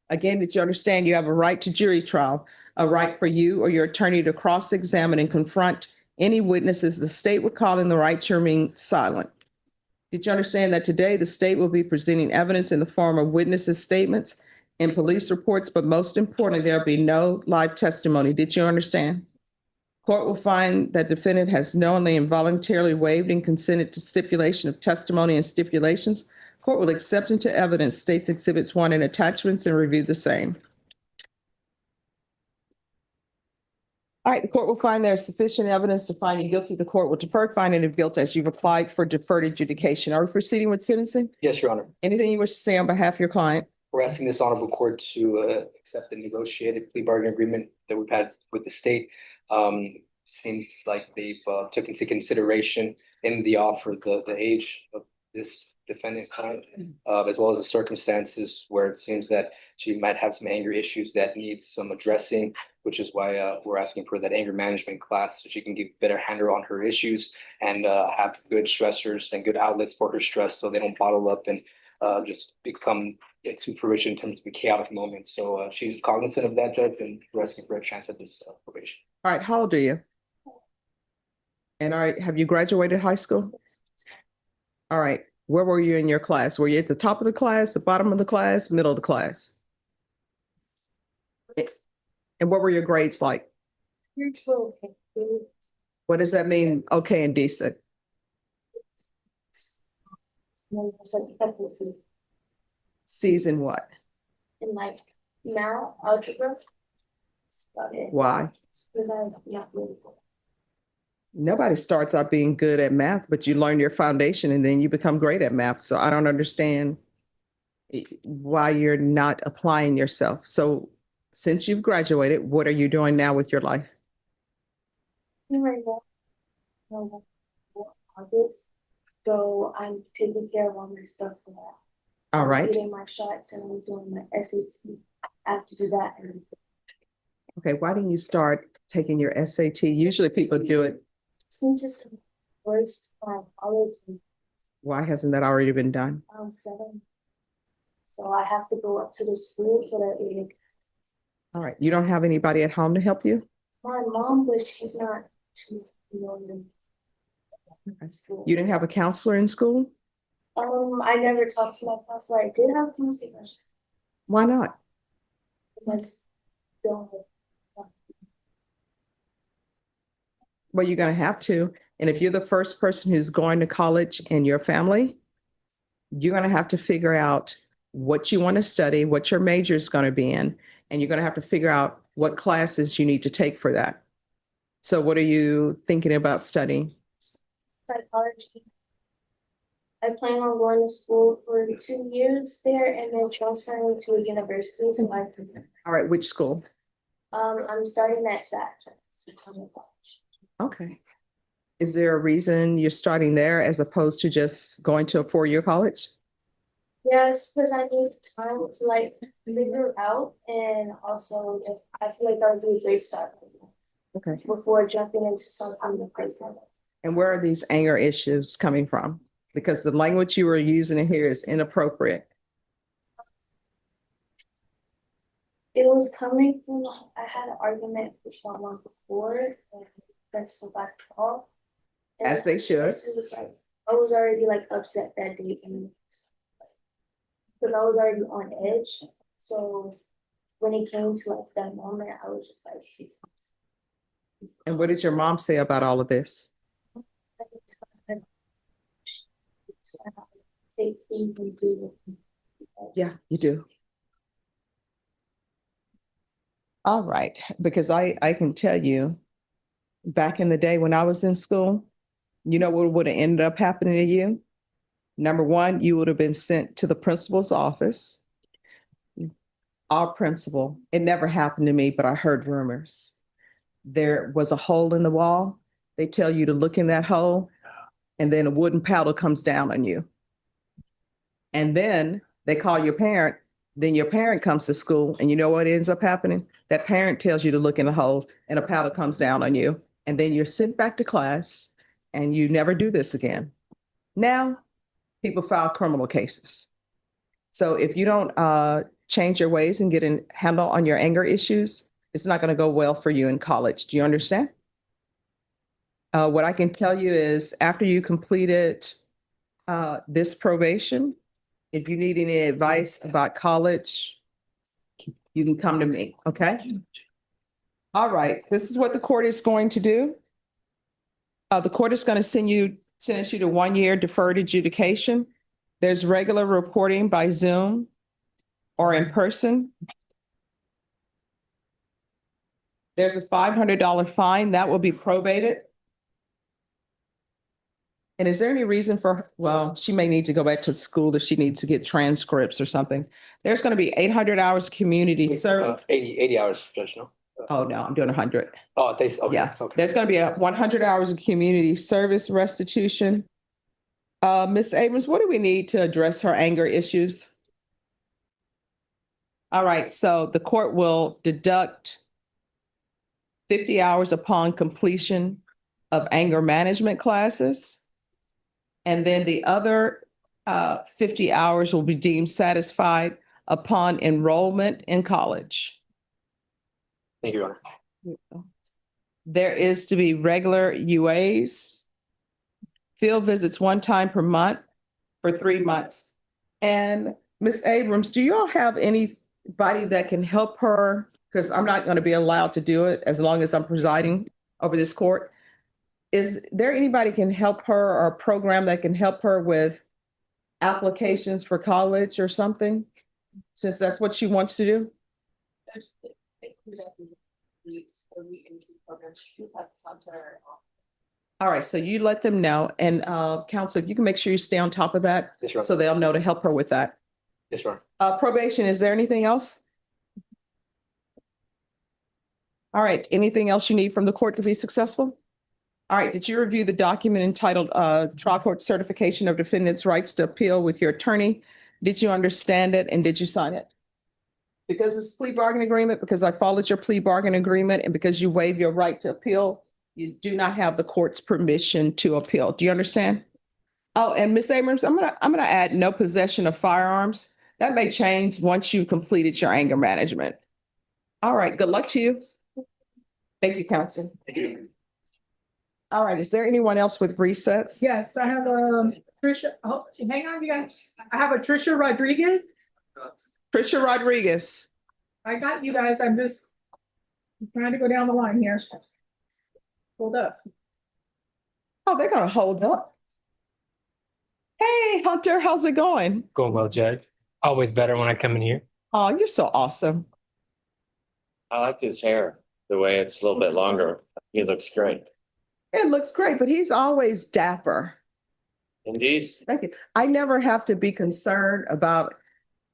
Again, did you understand you have a right to jury trial, a right for you or your attorney to cross-examine and confront any witnesses the state would call in, the right to remain silent? Did you understand that today the state will be presenting evidence in the form of witnesses' statements and police reports, but most importantly, there'll be no live testimony? Did you understand? Court will find that defendant has knowingly and voluntarily waived and consented to stipulation of testimony and stipulations. Court will accept into evidence State's Exhibits 1 and attachments and review the same. All right, the court will find there is sufficient evidence to find you guilty. The court will defer finding of guilt as you've applied for deferred adjudication. Are we proceeding with sentencing? Yes, Your Honor. Anything you wish to say on behalf of your client? We're asking this honorable court to accept the negotiated plea bargain agreement that we've had with the state. Seems like they've took into consideration in the offer the age of this defendant client, as well as the circumstances where it seems that she might have some anger issues that needs some addressing, which is why we're asking for that anger management class so she can get better handle on her issues and have good stressors and good outlets for her stress so they don't bottle up and just become to fruition in terms of a chaotic moment. So she's cognizant of that, Judge, and we're asking for a chance at this probation. All right, how old are you? And all right, have you graduated high school? All right, where were you in your class? Were you at the top of the class, the bottom of the class, middle of the class? And what were your grades like? What does that mean, okay and decent? Season what? In like math, algebra. That's about it. Why? Because I'm not really good. Nobody starts out being good at math, but you learn your foundation and then you become great at math. So I don't understand why you're not applying yourself. So since you've graduated, what are you doing now with your life? Right now, August. So I'm taking care of all my stuff for that. All right. I'm getting my shots and I'm doing my SAT. I have to do that. Okay, why didn't you start taking your SAT? Usually people do it. Into some first college. Why hasn't that already been done? 7. So I have to go up to the school so that we can. All right, you don't have anybody at home to help you? My mom, but she's not too You didn't have a counselor in school? I never talked to my counselor. I did have counselor. Why not? Because I just don't. Well, you're going to have to. And if you're the first person who's going to college in your family, you're going to have to figure out what you want to study, what your major is going to be in, and you're going to have to figure out what classes you need to take for that. So what are you thinking about studying? Psychology. I plan on going to school for 2 years there and then transferring to a university. All right, which school? I'm starting at SAT. Okay. Is there a reason you're starting there as opposed to just going to a 4-year college? Yes, because I need time to like figure out, and also I feel like I'll do a great start. Okay. Before jumping into something different. And where are these anger issues coming from? Because the language you were using in here is inappropriate. It was coming from, I had an argument with someone before, and that's so back off. As they should. I was already like upset that day, because I was already on edge. So when it came to like that moment, I was just like. And what did your mom say about all of this? Yeah, you do. All right, because I can tell you, back in the day when I was in school, you know what would have ended up happening to you? Number one, you would have been sent to the principal's office. Our principal, it never happened to me, but I heard rumors. There was a hole in the wall. They tell you to look in that hole, and then a wooden paddle comes down on you. And then they call your parent. Then your parent comes to school, and you know what ends up happening? That parent tells you to look in the hole, and a paddle comes down on you. And then you're sent back to class, and you never do this again. Now, people file criminal cases. So if you don't change your ways and get a handle on your anger issues, it's not going to go well for you in college. Do you understand? What I can tell you is after you completed this probation, if you need any advice about college, you can come to me, okay? All right, this is what the court is going to do. The court is going to sentence you to 1 year deferred adjudication. There's regular reporting by Zoom or in person. There's a $500 fine that will be probated. And is there any reason for, well, she may need to go back to school if she needs to get transcripts or something. There's going to be 800 hours of community service. 80 hours, Judge, no? Oh, no, I'm doing 100. Oh, okay. Yeah, Okay. there's going to be 100 hours of community service restitution. Ms. Abrams, what do we need to address her anger issues? All right, so the court will deduct 50 hours upon completion of anger management classes. And then the other 50 hours will be deemed satisfied upon enrollment in college. Thank you, Your Honor. There is to be regular UAs, field visits one time per month for 3 months. And Ms. Abrams, do you all have anybody that can help her? Because I'm not going to be allowed to do it as long as I'm presiding over this court. Is there anybody can help her or a program that can help her with applications for college or something? Since that's what she wants to do? All right, so you let them know. And counsel, if you can make sure you stay on top of that. Yes, Your Honor. So they'll know to help her with that. Yes, Your Honor. Probation, is there anything else? All right, anything else you need from the court to be successful? All right, did you review the document entitled Trial Court Certification of Defendant's Rights to Appeal with your attorney? Did you understand it and did you sign it? Because it's plea bargain agreement, because I followed your plea bargain agreement, and because you waived your right to appeal, you do not have the court's permission to appeal. Do you understand? Oh, and Ms. Abrams, I'm gonna add no possession of firearms. That may change once you've completed your anger management. All right, good luck to you. Thank you, counsel. All right, is there anyone else with resets? Yes, I have Trisha, oh, hang on, you guys. I have a Trisha Rodriguez. Trisha Rodriguez. I got you guys. I'm just trying to go down the line here. Hold up. Oh, they're gonna hold up. Hey, Hunter, how's it going? Going well, Judge. Always better when I come in here. Oh, you're so awesome. I like his hair, the way it's a little bit longer. He looks great. It looks great, but he's always dapper. Indeed. Thank you. I never have to be concerned about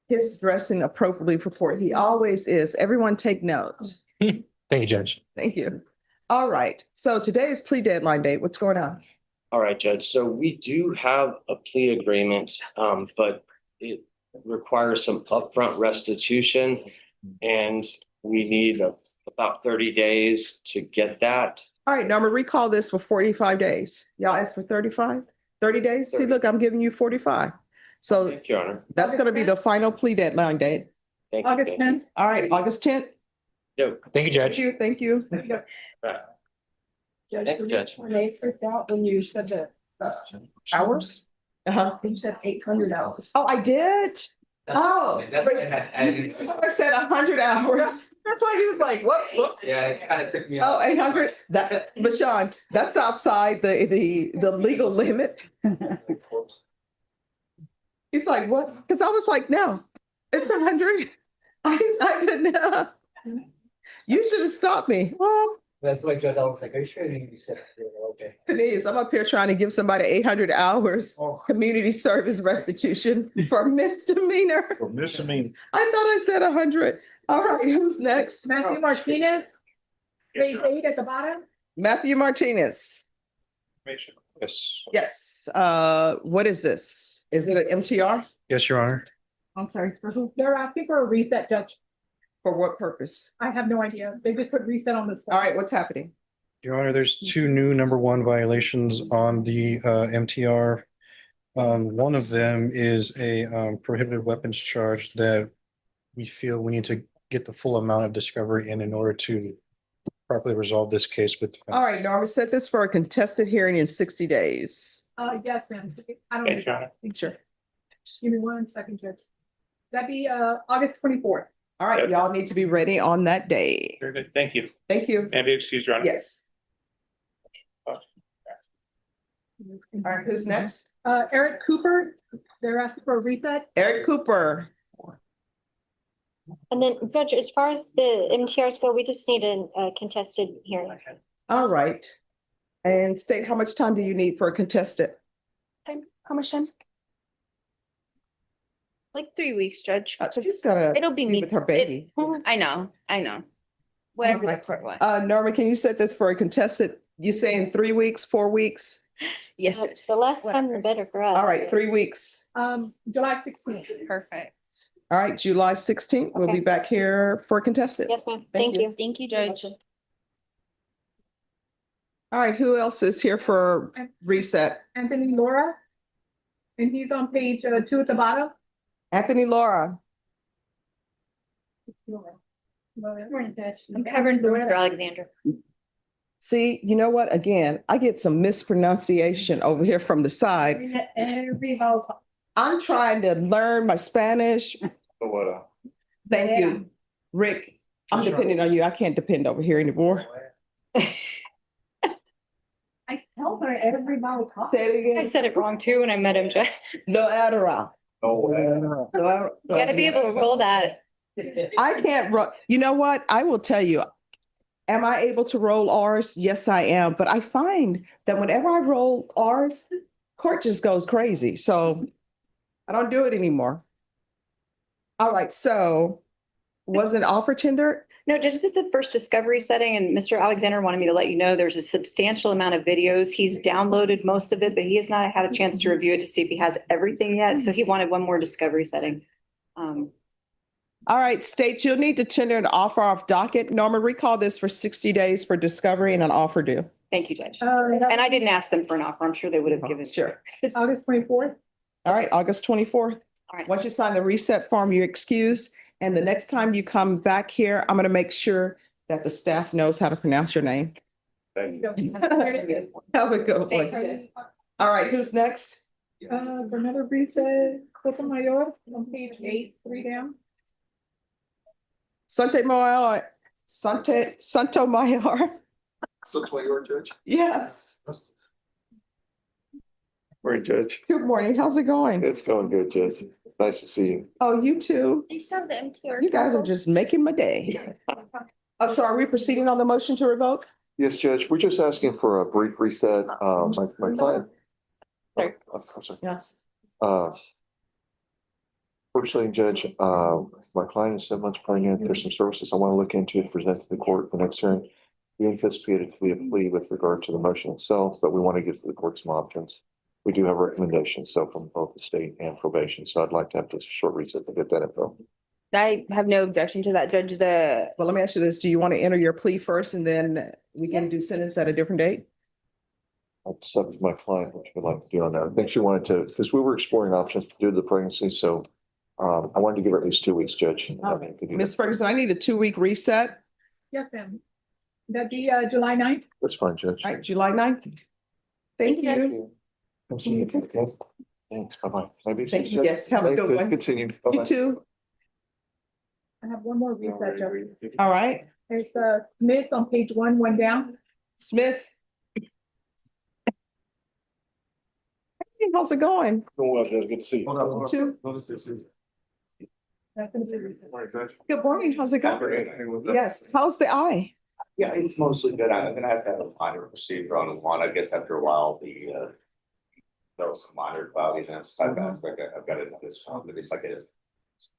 his dressing appropriately for court. He always is. Everyone take note. Thank you, Judge. Thank you. All right. So today is plea deadline date. What's going on? All right, Judge. So we do have a plea agreement, but it requires some upfront restitution, and we need about 30 days to get that. All right, now I'm gonna recall this for 45 days. Y'all asked for 35? 30 days? See, look, I'm giving you 45. So Thank you, Your Honor. that's gonna be the final plea deadline date. Thank you. August 10th. All right, August 10th. Yep. Thank you, Judge. Thank you. Right. Judge, Thank you, Judge. when they freaked out when you said the hours, you said 800 hours. Oh, I did? Oh. I said 100 hours. That's why he was like, what? Yeah, it kind of took me Oh, 800, that, Bashan, that's outside the legal limit. He's like, what? Because I was like, no, it's 100. I didn't, you should have stopped me. Well, That's why Judge, I was like, are you sure you said it? Okay. Denise, I'm up here trying to give somebody 800 hours community service restitution for misdemeanor. For misdemeanor. I thought I said 100. All right, who's next? Matthew Martinez, grade 8 at the bottom. Matthew Martinez. Yes. Yes. What is this? Is it an MTR? Yes, Your Honor. I'm sorry, for who? They're asking for a reset, Judge. For what purpose? I have no idea. They just put reset on this. All right, what's happening? Your Honor, there's two new number one violations on the MTR. One of them is a prohibited weapons charge that we feel we need to get the full amount of discovery in order to properly resolve this case with. All right, Norma, set this for a contested hearing in 60 days. Yes, ma'am. I don't Thank you, Your know. Honor. Sure. Give me 1 second, Judge. That'd be August 24th. All right, y'all need to be ready on that day. Very good. Thank you. Thank you. May I be excused, Your Honor? Yes. All right, who's next? Eric Cooper, they're asking for a reset. Eric Cooper. And then, Judge, as far as the MTRs go, we just need a contested hearing. All right. And state, how much time do you need for a contested? How much time? Like 3 weeks, Judge. She's gotta It'll be be with her baby. I know. Whatever the court wants. Norma, can you set this for a contested, you saying 3 weeks, 4 weeks? Yes. The less time, the better for us. All right, 3 weeks. July 16th. Perfect. All right, July 16th, we'll be Okay. back here for contested. Yes, ma'am. Thank Thank you. Thank you, Judge. All right, who else is here for reset? Anthony Laura. And he's on page 2 at the bottom. Anthony Laura. Morning, Judge. I'm covering for Mr. Alexander. See, you know what? Again, I get some mispronunciation over here from the side. Every vote. I'm trying to learn my Spanish. What, Thank you, Rick. I'm depending on you. I can't depend over here anymore. I tell her every vote. Say it again. I said it wrong too when I met him, Judge. No Adderall. oh, You gotta be able to roll that. I can't roll. You know what? I will tell you. Am I able to roll R's? Yes, I am. But I find that whenever I roll R's, court just goes crazy. So I don't do it anymore. All right. So was an offer tendered? No, Judge, this is the first discovery setting, and Mr. Alexander wanted me to let you know there's a substantial amount of videos. He's downloaded most of it, but he has not had a chance to review it to see if he has everything yet. So he wanted one more discovery setting. All right, state, you'll need to tender an offer off docket. Norman, recall this for 60 days for discovery and an offer due. Thank you, Judge. And I didn't ask them for an offer. I'm sure they would have given. Sure. August 24th. All right, August 24th. All right. Once you sign the reset form, you excuse. And the next time you come back here, I'm going to make sure that the staff knows how to pronounce your name. thank you. Have a good one. All right, who's next? For another reset, Sotomayor on page 8, 3 down. Sotomayor. Sotomayor, Judge. Yes. Morning, Judge. Good morning. How's it going? It's going good, Judge. It's nice to see you. Oh, you too. Do you still have the MTR? You guys are just making my day. Oh, so are we proceeding on the motion to revoke? Yes, Judge, we're just asking for a brief reset. My client. Sorry. I'm sorry. Yes. Fortunately, Judge, my client is 7 months pregnant. There's some services I want to look into to present to the court the next hearing. We anticipated to be a plea with regard to the motion itself, but we want to give the court some options. We do have recommendations, so from both the state and probation. So I'd like to have just a short reset to get that info. I have no objection to that, Judge. Well, let me ask you this. Do you want to enter your plea first and then we can do sentence at a different date? That's up to my client, what she would like to do on that. I think she wanted to, because we were exploring options due to the pregnancy, so I wanted to give her at least 2 weeks, Judge. Ms. Ferguson, I need a 2-week reset. Yes, ma'am. That'd be July 9th. That's fine, Judge. All right, July 9th. Thank you. Come see you. Okay. Thanks. Bye-bye. Maybe. Thank you. Yes, have a good one. Continue. You Bye-bye. too. I have one more reset, Judge. All right. There's Smith on page 1, 1 down. Smith. Hey, how's it going? Doing well, Judge. Good to see you. You too. That's gonna be reset. Good morning. How's it going? Yes. How's the eye? Yeah, it's mostly good. I'm gonna have to have a minor procedure on one. I guess after a while, there was some minor cloudiness type aspect. I've got it at this one, but it's like a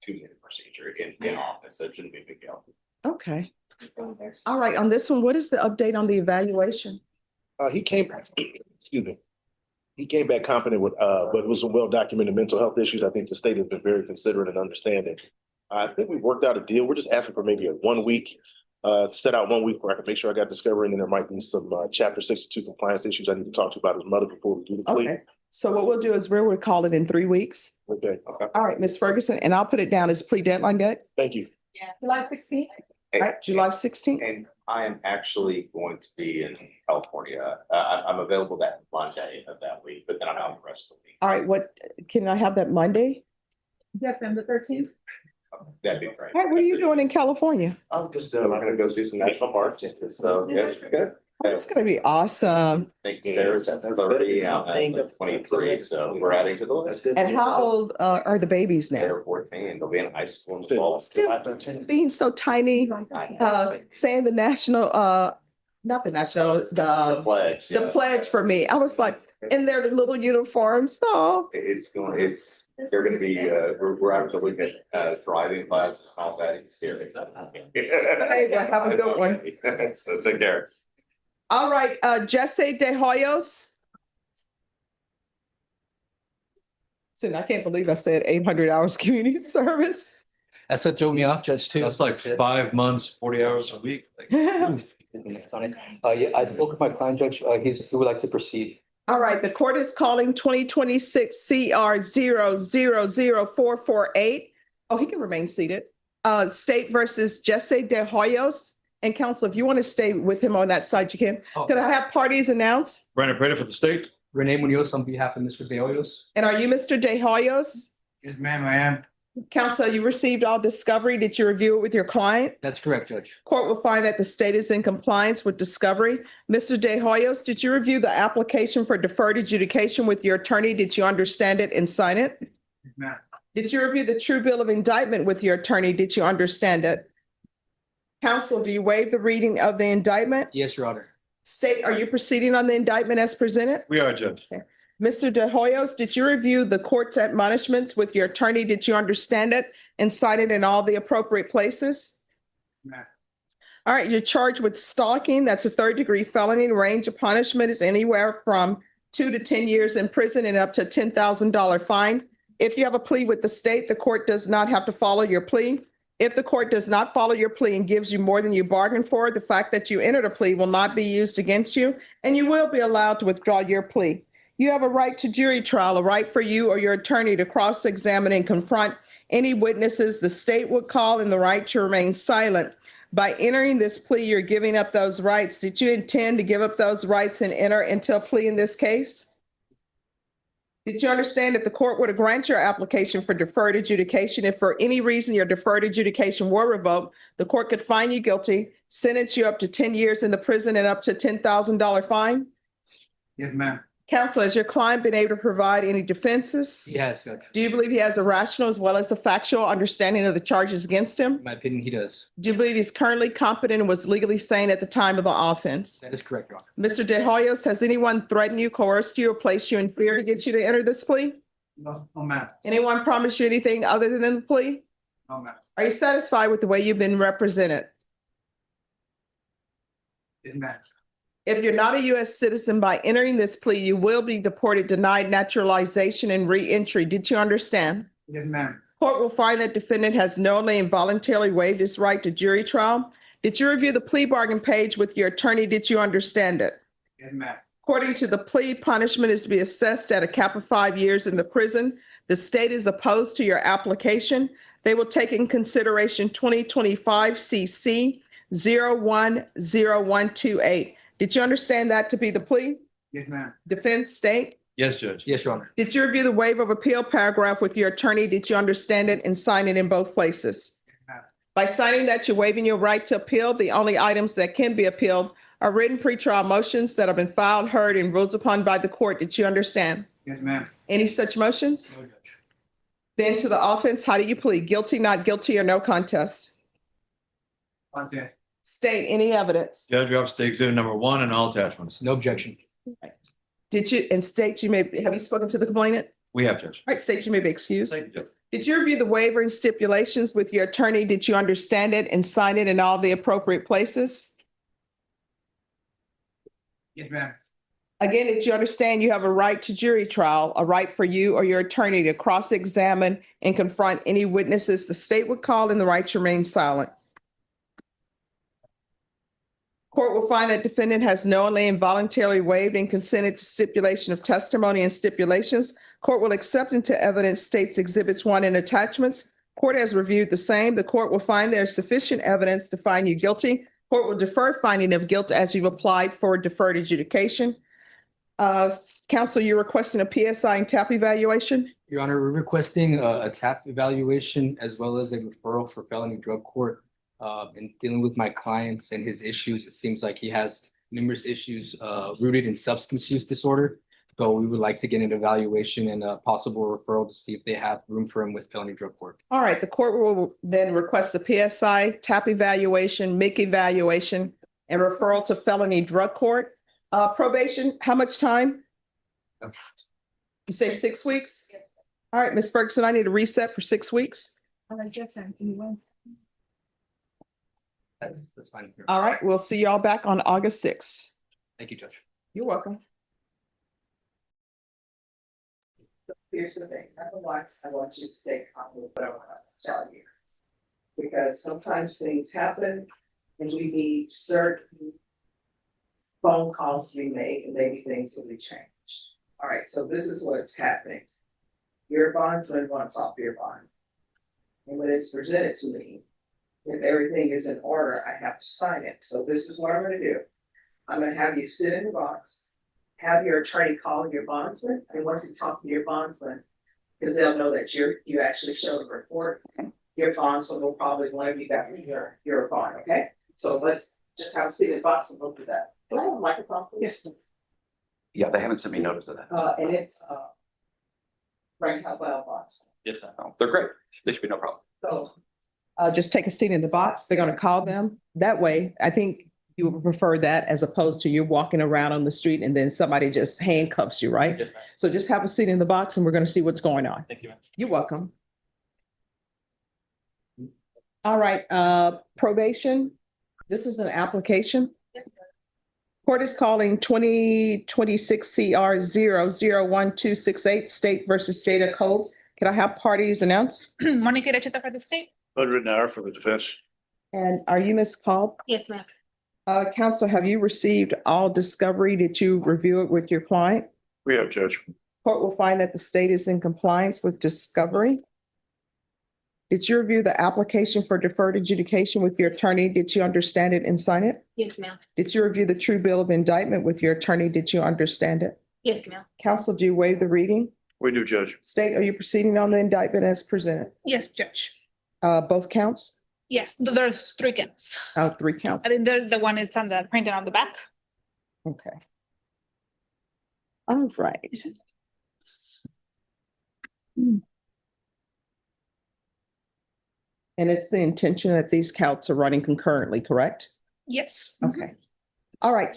2-minute procedure in office, so it shouldn't be a big deal. Okay. All right. On this one, what is the update on the evaluation? He came, excuse me. He came back confident with, but it was some well-documented mental health issues. I think the state has been very considerate and understanding. I think we worked out a deal. We're just asking for maybe a 1 week, set out 1 week where I can make sure I got discovery, and then there might be some chapter 62 compliance issues I need to talk to about his mother before we do the plea. Okay. So what we'll do is we'll call it in 3 weeks. Okay. All right, Ms. Ferguson, and I'll put it down as plea deadline date. Thank you. July 16th. All right, July 16th. And I am actually going to be in California. I'm available that Monday of that week, but then I'm out the rest of the week. All right, what, can I have that Monday? Yes, ma'am, the 13th. That'd be great. All right, what are you doing in California? I'm just, I'm gonna go see some national parks. So, yeah, good. It's gonna be awesome. Thanks, there's already out at 23, so we're adding to the list. And how old are the babies now? They're 14, they'll be in high school in the fall. Still being so tiny, saying the national, not the national, The pledge. the yeah. pledge for me. I was like, in their little uniforms, so. They're gonna be, we're actually looking at driving classes, all that. Hey, well, have a good one. So take care. All right, Jesse De Hoyos. So I can't believe I said 800 hours community service. That's what threw me off, Judge, too. That's like 5 months, 40 hours a week. Like, Yeah, I spoke with my client, Judge. He would like to proceed. All right, the court is calling 2026 CR 000448. Oh, he can remain seated. State versus Jesse De Hoyos. And counsel, if you want to stay with him on that side, you can. Could I have parties announced? Brandon Prada for the state. Renee Munoz on behalf of Mr. De Hoyos. And are you Mr. De Hoyos? Yes, ma'am, I am. Counsel, you received all discovery. Did you review it with your client? That's correct, Judge. Court will find that the state is in compliance with discovery. Mr. De Hoyos, did you review the application for deferred adjudication with your attorney? Did you understand it and sign it? Yes, ma'am. Did you review the true bill of indictment with your attorney? Did you understand it? Counsel, do you waive the reading of the indictment? Yes, Your Honor. State, are you proceeding on the indictment as presented? We are, Judge. Mr. De Hoyos, did you review the court's admonishments with your attorney? Did you understand it and cite it in all the appropriate places? Ma'am. All right, you're charged with stalking. That's a third-degree felony. The range of punishment is anywhere from 2 to 10 years in prison and up to a $10,000 fine. If you have a plea with the state, the court does not have to follow your plea. If the court does not follow your plea and gives you more than you bargained for, the fact that you entered a plea will not be used against you, and you will be allowed to withdraw your plea. You have a right to jury trial, a right for you or your attorney to cross-examine and confront any witnesses the state would call, and the right to remain silent. By entering this plea, you're giving up those rights. Did you intend to give up those rights and enter into a plea in this case? Did you understand if the court were to grant your application for deferred adjudication, if for any reason your deferred adjudication were revoked, the court could find you guilty, sentence you up to 10 years in the prison and up to $10,000 fine? Yes, ma'am. Counsel, has your client been able to provide any defenses? He has, Judge. Do you believe he has a rational as well as a factual understanding of the charges against him? In my opinion, he does. Do you believe he's currently competent and was legally sane at the time of the offense? That is correct, Your Honor. Mr. De Hoyos, has anyone threatened you, coerced you, or placed you in fear to get you to enter this plea? No, ma'am. Anyone promised you anything other than the plea? No, ma'am. Are you satisfied with the way you've been represented? Yes, ma'am. If you're not a U.S. citizen, by entering this plea, you will be deported, denied naturalization, and re-entry. Did you understand? Yes, ma'am. Court will find that defendant has knowingly and voluntarily waived his right to jury trial. Did you review the plea bargain page with your attorney? Did you understand it? Yes, ma'am. According to the plea, punishment is to be assessed at a cap of 5 years in the prison. The state is opposed to your application. They will take in consideration 2025 CC 010128. Did you understand that to be the plea? Yes, ma'am. Defense, state? Yes, Judge. Yes, Your Honor. Did you review the waiver of appeal paragraph with your attorney? Did you understand it and sign it in both places? ma'am. By signing that, you're waiving your right to appeal. The only items that can be appealed are written pretrial motions that have been filed, heard, and ruled upon by the court. Did you understand? Yes, ma'am. Any such motions? No, Judge. Then to the offense, how do you plead? Guilty, not guilty, or no contest? Okay. State any evidence. Judge, we have state exhibit number 1 and all attachments. No objection. Did you, and state you may, have you spoken to the complainant? We have, Judge. All right, state you may be excused. Thank you, Judge. Did you review the waiver and stipulations with your attorney? Did you understand it and sign it in all the appropriate places? Yes, ma'am. Again, did you understand you have a right to jury trial, a right for you or your attorney to cross-examine and confront any witnesses the state would call, and the right to remain silent? Court will find that defendant has knowingly and voluntarily waived and consented to stipulation of testimony and stipulations. Court will accept into evidence states exhibits 1 and attachments. Court has reviewed the same. The court will find there is sufficient evidence to find you guilty. Court will defer finding of guilt as you've applied for deferred adjudication. Counsel, you're requesting a PSI and TAP evaluation? Your Honor, we're requesting a TAP evaluation as well as a referral for felony drug court. In dealing with my clients and his issues, it seems like he has numerous issues rooted in substance use disorder. So we would like to get an evaluation and a possible referral to see if they have room for him with felony drug court. All right, the court will then request a PSI, TAP evaluation, MIC evaluation, and referral to felony drug court. Probation, how much time? You say 6 weeks? All right, Ms. Ferguson, I need a reset for 6 weeks. That's fine. All right, we'll see y'all back on August 6th. Thank you, Judge. You're welcome. Here's the thing, number one, I want you to stay calm with what I want to tell you. Because sometimes things happen and we need certain phone calls to be made and maybe things will be changed. All right, so this is what's happening. Your bondsman wants off your bond. And when it's presented to me, if everything is in order, I have to sign it. So this is what I'm gonna do. I'm gonna have you sit in the box, have your attorney call your bondsman, and once you talk to your bondsman, because they'll know that you actually showed a report, your bondsman will probably want to be back in your bond, okay? So let's just have a seat in the box and look at that. Can I have a microphone, please? Yeah, they haven't sent me notice of that. And it's, Frank Howell bonds. Yes, I know. They're great. They should be no problem. So, just take a seat in the box. They're gonna call them. That way, I think you would prefer that as opposed to you walking around on the street and then somebody just handcuffs you, right? Yes, ma'am. So just have a seat in the box and we're gonna see what's going on. Thank you, ma'am. You're welcome. All right, probation. This is an application. Court is calling 2026 CR 001268 State versus Jada Cole. Can I have parties announced? Monica Recheta for the state? Hundred an hour for the defense. And are you Ms. Cobb? Yes, ma'am. Counsel, have you received all discovery? Did you review it with your client? We have, Judge. Court will find that the state is in compliance with discovery. Did you review the application for deferred adjudication with your attorney? Did you understand it and sign it? Yes, ma'am. Did you review the true bill of indictment with your attorney? Did you understand it? Yes, ma'am. Counsel, do you waive the reading? We do, Judge. State, are you proceeding on the indictment as presented? Yes, Judge. Both counts? Yes, there's 3 counts. 3 counts. I think the one it's on the printed on the back. Okay. All right. And it's the intention that these counts are running concurrently, correct? Yes. Okay. All right,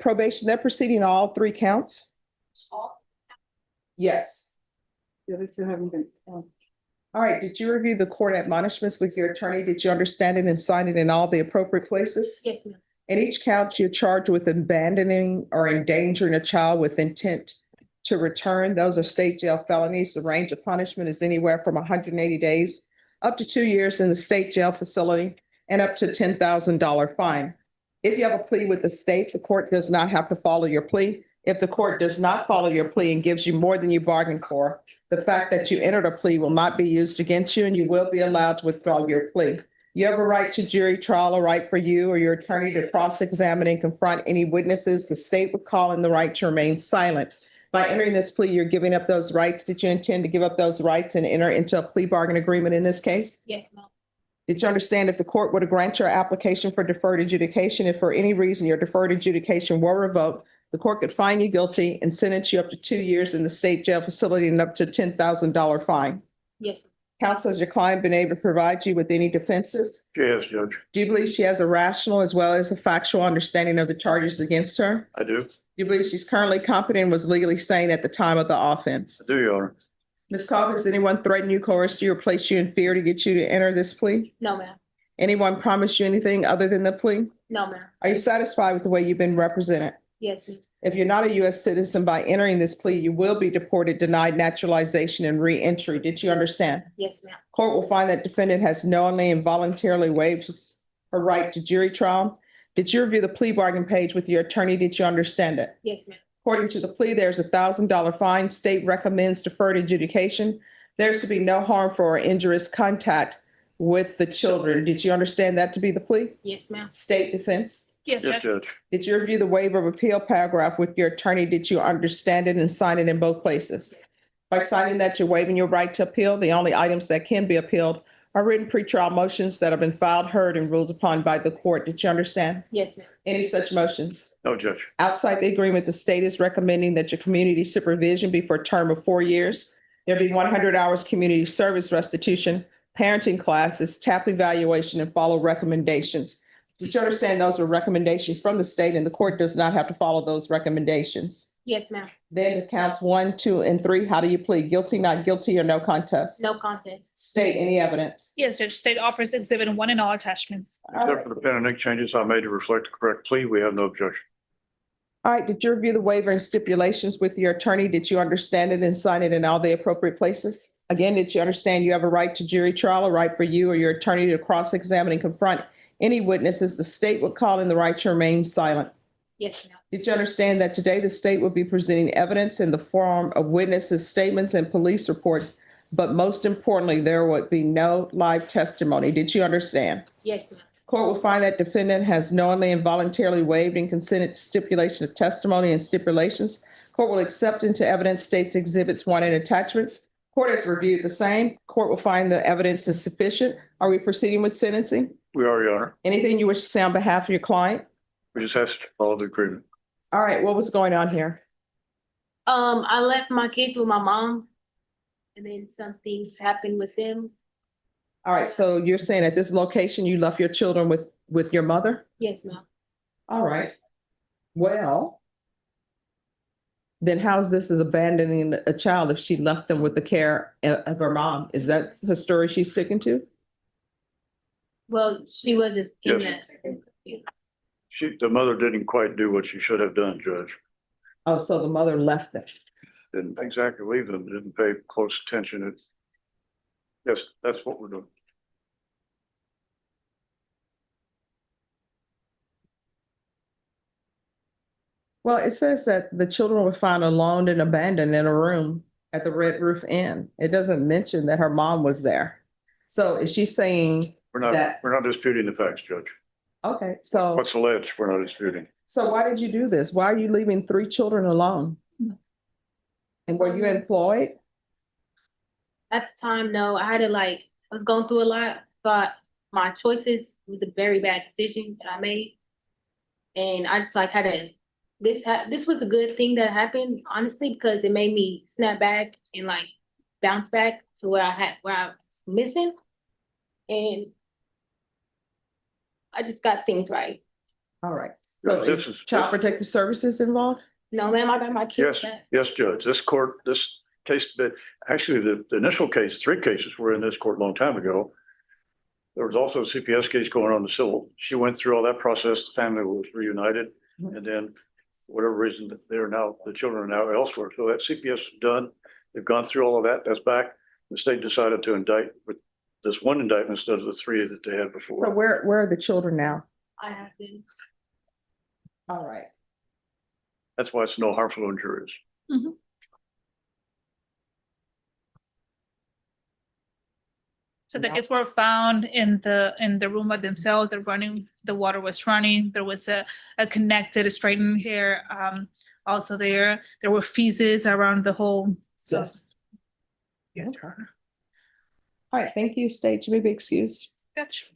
probation, they're proceeding on all 3 counts? Yes. The other 2 haven't been. All right, did you review the court admonishments with your attorney? Did you understand it and sign it in all the appropriate places? Yes, ma'am. In each count, you're charged with abandoning or endangering a child with intent to return. Those are state jail felonies. The range of punishment is anywhere from 180 days up to 2 years in the state jail facility and up to $10,000 fine. If you have a plea with the state, the court does not have to follow your plea. If the court does not follow your plea and gives you more than you bargained for, the fact that you entered a plea will not be used against you and you will be allowed to withdraw your plea. You have a right to jury trial, a right for you or your attorney to cross-examine and confront any witnesses. The state would call in the right to remain silent. By entering this plea, you're giving up those rights. Did you intend to give up those rights and enter into a plea bargain agreement in this case? Yes, ma'am. Did you understand if the court were to grant your application for deferred adjudication, if for any reason your deferred adjudication were revoked, the court could find you guilty and sentence you up to 2 years in the state jail facility and up to $10,000 fine? Yes. Counsel, has your client been able to provide you with any defenses? Yes, Judge. Do you believe she has a rational as well as a factual understanding of the charges against her? I do. Do you believe she's currently competent and was legally sane at the time of the offense? I do, Your Honor. Ms. Cobb, has anyone threatened you, coerced you, or placed you in fear to get you to enter this plea? No, ma'am. Anyone promised you anything other than the plea? No, ma'am. Are you satisfied with the way you've been represented? Yes. If you're not a U.S. citizen, by entering this plea, you will be deported, denied naturalization, and re-entry. Did you understand? Yes, ma'am. Court will find that defendant has knowingly and voluntarily waived her right to jury trial. Did you review the plea bargain page with your attorney? Did you understand it? Yes, ma'am. According to the plea, there's $1,000 fine. State recommends deferred adjudication. There's to be no harmful or injurious contact with the children. Did you understand that to be the plea? Yes, ma'am. State defense. Yes, Yes, Judge. Judge. Did you review the waiver of appeal paragraph with your attorney? Did you understand it and sign it in both places? By signing that, you're waiving your right to appeal. The only items that can be appealed are written pretrial motions that have been filed, heard, and ruled upon by the court. Did you understand? Yes, ma'am. Any such motions? No, Judge. Outside the agreement, the state is recommending that your community supervision be for a term of 4 years. There'll be 100 hours community service restitution, parenting classes, TAP evaluation, and follow recommendations. Did you understand those are recommendations from the state and the court does not have to follow those recommendations? Yes, ma'am. Then counts 1, 2, and 3. How do you plead? Guilty, not guilty, or no contest? No contest. State any evidence. Yes, Judge. State offers exhibit 1 and all attachments. Except for the pen and ink changes I made to reflect the correct plea, we have no objection. All right, did you review the waiver and stipulations with your attorney? Did you understand it and sign it in all the appropriate places? Again, did you understand you have a right to jury trial, a right for you or your attorney to cross-examine and confront any witnesses the state would call in the right to remain silent? Yes, ma'am. Did you understand that today the state will be presenting evidence in the form of witnesses' statements and police reports, but most importantly, there would be no live testimony? Did you understand? Yes, ma'am. Court will find that defendant has knowingly and voluntarily waived and consented to stipulation of testimony and stipulations. Court will accept into evidence states exhibits 1 and attachments. Court has reviewed the same. Court will find the evidence is sufficient. Are we proceeding with sentencing? We are, Your Honor. Anything you wish to say on behalf of your client? We just have to follow the agreement. All right, what was going on here? I left my kids with my mom, and then some things happened with them. All right, so you're saying at this location, you left your children with your mother? Yes, ma'am. All right. Well, then how's this as abandoning a child if she left them with the care of her mom? Is that the story she's sticking to? Well, she wasn't in Yes. that. The mother didn't quite do what she should have done, Judge. Oh, so the mother left them. Didn't exactly leave them, didn't pay close attention. Yes, that's what we're doing. Well, it says that the children were found alone and abandoned in a room at the Red Roof Inn. It doesn't mention that her mom was there. So is she saying We're that? not disputing the facts, Judge. Okay, so What's alleged, we're not disputing. why did you do this? Why are you leaving 3 children alone? And were you employed? At the time, no, I was going through a lot, thought my choices was a very bad decision that I made. And I just this was a good thing that happened, honestly, because it made me snap back and bounce back to where I'm missing. And I just got things right. All right. So This is is- Child Protective Services involved? No, ma'am, I got my kids Yes, back. yes, Judge. This case, but actually the initial case, 3 cases were in this court a long time ago. There was also a CPS case going on the civil. She went through all that process. The family was reunited. And then for whatever reason, the children are now elsewhere. So that CPS is done. They've gone through all of that. That's back. The state decided to indict with this 1 indictment instead of the 3 that they had So before. where are the children now? I have them. All right. That's why it's no harmful injuries. So the kids were found in the room by themselves. The water was running. There was a connected straightened hair also there. There were feces around the hole. So Yes. yes. Okay. All right, thank you, State. You may be excused. Gotcha.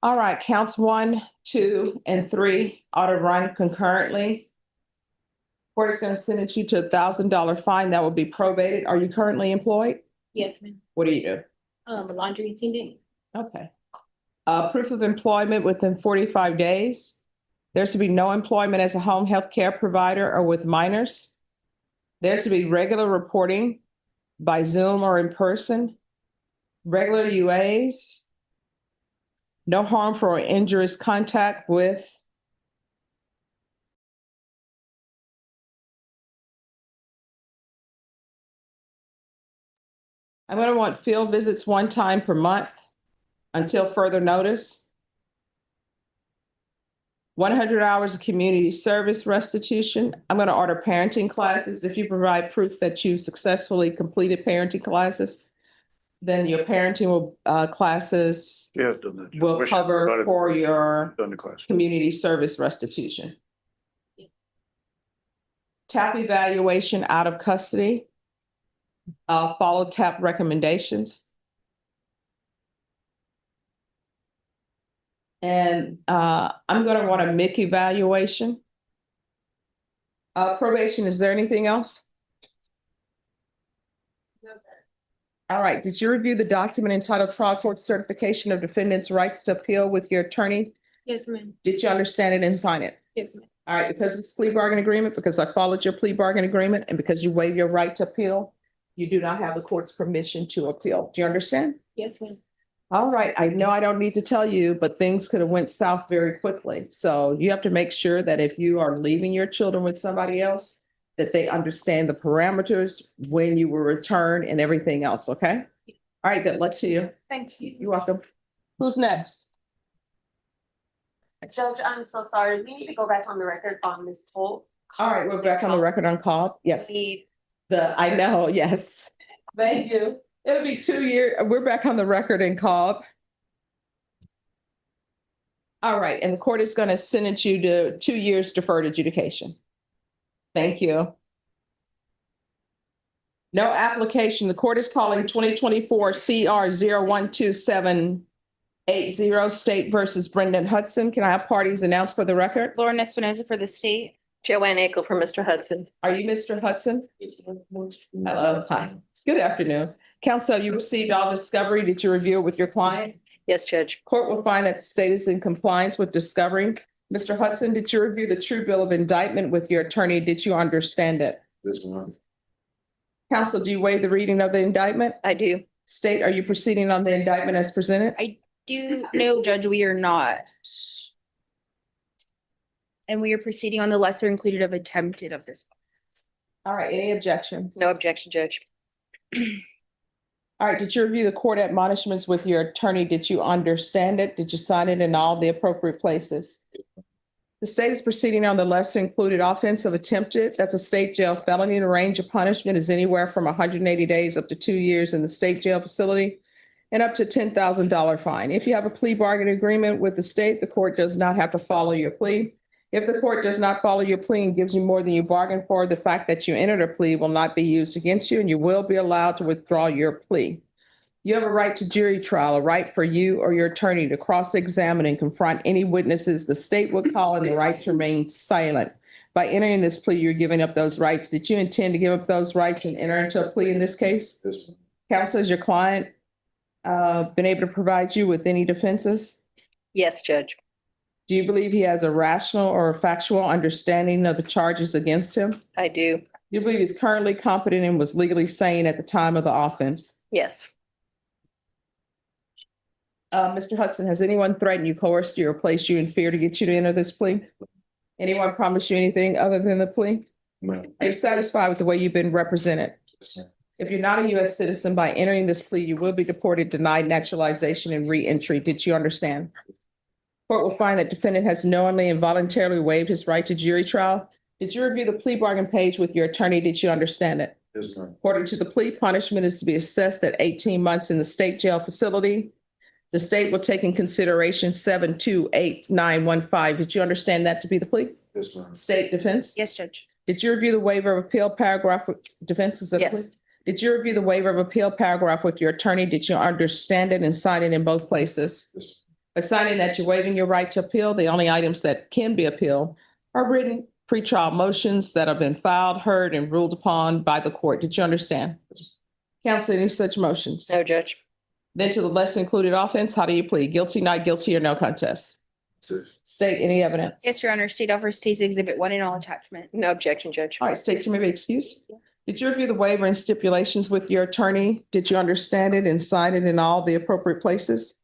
All right, counts 1, 2, and 3 ought to run concurrently. Court is going to sentence you to $1,000 fine that will be probated. Are you currently employed? Yes, ma'am. What do you do? A laundry attendant. Okay. Proof of employment within 45 days. There's to be no employment as a home health care provider or with minors. There's to be regular reporting by Zoom or in person. Regular UAs. No harmful or injurious contact with I'm going to want field visits 1 time per month until further notice. 100 hours of community service restitution. I'm going to order parenting classes. If you provide proof that you've successfully completed parenting classes, then your parenting classes She has done that. will Wish cover provided- for your Done the class. community service restitution. TAP evaluation out of custody. Follow TAP recommendations. And I'm going to want a MIC evaluation. Probation, is there anything else? All right, did you review the document entitled Trial Court Certification of Defendant's Rights to Appeal with your attorney? Yes, ma'am. Did you understand it and sign it? Yes, ma'am. All right, because it's a plea bargain agreement, because I followed your plea bargain agreement, and because you waive your right to appeal, you do not have the court's permission to appeal. Do you understand? Yes, ma'am. All right, I know I don't need to tell you, but things could have went south very quickly. So you have to make sure that if you are leaving your children with somebody else, that they understand the parameters, when you will return and everything else, okay? All right, good luck to you. Thank you. You're welcome. Who's next? Judge, I'm so sorry. We need to go back on the record on this whole. All right, we're back on the record on call. Yes. I know, yes. Thank you. It'll be 2 years. We're back on the record in Cobb. All right, and the court is going to sentence you to 2 years deferred adjudication. Thank you. No application. The court is calling 2024 CR 012780 State versus Brendan Hudson. Can I have parties announced for the record? Lauren Espinoza for the state. Joanne Akel for Mr. Hudson. Are you Mr. Hudson? Hello, hi. Good afternoon. Counsel, you received all discovery. Did you review it with your client? Yes, Judge. Court will find that the state is in compliance with discovery. Mr. Hudson, did you review the true bill of indictment with your attorney? Did you understand it? This one. Counsel, do you waive the reading of the indictment? I do. State, are you proceeding on the indictment as presented? I do know, Judge, we are not. And we are proceeding on the lesser included of attempted of this. All right, any objections? No objection, Judge. All right, did you review the court admonishments with your attorney? Did you understand it? Did you sign it in all the appropriate places? The state is proceeding on the lesser included offense of attempted. That's a state jail felony. The range of punishment is anywhere from 180 days up to 2 years in the state jail facility and up to $10,000 fine. If you have a plea bargain agreement with the state, the court does not have to follow your plea. If the court does not follow your plea and gives you more than you bargained for, the fact that you entered a plea will not be used against you and you will be allowed to withdraw your plea. You have a right to jury trial, a right for you or your attorney to cross-examine and confront any witnesses the state would call, and the right to remain silent. By entering this plea, you're giving up those rights. Did you intend to give up those rights and enter into a plea in this case? This one. Counsel, has your client been able to provide you with any defenses? Yes, Judge. Do you believe he has a rational or factual understanding of the charges against him? I do. Do you believe he's currently competent and was legally sane at the time of the offense? Yes. Mr. Hudson, has anyone threatened you, coerced you, or placed you in fear to get you to enter this plea? Anyone promised you anything other than the plea? No. Are you satisfied with the way you've been represented? If you're not a U.S. citizen, by entering this plea, you will be deported, denied naturalization, and re-entry. Did you understand? Court will find that defendant has knowingly and voluntarily waived his right to jury trial. Did you review the plea bargain page with your attorney? Did you understand it? This one. According to the plea, punishment is to be assessed at 18 months in the state jail facility. The state will take in consideration 728,915. Did you understand that to be the plea? This one. State defense? Yes, Judge. Did you review the waiver of appeal paragraph with defense? Is that the plea? Yes. Did you review the waiver of appeal paragraph with your attorney? Did you understand it and sign it in both places? This By signing that you're waiving your right to appeal, the only items that can be appealed are written pretrial motions that have been filed, heard, and ruled upon by the court. Did you understand? Counsel, any such motions? No, Judge. Then to the less included offense, how do you plead? Guilty, not guilty, or no contest? State any evidence? Yes, Your Honor. State offers states exhibit 1 in all attachment. No objection, Judge. All right, state, you may be excused. Did you review the waiver and stipulations with your attorney? Did you understand it and sign it in all the appropriate places?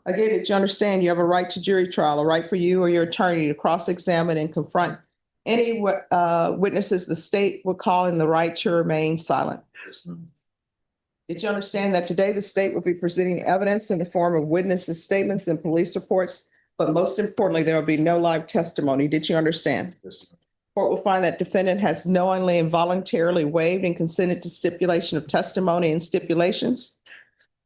Again, did you understand you have a right to jury trial, a right for you or your attorney to cross-examine and confront any witnesses the state would call, in the right to remain silent? Did you understand that today the state will be presenting evidence in the form of witnesses' statements and police reports, but most importantly, there will be no live testimony? Did you understand? Court will find that defendant has knowingly and voluntarily waived and consented to stipulation of testimony and stipulations.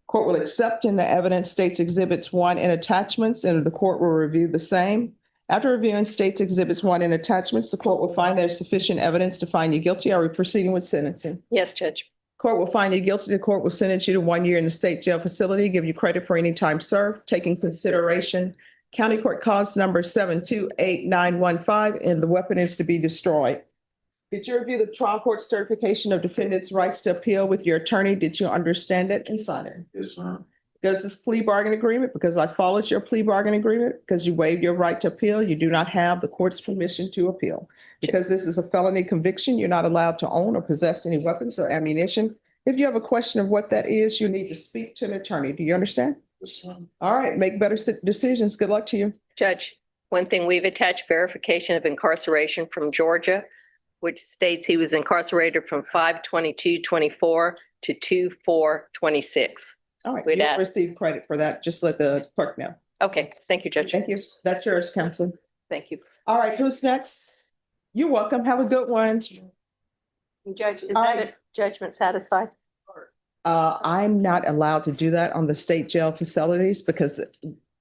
Court will accept in the evidence states exhibits 1 and attachments, and the court will review the same. After reviewing states exhibits 1 and attachments, the court will find there is sufficient evidence to find you guilty. Are we proceeding with sentencing? Yes, Judge. Court will find you guilty. The court will sentence you to 1 year in the state jail facility, give you credit for any time served, taking consideration County Court Cause number 728,915, and the weapon is to be destroyed. Did you review the trial court certification of defendant's rights to appeal with your attorney? Did you understand it and sign it? Yes, ma'am. Does this plea bargain agreement, because I followed your plea bargain agreement, because you waived your right to appeal, you do not have the court's permission to appeal. Because this is a felony conviction, you're not allowed to own or possess any weapons or ammunition. If you have a question of what that is, you need to speak to an attorney. Do you understand? All right, make better decisions. Good luck to you. Judge, one thing, we've attached verification of incarceration from Georgia, which states he was incarcerated from 5/22/24 to 2/4/26. All right, We'd you don't ask- receive credit for that. Just let the clerk know. Okay, thank you, Judge. Thank you. That's yours, counsel. Thank you. All right, who's next? You're welcome. Have a good one. Judge, is All that right. a judgment satisfied? I'm not allowed to do that on the state jail facilities because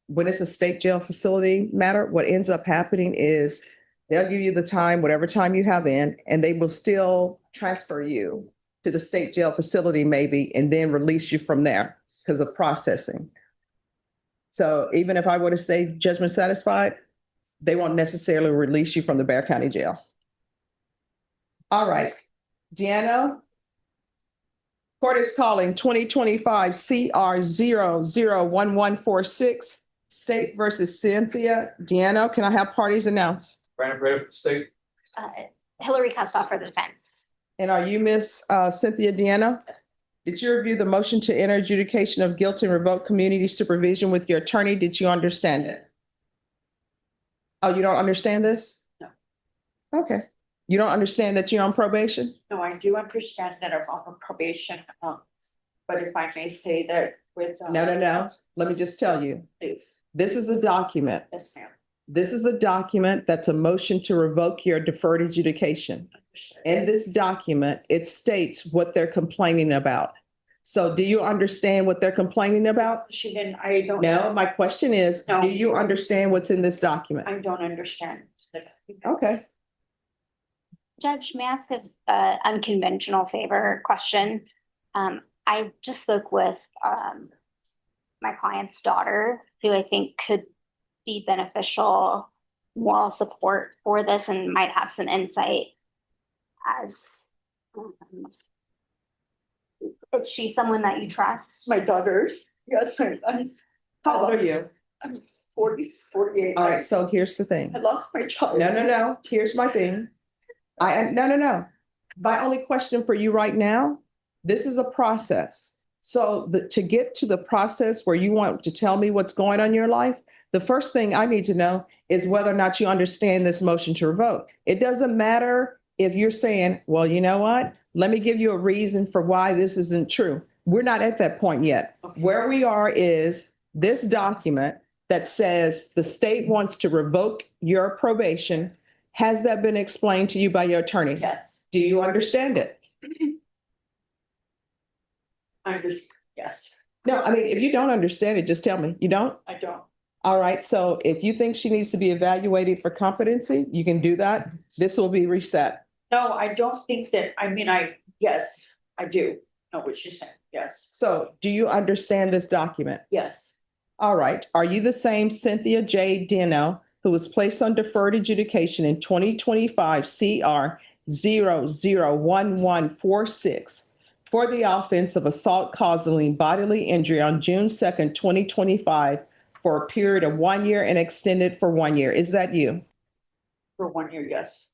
when it's a state jail facility matter, what ends up happening is they'll give you the time, whatever time you have in, and they will still transfer you to the state jail facility maybe, and then release you from there because of processing. So even if I were to say judgment satisfied, they won't necessarily release you from the Bexar County Jail. All right, Deanna. Court is calling 2025 CR 001146, State versus Cynthia. Deanna, can I have parties announced? Brandon Prater for the state. Hillary Kustoff for the defense. And are you Miss Cynthia Deanna? Did you review the motion to enter adjudication of guilt and revoke community supervision with your attorney? Did you understand it? Oh, you don't understand this? No. Okay. You don't understand that you're on probation? No, I do understand that I'm on probation, but if I may say that with. No. Let me just tell you. Please. This is a document. Yes, ma'am. This is a document that's a motion to revoke your deferred adjudication. In this document, it states what they're complaining about. So do you understand what they're complaining about? She didn't, I don't. No, my question is, No. do you understand what's in this document? I don't understand. Okay. Judge, may I ask a unconventional favor question? I just spoke with my client's daughter, who I think could be beneficial moral support for this and might have some insight as is she someone that you trust? My daughter, yes, I'm. How old are you? I'm 48. All right, so here's the thing. I lost my child. No. Here's my thing. No. My only question for you right now, this is a process. So to get to the process where you want to tell me what's going on in your life, the first thing I need to know is whether or not you understand this motion to revoke. It doesn't matter if you're saying, well, you know what? Let me give you a reason for why this isn't true. We're not at that point yet. Okay. Where we are is this document that says the state wants to revoke your probation. Has that been explained to you by your attorney? Yes. Do you understand it? Yes, No, I mean, if you don't understand it, just tell me. You don't? I don't. All right. So if you think she needs to be evaluated for competency, you can do that. This will be reset. No, I don't think that, yes, I do know what she's saying. Yes, So do you understand this document? yes, All right. Are you the same Cynthia J. Dino who was placed on deferred adjudication in 2025 CR 001146 for the offense of assault causing bodily injury on June 2nd, 2025 for a period of 1 year and extended for 1 year? Is that you? for 1 year, yes.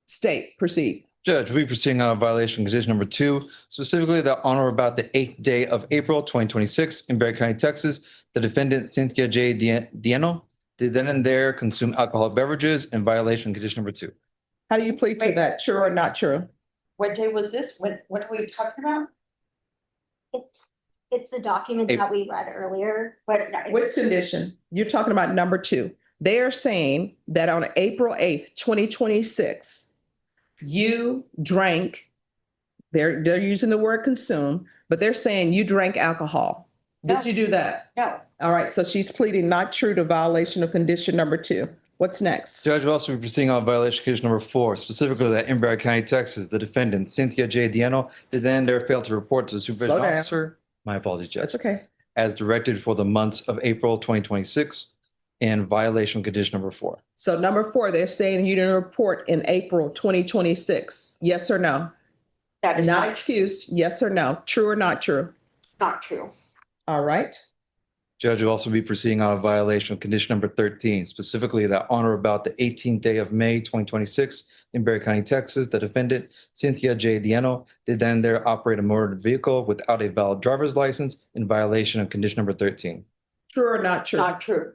State, proceed. Judge, we proceeding on violation condition number 2, specifically that on or about the 8th day of April 2026 in Bexar County, Texas, the defendant Cynthia J. Dieno did then and there consume alcoholic beverages in violation condition number 2. How do you plead to Wait. that? True or not true? What day was this? What are we talking about? It's the document that we read earlier. Which condition? You're talking about number 2. They are saying that on April 8th, 2026, you drank, they're using the word consume, but they're saying you drank alcohol. Did you do that? No, All right, so she's pleading not true to violation of condition number 2. What's next? Judge, we'll also be proceeding on violation condition number 4, specifically that in Bexar County, Texas, the defendant Cynthia J. Dieno did then and there fail to report to the supervision Slow down. officer. My apologies, Judge. That's okay. As directed for the months of April 2026 in violation condition number 4. So number 4, they're saying you didn't report in April 2026. Yes or no? that is Not not excuse. Yes or no? True or not true? not true. All right. Judge will also be proceeding on a violation of condition number 13, specifically that on or about the 18th day of May 2026 in Berry County, Texas, the defendant, Cynthia J. Dieno, did then there operate a motor vehicle without a valid driver's license in violation of condition number 13. True or not true? Not true.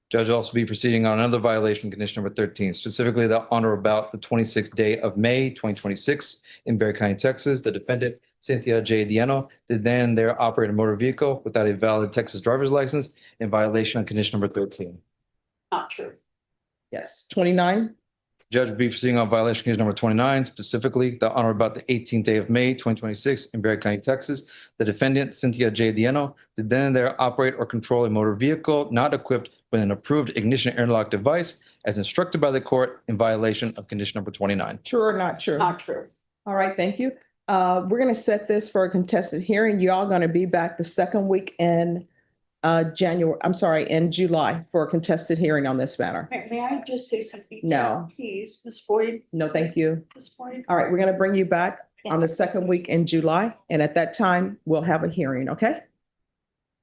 Judge will also be proceeding on another violation, condition number 13, specifically that on or about the 26th day of May 2026 in Berry County, Texas, the defendant, Cynthia J. Dieno, did then there operate a motor vehicle without a valid Texas driver's license in violation of condition number 13. Not true. Yes. 29. Judge will be proceeding on violation case number 29, specifically that on or about the 18th day of May 2026 in Berry County, Texas, the defendant, Cynthia J. Dieno, did then and there operate or control a motor vehicle not equipped with an approved ignition interlock device as instructed by the court in violation of condition number 29. True or not true? Not true. All right, thank you. We're going to set this for a contested hearing. You all going to be back the second week in in July for a contested hearing on this matter. May I just say something? No. Please, Ms. Boyd. No, thank you. Ms. Boyd. All right, we're going to bring you back on the second week in July, and at that time, we'll have a hearing, okay?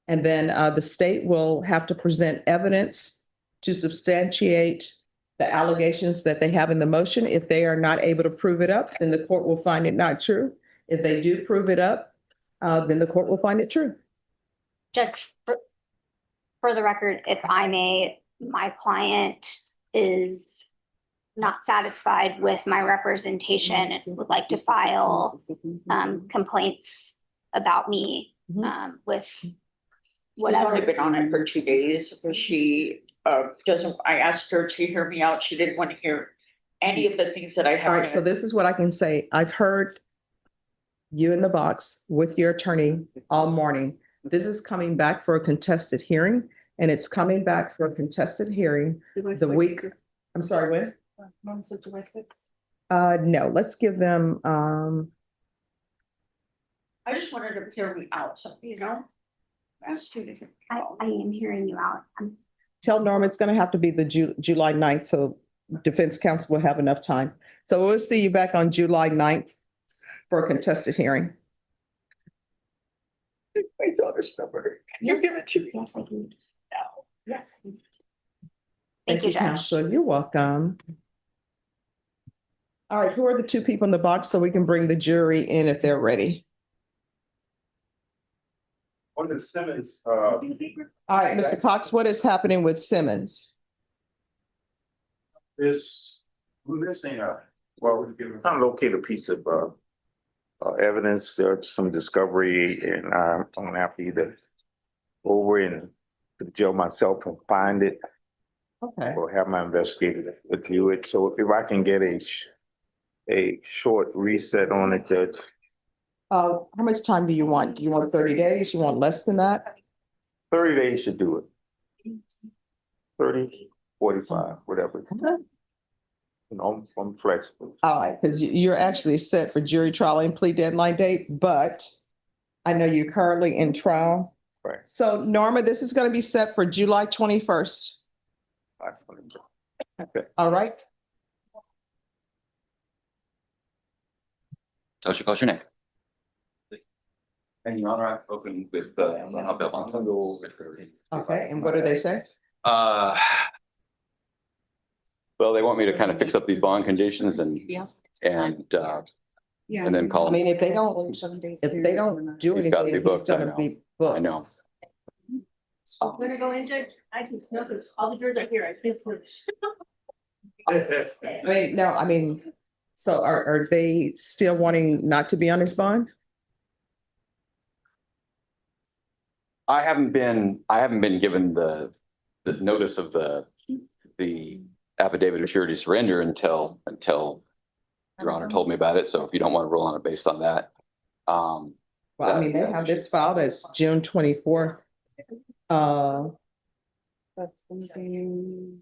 And then the state will have to present evidence to substantiate the allegations that they have in the motion. If they are not able to prove it up, then the court will find it not true. If they do prove it up, then the court will find it true. Judge, for the record, if I may, my client is not satisfied with my representation and would like to file complaints about me with She's whatever. only been on it for 2 days. She doesn't, I asked her to hear me out. She didn't want to hear any of the things that I have. All right, so this is what I can say. I've heard you in the box with your attorney all morning. This is coming back for a contested hearing, and it's coming back for a contested hearing the week. I'm sorry, when? No, let's give them, I just wanted to hear me out, so, you know. I asked you to hear me out. I am hearing you out. tell Norma it's gonna have to be the July 9th, so defense counsel will have enough time. So we'll see you back on July 9th for a contested hearing. My daughter's number. Can you give it to me? Yes, I can. Yes. Thank you, Counselor. You're welcome. All right, who are the two people in the box so we can bring the jury in if they're ready? On the Simmons, All right, Mr. Cox, what is happening with Simmons? we're missing we found a located piece of evidence. There's some discovery, and I'm gonna have to either go over and to the jail myself and find it. Okay. Or have my investigator review it. So if I can get a short reset on it, Judge. How much time do you want? Do you want 30 days? You want less than that? 30 days should do it. 30, 45, whatever. Okay. You know, I'm flexible. All right, because you're actually set for jury trial and plea deadline date, but I know you're currently in trial. Right. So Norma, this is going to be set for July 21st. Okay. All right. Tosha, call your name. And Your Honor, I've spoken with I'll be up on some. Okay, and what do they say? Well, they want me to kind of fix up these bond conditions and then call. I mean, if they don't do He's got to be anything, he's booked, I gonna know. be booked. I know. I'm gonna go in, Judge. I just know that all the jurors are here. I can't push. I mean, so are they still wanting not to be on his bond? I haven't been given the notice of the affidavit of surety surrender until Your Honor told me about it. So if you don't want to roll on it based on that. Well, I mean, they have this filed as June 24th. That's gonna be.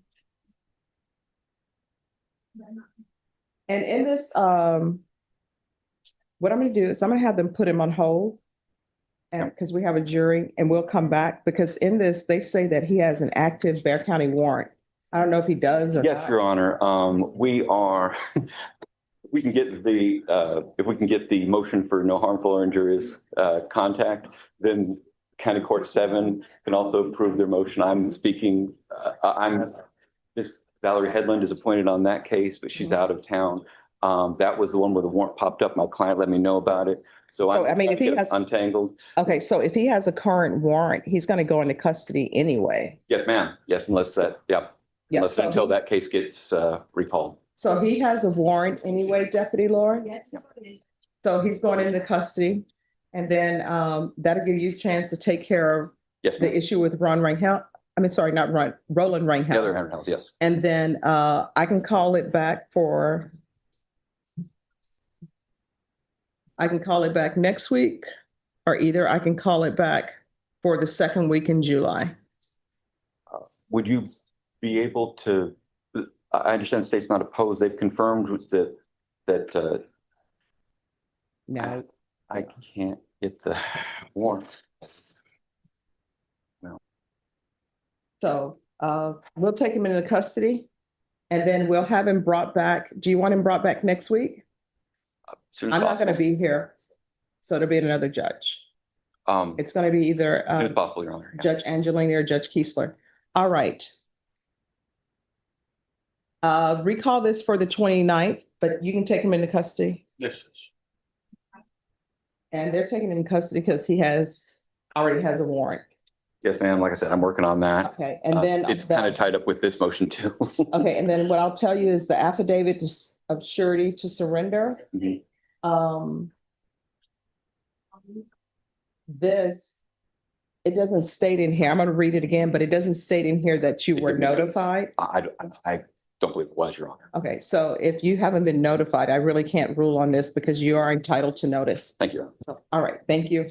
And in this, what I'm gonna do is I'm gonna have them put him on hold. And because we have a jury and we'll come back, because in this, they say that he has an active Bexar County warrant. I don't know if he does or Yes, not. Your Honor. We can get if we can get the motion for no harmful or injurious contact, then County Court 7 can also approve their motion. I'm speaking, Miss Valerie Headland is appointed on that case, but she's out of town. That was the one where the warrant popped up. My client let me know about it. So I mean, if he has, untangled. okay, so if he has a current warrant, he's going to go into custody anyway. Yes, ma'am. Yes, unless that, yeah. Yeah, Unless so until that case gets recalled. So he has a warrant anyway, Deputy Laura? Yes. So he's going into custody. And then that'll give you a chance to take care of Yes, the ma'am. issue with Roland Ringhouse. The other handhelds, yes. And then I can call it back next week, or either I can call it back for the second week in July. Would you be able to, I understand the state's not opposed. They've confirmed that No. I can't get the warrant. So we'll take him into custody and then we'll have him brought back. Do you want him brought back next week? Soon as I'm not going to possible. be here. So it'll be another judge. As It's going to be either soon as possible, Your Honor. Judge Angelini or Judge Keesler. All right. Recall this for the 29th, but you can take him into custody. Yes. And they're taking him in custody because he already has a warrant. Yes, ma'am. Like I said, I'm working on that. Okay, and then. It's kind of tied up with this motion too. Okay, and then what I'll tell you is the affidavit of surety to surrender. Mhm. It doesn't state in here, I'm gonna read it again, but it doesn't state in here that you were notified. I don't believe it was, Your Honor. Okay, so if you haven't been notified, I really can't rule on this because you are entitled to notice. Thank you. So, all right, thank you.